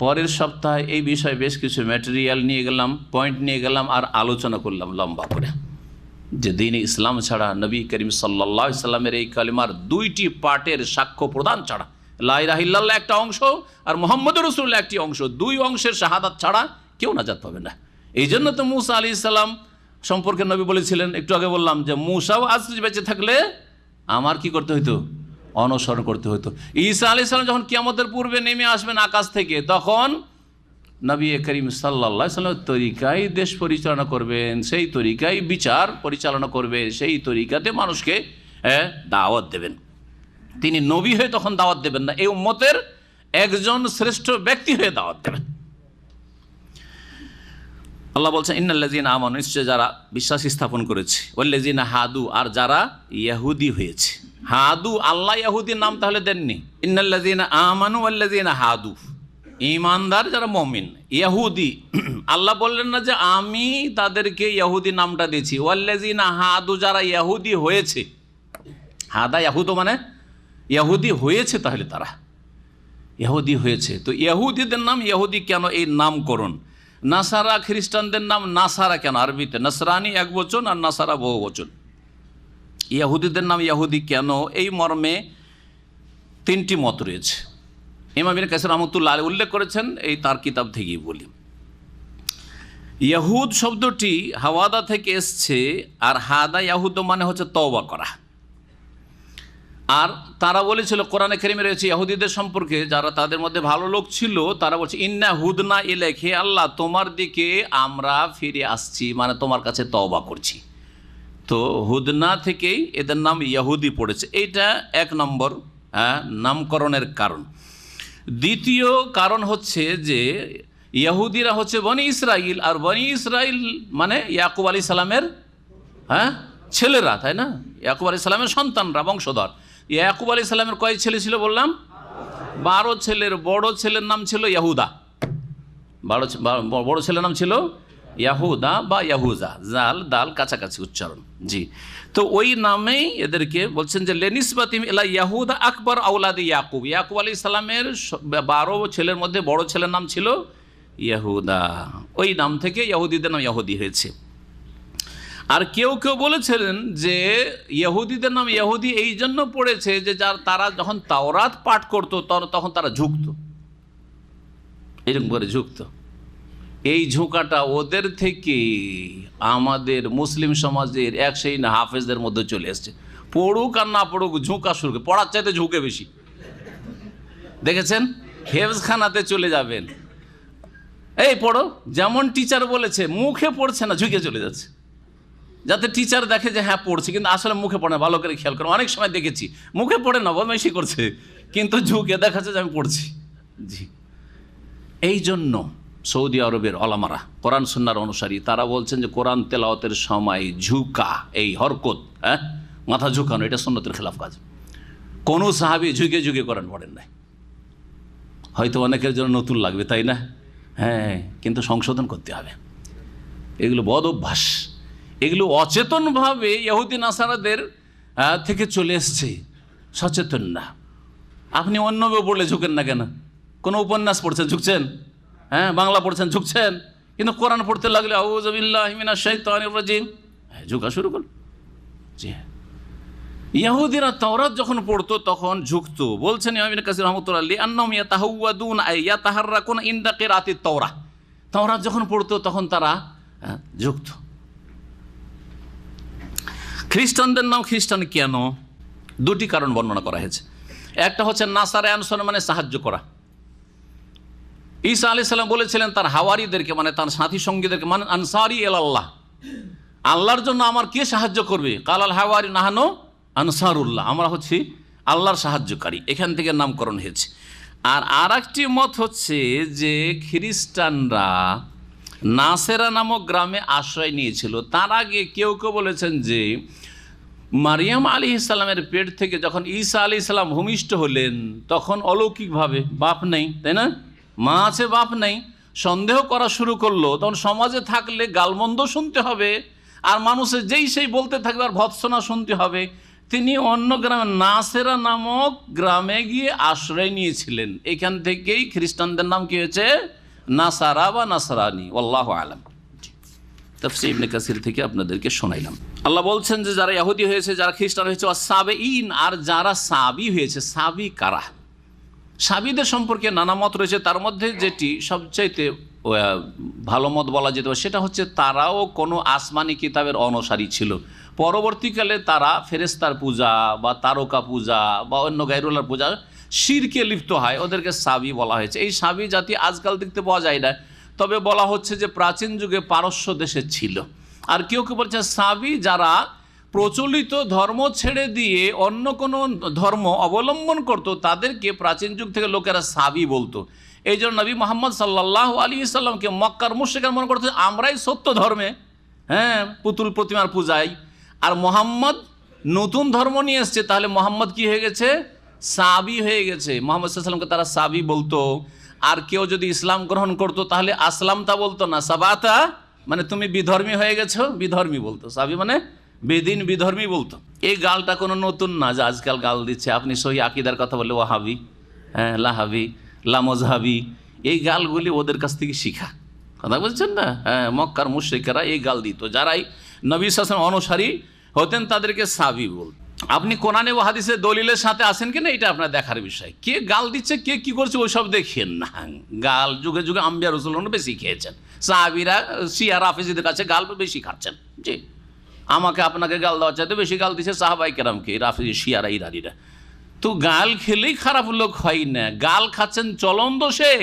পরের সপ্তাহে এই বিষয়ে বেশ কিছু ম্যাটেরিয়াল নিয়ে গেলাম, পয়েন্ট নিয়ে গেলাম, আর আলোচনা করলাম লম্বা করে যে দ্বীন ইসলাম ছাড়া, নবী করিম সাল্লাল্লাহু আলাইহি সাল্লামের এই কালিমার 2টি পার্টের সাক্ষ্য প্রদান ছাড়া, লা ইলাহা ইল্লাল্লাহ একটা অংশ আর মুহাম্মদুর রাসূলুল্লাহ একটি অংশ, 2 অংশের শাহাদাত ছাড়া কেউ নাজাত পাবে না। এই জন্য তো মূসা আলাইহিস সালাম সম্পর্কে নবী বলেছিলেন, একটু আগে বললাম যে মূসাও আজ বেঁচে থাকলে আমার কি করতে হইতো, অনুসরণ করতে হতো। ঈসা আলাইহিস সালাম যখন কিয়ামতের পূর্বে নেমে আসবেন আকাশ থেকে, তখন নবী করিম সাল্লাল্লাহু আলাইহি সাল্লামের তরিকায় দেশ পরিচালনা করবেন, সেই তরিকায় বিচার পরিচালনা করবেন, সেই তরিকাতে মানুষকে দাওয়াত দেবেন। তিনি নবী হয়ে তখন দাওয়াত দেবেন না, এই উম্মতের একজন শ্রেষ্ঠ ব্যক্তি হয়ে দাওয়াত দেবেন। আল্লাহ বলছেন ইন্নাল্লাযীনা আমানু, নিশ্চয় যারা বিশ্বাস স্থাপন করেছে, ওয়াল্লাযীনা হাদু, আর যারা ইহুদি হয়েছে। হাদু, আল্লাহ ইহুদির নাম তাহলে দেননি, ইন্নাল্লাযীনা আমানু ওয়াল্লাযীনা হাদু, ঈমানদার যারা মুমিন। ইহুদি, আল্লাহ বললেন না যে আমি তাদেরকে ইহুদি নামটা দিয়েছি। ওয়াল্লাযিনা হাদু, যারা ইহুদি হয়েছে, হাদা ইয়াহুদ মানে ইহুদি হয়েছে, তাহলে তারা ইহুদি হয়েছে। তো ইহুদিদের নাম ইহুদি কেন, এই নামকরণ? নাসারা, খ্রিস্টানদের নাম নাসারা কেন? আরবিতে নাসরানি এক বচন আর নাসারা বহু বচন। ইহুদিদের নাম ইহুদি কেন, এই মর্মে তিনটি মত রয়েছে। ইমাম ইবনে কাসির রাহমাতুল্লাহ আলাইহি উল্লেখ করেছেন, এই তার কিতাব থেকেই বলি। ইহুদ শব্দটি হাওয়াদা থেকে এসছে, আর হাদা ইয়াহুদ মানে হচ্ছে তওবা করা। আর তারা বলেছিল, কোরআনে কারীমে রয়েছে ইহুদিদের সম্পর্কে, যারা তাদের মধ্যে ভালো লোক ছিল, তারা বলছে ইন্না হুদনা ইলাইক, হে আল্লাহ তোমার দিকে আমরা ফিরে আসছি, মানে তোমার কাছে তওবা করছি। তো হুদনা থেকেই এদের নাম ইহুদি পড়েছে। এইটা এক নম্বর নামকরণের কারণ। দ্বিতীয় কারণ হচ্ছে যে ইহুদিরা হচ্ছে বনি ইসরাইল, আর বনি ইসরাইল মানে ইয়াকুব আলাইহিস সালামের ছেলেরা, তাই না? ইয়াকুব আলাইহিস সালামের সন্তানরা, বংশধর। ইয়াকুব আলাইহিস সালামের কয় ছেলে ছিল বললাম? 12 ছেলের বড় ছেলের নাম ছিল ইয়াহুদা। বড় ছেলের নাম ছিল ইয়াহুদা বা ইয়াহুজা, জাল দাল কাছাকাছি উচ্চারণ। জি, তো ওই নামেই এদেরকে বলছেন যে লেনিসবাতিম ইলা ইয়াহুদা আকবর আওলাদি ইয়াকুব। ইয়াকুব আলাইহিস সালামের 12 ছেলের মধ্যে বড় ছেলের নাম ছিল ইয়াহুদা। ওই নাম থেকে ইহুদিদের নাম ইহুদি হয়েছে। আর কেউ কেউ বলেছিলেন যে ইহুদিদের নাম ইহুদি এই জন্য পড়েছে যে তারা যখন তাওরাত পাঠ করতো তখন তারা ঝুঁকতো, এরকম করে ঝুঁকতো। এই ঝুঁকাটা ওদের থেকে আমাদের মুসলিম সমাজের এক সেই হাফেজদের মধ্যে চলে এসছে। পড়ুক আর না পড়ুক ঝুঁকা শুরু করে, পড়ার চাইতে ঝুঁকে বেশি। দেখেছেন, হেফজখানাতে চলে যাবেন, এই পড়ো, যেমন টিচার বলেছে মুখে পড়ছে না, ঝুঁকে চলে যাচ্ছে, যাতে টিচার দেখে যে হ্যাঁ পড়ছে, কিন্তু আসলে মুখে পড়ে না। ভালো করে খেয়াল করো, অনেক সময় দেখেছি মুখে পড়ে না, বদমাইশি করছে, কিন্তু ঝুঁকে দেখাচ্ছে যে আমি পড়ছি। জি, এই জন্য সৌদি আরবের ওলামারা, কোরআন সুন্নাহর অনুসারী, তারা বলছেন যে কোরআন তেলাওয়াতের সময় ঝুঁকা, এই হরকত, মাথা ঝুঁকানো, এটা সুন্নতের খেলাফ কাজ। কোনো সাহাবী ঝুঁকে ঝুঁকে কোরআন পড়েন নাই। হয়তো অনেকের জন্য নতুন লাগবে, তাই না? হ্যাঁ, কিন্তু সংশোধন করতে হবে। এগুলো বদ অভ্যাস, এগুলো অচেতনভাবে ইহুদি নাসারাদের থেকে চলে এসছে, সচেতন না। আপনি অন্যভাবে পড়লে ঝুঁকেন না কেন? কোনো উপন্যাস পড়ছেন ঝুঁকছেন, বাংলা পড়ছেন ঝুঁকছেন, কিন্তু কোরআন পড়তে লাগলে আউযু বিল্লাহি মিনাশ শাইতানির রাজিম, ঝুঁকা শুরু করল। জি, ইহুদিরা তাওরাত যখন পড়তো তখন ঝুঁকতো। বলছেন ইমাম ইবনে কাসির রাহমাতুল্লাহ আলাইহি আন্নাহুম ইয়াতাহাওয়াদুন আই ইয়াতাহাররাকুন ইনদা কিরাআতিত তাওরাহ, তাওরাত যখন পড়তো তখন তারা ঝুঁকতো। খ্রিস্টানদের নাম খ্রিস্টান কেন? দুটি কারণ বর্ণনা করা হয়েছে। একটা হচ্ছে নাসারে আনসার মানে সাহায্য করা। ঈসা আলাইহিস সালাম বলেছিলেন তার হাওয়ারিদেরকে, মানে তার সাথী সঙ্গীদেরকে, মানে আনসারি ইলাল্লাহ, আল্লাহর জন্য আমার কে সাহায্য করবে? কালাল হাওয়ারি নাহানু আনসারুল্লাহ, আমরা হচ্ছি আল্লাহর সাহায্যকারী। এখান থেকে নামকরণ হয়েছে। আর একটি মত হচ্ছে যে খ্রিস্টানরা নাসেরা নামক গ্রামে আশ্রয় নিয়েছিল। তার আগে কেউ কেউ বলেছেন যে মারিয়াম আলাইহিস সালামের পেট থেকে যখন ঈসা আলাইহিস সালাম ভূমিষ্ঠ হলেন তখন অলৌকিকভাবে, বাপ নেই, তাই না, মা আছে বাপ নেই, সন্দেহ করা শুরু করলো। তখন সমাজে থাকলে গালমন্দ শুনতে হবে, আর মানুষের যেই সেই বলতে থাকবে আর ভৎসনা শুনতে হবে। তিনি অন্য গ্রামে নাসেরা নামক গ্রামে গিয়ে আশ্রয় নিয়েছিলেন। এখান থেকেই খ্রিস্টানদের নাম কি হয়েছে? নাসারা বা নাসরানি। আল্লাহু আলাম। তাফসীর ইবনে কাসির থেকে আপনাদেরকে শোনাইলাম। আল্লাহ বলছেন যে যারা ইহুদি হয়েছে, যারা খ্রিস্টান হয়েছে, ওয়াসাবিঈন, আর যারা সাবি হয়েছে। সাবি কারা? সাবিদের সম্পর্কে নানা মত রয়েছে। তার মধ্যে যেটি সবচাইতে ভালো মত বলা যেতে পারে সেটা হচ্ছে তারাও কোনো আসমানি কিতাবের অনুসারী ছিল। পরবর্তীকালে তারা ফেরেশতার পূজা বা তারকা পূজা বা অন্য গায়রুল্লাহর পূজা শিরকে লিপ্ত হয়, ওদেরকে সাবি বলা হয়েছে। এই সাবি জাতি আজকাল দেখতে পাওয়া যায় না, তবে বলা হচ্ছে যে প্রাচীন যুগে পারস্য দেশে ছিল। আর কেউ কেউ বলছে সাবি যারা প্রচলিত ধর্ম ছেড়ে দিয়ে অন্য কোনো ধর্ম অবলম্বন করত, তাদেরকে প্রাচীন যুগ থেকে লোকেরা সাবি বলতো। এই জন্য নবী মুহাম্মদ সাল্লাল্লাহু আলাইহি সাল্লামকে মক্কার মুশরিকরা মনে করতো আমরাই সত্য ধর্মে, পুতুল প্রতিমার পূজায়, আর মোহাম্মদ নতুন ধর্ম নিয়ে এসছে, তাহলে মোহাম্মদ কি হয়ে গেছে? সাবি হয়ে গেছে। মোহাম্মদ সাল্লাল্লাহু আলাইহি সাল্লামকে তারা সাবি বলতো। আর কেউ যদি ইসলাম গ্রহণ করতো তাহলে আসলামতা বলতো না, সাবাতা মানে তুমি বিধর্মী হয়ে গেছো, বিধর্মী বলতো। সাবি মানে বেদিন, বিধর্মী বলতো। এই গালটা কোনো নতুন না যে আজকাল গাল দিচ্ছে। আপনি সহি আকিদার কথা বললে ওয়াহাবি, হ্যাঁ লাহাবি, লামজহাবি, এই গালগুলি ওদের কাছ থেকে শিখা। কথা বলছেন না? হ্যাঁ, মক্কার মুশরিকেরা এই গাল দিত। যারাই নবী সাল্লাল্লাহু আলাইহি ওয়াসাল্লাম অনুসারী হতেন তাদেরকে সাবি বলত। আপনি কোরআনে ও হাদিসে দলিলের সাথে আসেন কিনা এটা আপনার দেখার বিষয়। কে গাল দিচ্ছে, কে কি করছে ওইসব দেখেন না। গাল যুগে যুগে আম্বিয়া রাসূলগণ বেশি খেয়েছেন, সাহাবীরা শিয়া রাফেজিদের কাছে গাল বেশি খাচ্ছেন। জি, আমাকে আপনাকে গাল দেওয়ার চাইতে বেশি গাল দিচ্ছে সাহাবাই কেরামকে, রাফেজি শিয়ারা ইরানিরা। তো গাল খেলেই খারাপ লোক হয় না। গাল খাচ্ছেন চলন দোষে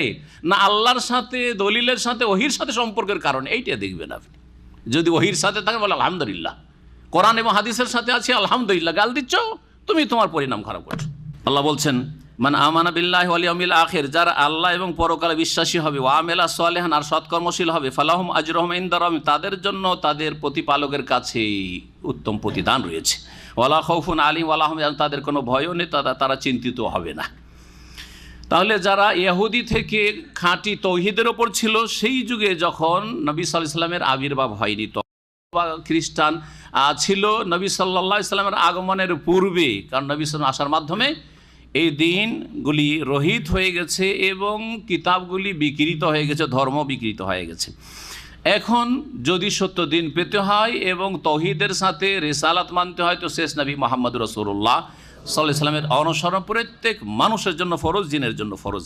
না আল্লাহর সাথে, দলিলের সাথে, ওহির সাথে সম্পর্কের কারণে, এইটা দেখবেন আপনি। যদি ওহির সাথে থাকে বলে আলহামদুলিল্লাহ, কোরআন এবং হাদিসের সাথে আছে আলহামদুলিল্লাহ, গাল দিচ্ছ তুমি তোমার পরিণাম খারাপ করছো। আল্লাহ বলছেন মান আমানা বিল্লাহি ওয়াল ইয়াউমিল আখির, যারা আল্লাহ এবং পরকালে বিশ্বাসী হবে, ওয়া আমিলা সালিহান আর সৎকর্মশীল হবে, ফালাহুম আজরুহুম ইনদা রাব্বিহিম, তাদের জন্য তাদের প্রতিপালকের কাছে উত্তম প্রতিদান রয়েছে। ওয়ালা খাউফুন আলাইহিম ওয়ালা হুম ইয়াহজানুন, তাদের কোনো ভয়ও নেই, তারা চিন্তিত হবে না। তাহলে যারা ইহুদি থেকে খাঁটি তৌহিদের ওপর ছিল, সেই যুগে যখন নবী সাল্লাল্লাহু আলাইহি ওয়াসাল্লামের আবির্ভাব হয়নি, বা খ্রিস্টান ছিল নবী সাল্লাল্লাহু আলাইহি ওয়াসাল্লামের আগমনের পূর্বে, কারণ নবী সাল্লাল্লাহু আলাইহি ওয়াসাল্লাম আসার মাধ্যমে এই দিনগুলি রহিত হয়ে গেছে এবং কিতাবগুলি বিকৃত হয়ে গেছে, ধর্ম বিকৃত হয়ে গেছে। এখন যদি সত্য দিন পেতে হয় এবং তৌহিদের সাথে রিসালাত মানতে হয়, তো শেষ নবী মুহাম্মদ রাসূলুল্লাহ সাল্লাল্লাহু আলাইহি ওয়াসাল্লামের অনুসরণ প্রত্যেক মানুষের জন্য ফরজ, জিনের জন্য ফরজ।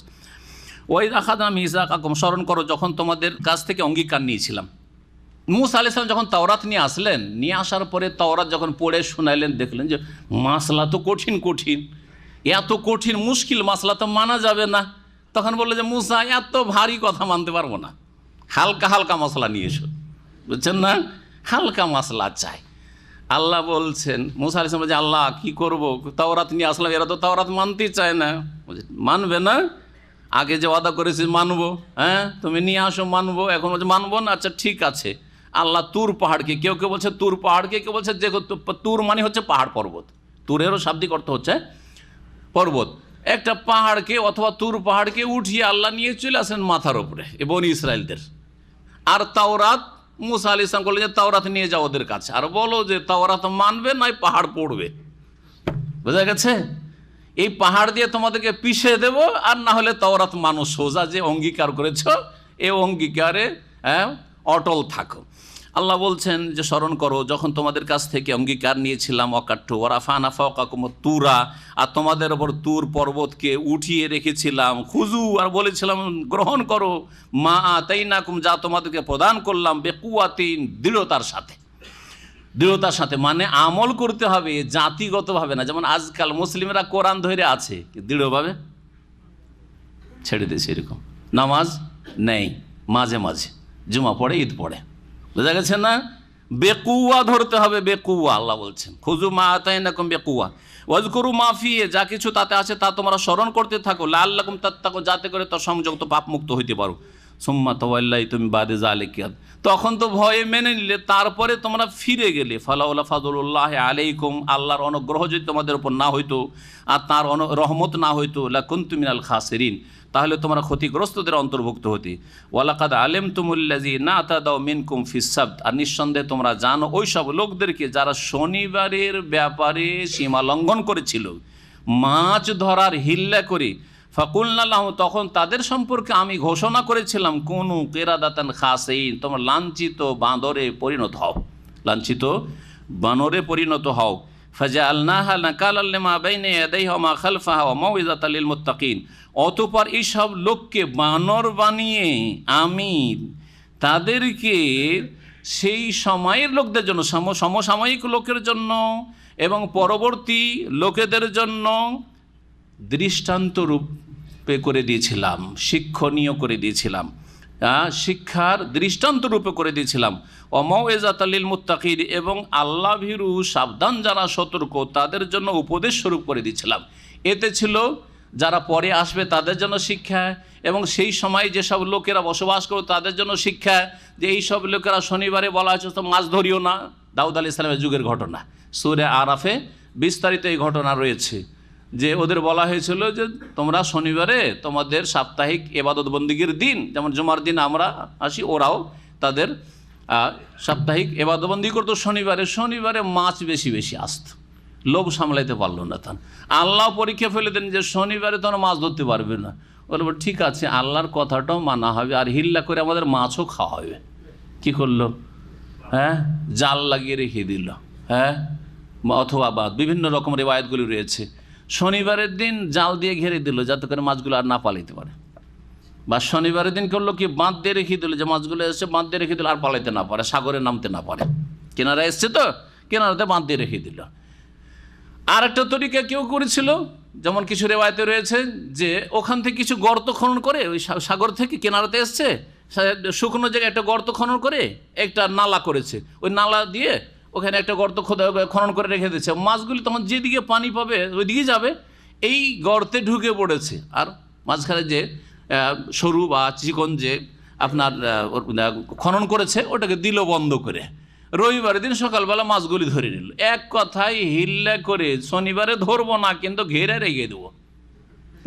ওয়াইদ আখাযনা মিসাকাকুম, স্মরণ করো যখন তোমাদের কাছ থেকে অঙ্গীকার নিয়েছিলাম। মূসা আলাইহিস সালাম যখন তাওরাত নিয়ে আসলেন, নিয়ে আসার পরে তাওরাত যখন পড়ে শোনাইলেন, দেখলেন যে মাসলা তো কঠিন কঠিন, এত কঠিন মুশকিল মাসলা তো মানা যাবে না। তখন বললো যে মূসা এত ভারী কথা মানতে পারবো না, হালকা হালকা মশলা নিয়ে এসো। বুঝছেন না, হালকা মশলা চাই। আল্লাহ বলছেন মূসা আলাইহিস সালাম যে আল্লাহ কি করব, তাওরাত নিয়ে আসলাম, এরা তো তাওরাত মানতেই চায় না। মানবে না, আগে যে ওয়াদা করেছিস মানবো, হ্যাঁ তুমি নিয়ে আসো মানবো, এখন বলছে মানবো না। আচ্ছা ঠিক আছে। আল্লাহ তুর পাহাড়কে, কেউ কেউ বলছে তুর পাহাড়কে, কেউ বলছে যে তুর মানে হচ্ছে পাহাড় পর্বত, তুরেরও শাব্দিক অর্থ হচ্ছে পর্বত। একটা পাহাড়কে অথবা তুর পাহাড়কে উঠিয়ে আল্লাহ নিয়ে চলে আসেন মাথার উপরে বনি ইসরায়েলদের। আর তাওরাত মূসা আলাইহিস সালাম বললেন যে তাওরাত নিয়ে যাও ওদের কাছে, আর বলো যে তাওরাত মানবে নয় পাহাড় পড়বে। বোঝা গেছে? এই পাহাড় দিয়ে তোমাদেরকে পিষে দেব, আর না হলে তাওরাত মানো, সোজা যে অঙ্গীকার করেছ এই অঙ্গীকারে অটল থাকো। আল্লাহ বলছেন যে স্মরণ করো যখন তোমাদের কাছ থেকে অঙ্গীকার নিয়েছিলাম, অকাট্ঠ ওরাফানা ফাওকাকুম তুরা, আর তোমাদের ওপর তুর পর্বতকে উঠিয়ে রেখেছিলাম, খুজু, আর বলেছিলাম গ্রহণ করো, মা আতাইনাকুম, যা তোমাদেরকে প্রদান করলাম, বেকুয়াতিন, দৃঢ়তার সাথে। দৃঢ়তার সাথে মানে আমল করতে হবে, জাতিগতভাবে না। যেমন আজকাল মুসলিমরা কোরআন ধরে আছে, দৃঢ়ভাবে ছেড়ে দিয়েছে, এরকম নামাজ নেই, মাঝে মাঝে জুমা পড়ে, ঈদ পড়ে। বোঝা গেছে না? বেকুয়া ধরতে হবে, বেকুয়া। আল্লাহ বলছেন খুজু মা আতাইনাকুম বেকুয়া ওয়াজকুরু মা ফিহি, যা কিছু তাতে আছে তা তোমরা স্মরণ করতে থাকো, লাআল্লাকুম তাত্তাকুন, যাতে করে তো সংযুক্ত পাপমুক্ত হইতে পারো। সুম্মা তাওয়াল্লাইতুম বাদা যালিকা, তখন তো ভয়ে মেনে নিলে, তারপরে তোমরা ফিরে গেলে। ফালাউলা ফাদলুল্লাহি আলাইকুম, আল্লাহর অনুগ্রহ যদি তোমাদের উপর না হইতো আর তার রহমত না হইতো, লাকুনতুম মিনাল খাসিরিন, তাহলে তোমরা ক্ষতিগ্রস্তদের অন্তর্ভুক্ত হতে। ওয়ালাকাদ আলিমতুমুল্লাযীনা আতাদাউ মিনকুম ফিস সাবত, আর নিঃসন্দেহে তোমরা জানো ওই সব লোকদেরকে যারা শনিবারের ব্যাপারে সীমা লঙ্ঘন করেছিল, মাছ ধরার হিল্লা করে। ফাকুলনা লাহুম, তখন তাদের সম্পর্কে আমি ঘোষণা করেছিলাম, কুনু কিরাদাতান খাসিন, তোমরা লাঞ্ছিত বাঁদরে পরিণত হও, লাঞ্ছিত বানরে পরিণত হও। ফাজআলনাহা নাকালাল লিমা বাইনা ইয়াদাইহা ওয়া মা খালফাহা ওয়া মাউইযাতাল লিল মুত্তাকিন, অতঃপর এইসব লোককে বানর বানিয়ে আমি তাদেরকে সেই সময়ের লোকদের জন্য, সমসাময়িক লোকের জন্য এবং পরবর্তী লোকেদের জন্য দৃষ্টান্ত রূপে করে দিয়েছিলাম, শিক্ষণীয় করে দিয়েছিলাম, শিক্ষার দৃষ্টান্ত রূপে করে দিয়েছিলাম। ওয়ামাউইযাতাল লিল মুত্তাকিন, এবং আল্লাহ ভীরু সাবধান যারা সতর্ক তাদের জন্য উপদেশ স্বরূপ করে দিয়েছিলাম। এতে ছিল যারা পরে আসবে তাদের জন্য শিক্ষা, এবং সেই সময় যেসব লোকেরা বসবাস করবে তাদের জন্য শিক্ষা, যে এইসব লোকেরা শনিবারে বলা হচ্ছে তো মাছ ধরিও না। দাউদ আলাইহিস সালামের যুগের ঘটনা, সূরা আরাফে বিস্তারিত এই ঘটনা রয়েছে। যে ওদের বলা হয়েছিল যে তোমরা শনিবারে তোমাদের সাপ্তাহিক ইবাদত বন্দিগির দিন, যেমন জুমার দিন আমরা আসি, ওরাও তাদের সাপ্তাহিক ইবাদত বন্দি করতো শনিবারে। শনিবারে মাছ বেশি বেশি আসতো, লোভ সামলাইতে পারলো না। তখন আল্লাহ পরীক্ষা ফেলে দেন যে শনিবারে তোমরা মাছ ধরতে পারবে না। বলবো ঠিক আছে, আল্লাহর কথাটাও মানা হবে, আর হিল্লা করে আমাদের মাছও খাওয়া হবে। কি করলো? হ্যাঁ, জাল লাগিয়ে রেখে দিল। হ্যাঁ, অথবা বা বিভিন্ন রকম রেওয়ায়তগুলি রয়েছে, শনিবারের দিন জাল দিয়ে ঘিরে দিল যাতে করে মাছগুলো আর না পালাইতে পারে। বা শনিবারের দিন করলো কি, বাঁধ দিয়ে রেখে দিল, যে মাছগুলো এসছে বাঁধ দিয়ে রেখে দিল, আর পালাইতে না পারে, সাগরে নামতে না পারে। কেনারা এসছে তো কেনারাতে বাঁধ দিয়ে রেখে দিল। আর একটা তরিকা কেউ করেছিল, যেমন কিছু রেওয়ায়তে রয়েছে যে ওখান থেকে কিছু গর্ত খনন করে, ওই সাগর থেকে কেনারাতে এসছে, শুকনো জায়গায় একটা গর্ত খনন করে একটা নালা করেছে, ওই নালা দিয়ে ওখানে একটা গর্ত খনন করে রেখে দিয়েছে। মাছগুলি তখন যেদিকে পানি পাবে ওই দিকে যাবে, এই গর্তে ঢুকে পড়েছে। আর মাঝখানে যে সরু বা চিকন যে আপনার খনন করেছে ওটাকে দিল বন্ধ করে। রবিবারের দিন সকালবেলা মাছগুলি ধরে নিল। এক কথায় হিল্লা করে শনিবারে ধরবো না, কিন্তু ঘেরে রেখে দেবো,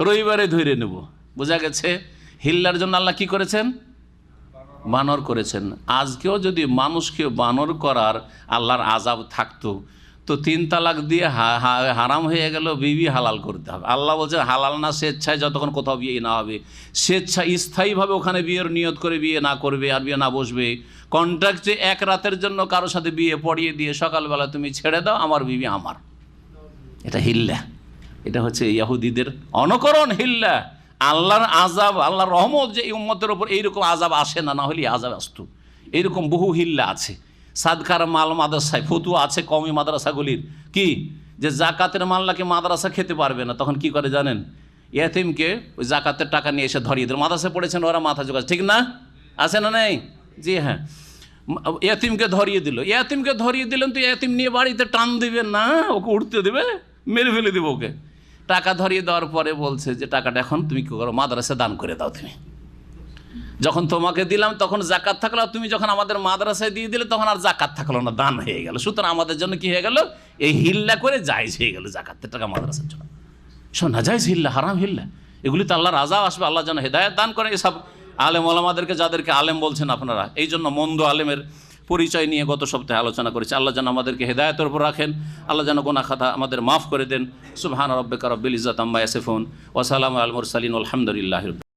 রবিবারে ধরে নেব। বোঝা গেছে হিল্লার জন্য আল্লাহ কি করেছেন? বানর করেছেন। আজকেও যদি মানুষকে বানর করার আল্লাহর আযাব থাকতো তো 3 তালাক দিয়ে হারাম হয়ে গেল, বিবি হালাল করতে হবে। আল্লাহ বলছেন হালাল না স্বেচ্ছায়, যতক্ষণ কোথাও বিয়ে না হবে, স্বেচ্ছা স্থায়ীভাবে ওখানে বিয়ের নিয়ত করে বিয়ে না করবে আর বিয়ে না বসবে, কন্ট্রাক্টে এক রাতের জন্য কারোর সাথে বিয়ে পড়িয়ে দিয়ে সকালবেলা তুমি ছেড়ে দাও, আমার বিবি আমার। এটা হিল্লা, এটা হচ্ছে ইহুদিদের অনুকরণ হিল্লা। আল্লাহর আযাব, আল্লাহর রহমত যে এই উম্মতের ওপর এইরকম আযাব আসে না, না হলে আযাব আসতো। এইরকম বহু হিল্লা আছে। সাদকার মাল মাদ্রাসায় ফতুয়া আছে কওমি মাদ্রাসাগুলির, কি যে জাকাতের মাল নাকি মাদ্রাসা খেতে পারবে না, তখন কি করে জানেন? ইয়াতিমকে ওই জাকাতের টাকা নিয়ে এসে ধরিয়ে দেন। মাদ্রাসায় পড়েছেন ওরা, মাথা জোগাছে, ঠিক না? আছে না নেই? জি হ্যাঁ, ইয়াতিমকে ধরিয়ে দিল। ইয়াতিমকে ধরিয়ে দিলেন তো ইয়াতিম নিয়ে বাড়িতে টান দিবে না, ওকে উঠতে দেবে, মেরে ফেলে দেবে ওকে। টাকা ধরিয়ে দেওয়ার পরে বলছে যে টাকাটা এখন তুমি কী করো, মাদ্রাসা দান করে দাও। তুমি যখন তোমাকে দিলাম তখন জাকাত থাকলো, তুমি যখন আমাদের মাদ্রাসায় দিয়ে দিলে তখন আর জাকাত থাকলো না, দান হয়ে গেল। সুতরাং আমাদের জন্য কি হয়ে গেল? এই হিল্লা করে জায়েজ হয়ে গেল জাকাতের টাকা মাদ্রাসার জন্য। শোনা জায়েজ হিল্লা, হারাম হিল্লা, এগুলি তো আল্লাহর আযাব আসবে। আল্লাহ যেন হেদায়েত দান করে এসব আলেম ওলামাদেরকে, যাদেরকে আলেম বলছেন আপনারা। এই জন্য মন্দ আলেমের পরিচয় নিয়ে গত সপ্তাহে আলোচনা করেছি। আল্লাহ যেন আমাদেরকে হেদায়েতের উপর রাখেন, আল্লাহ যেন গুনাহ খাতা আমাদের মাফ করে দেন। সুবহান রাব্বিকা রাব্বিল ইজ্জাতি আম্মা ইয়াসিফুন ওয়া সালামু আলাল মুরসালিন, আলহামদুলিল্লাহি।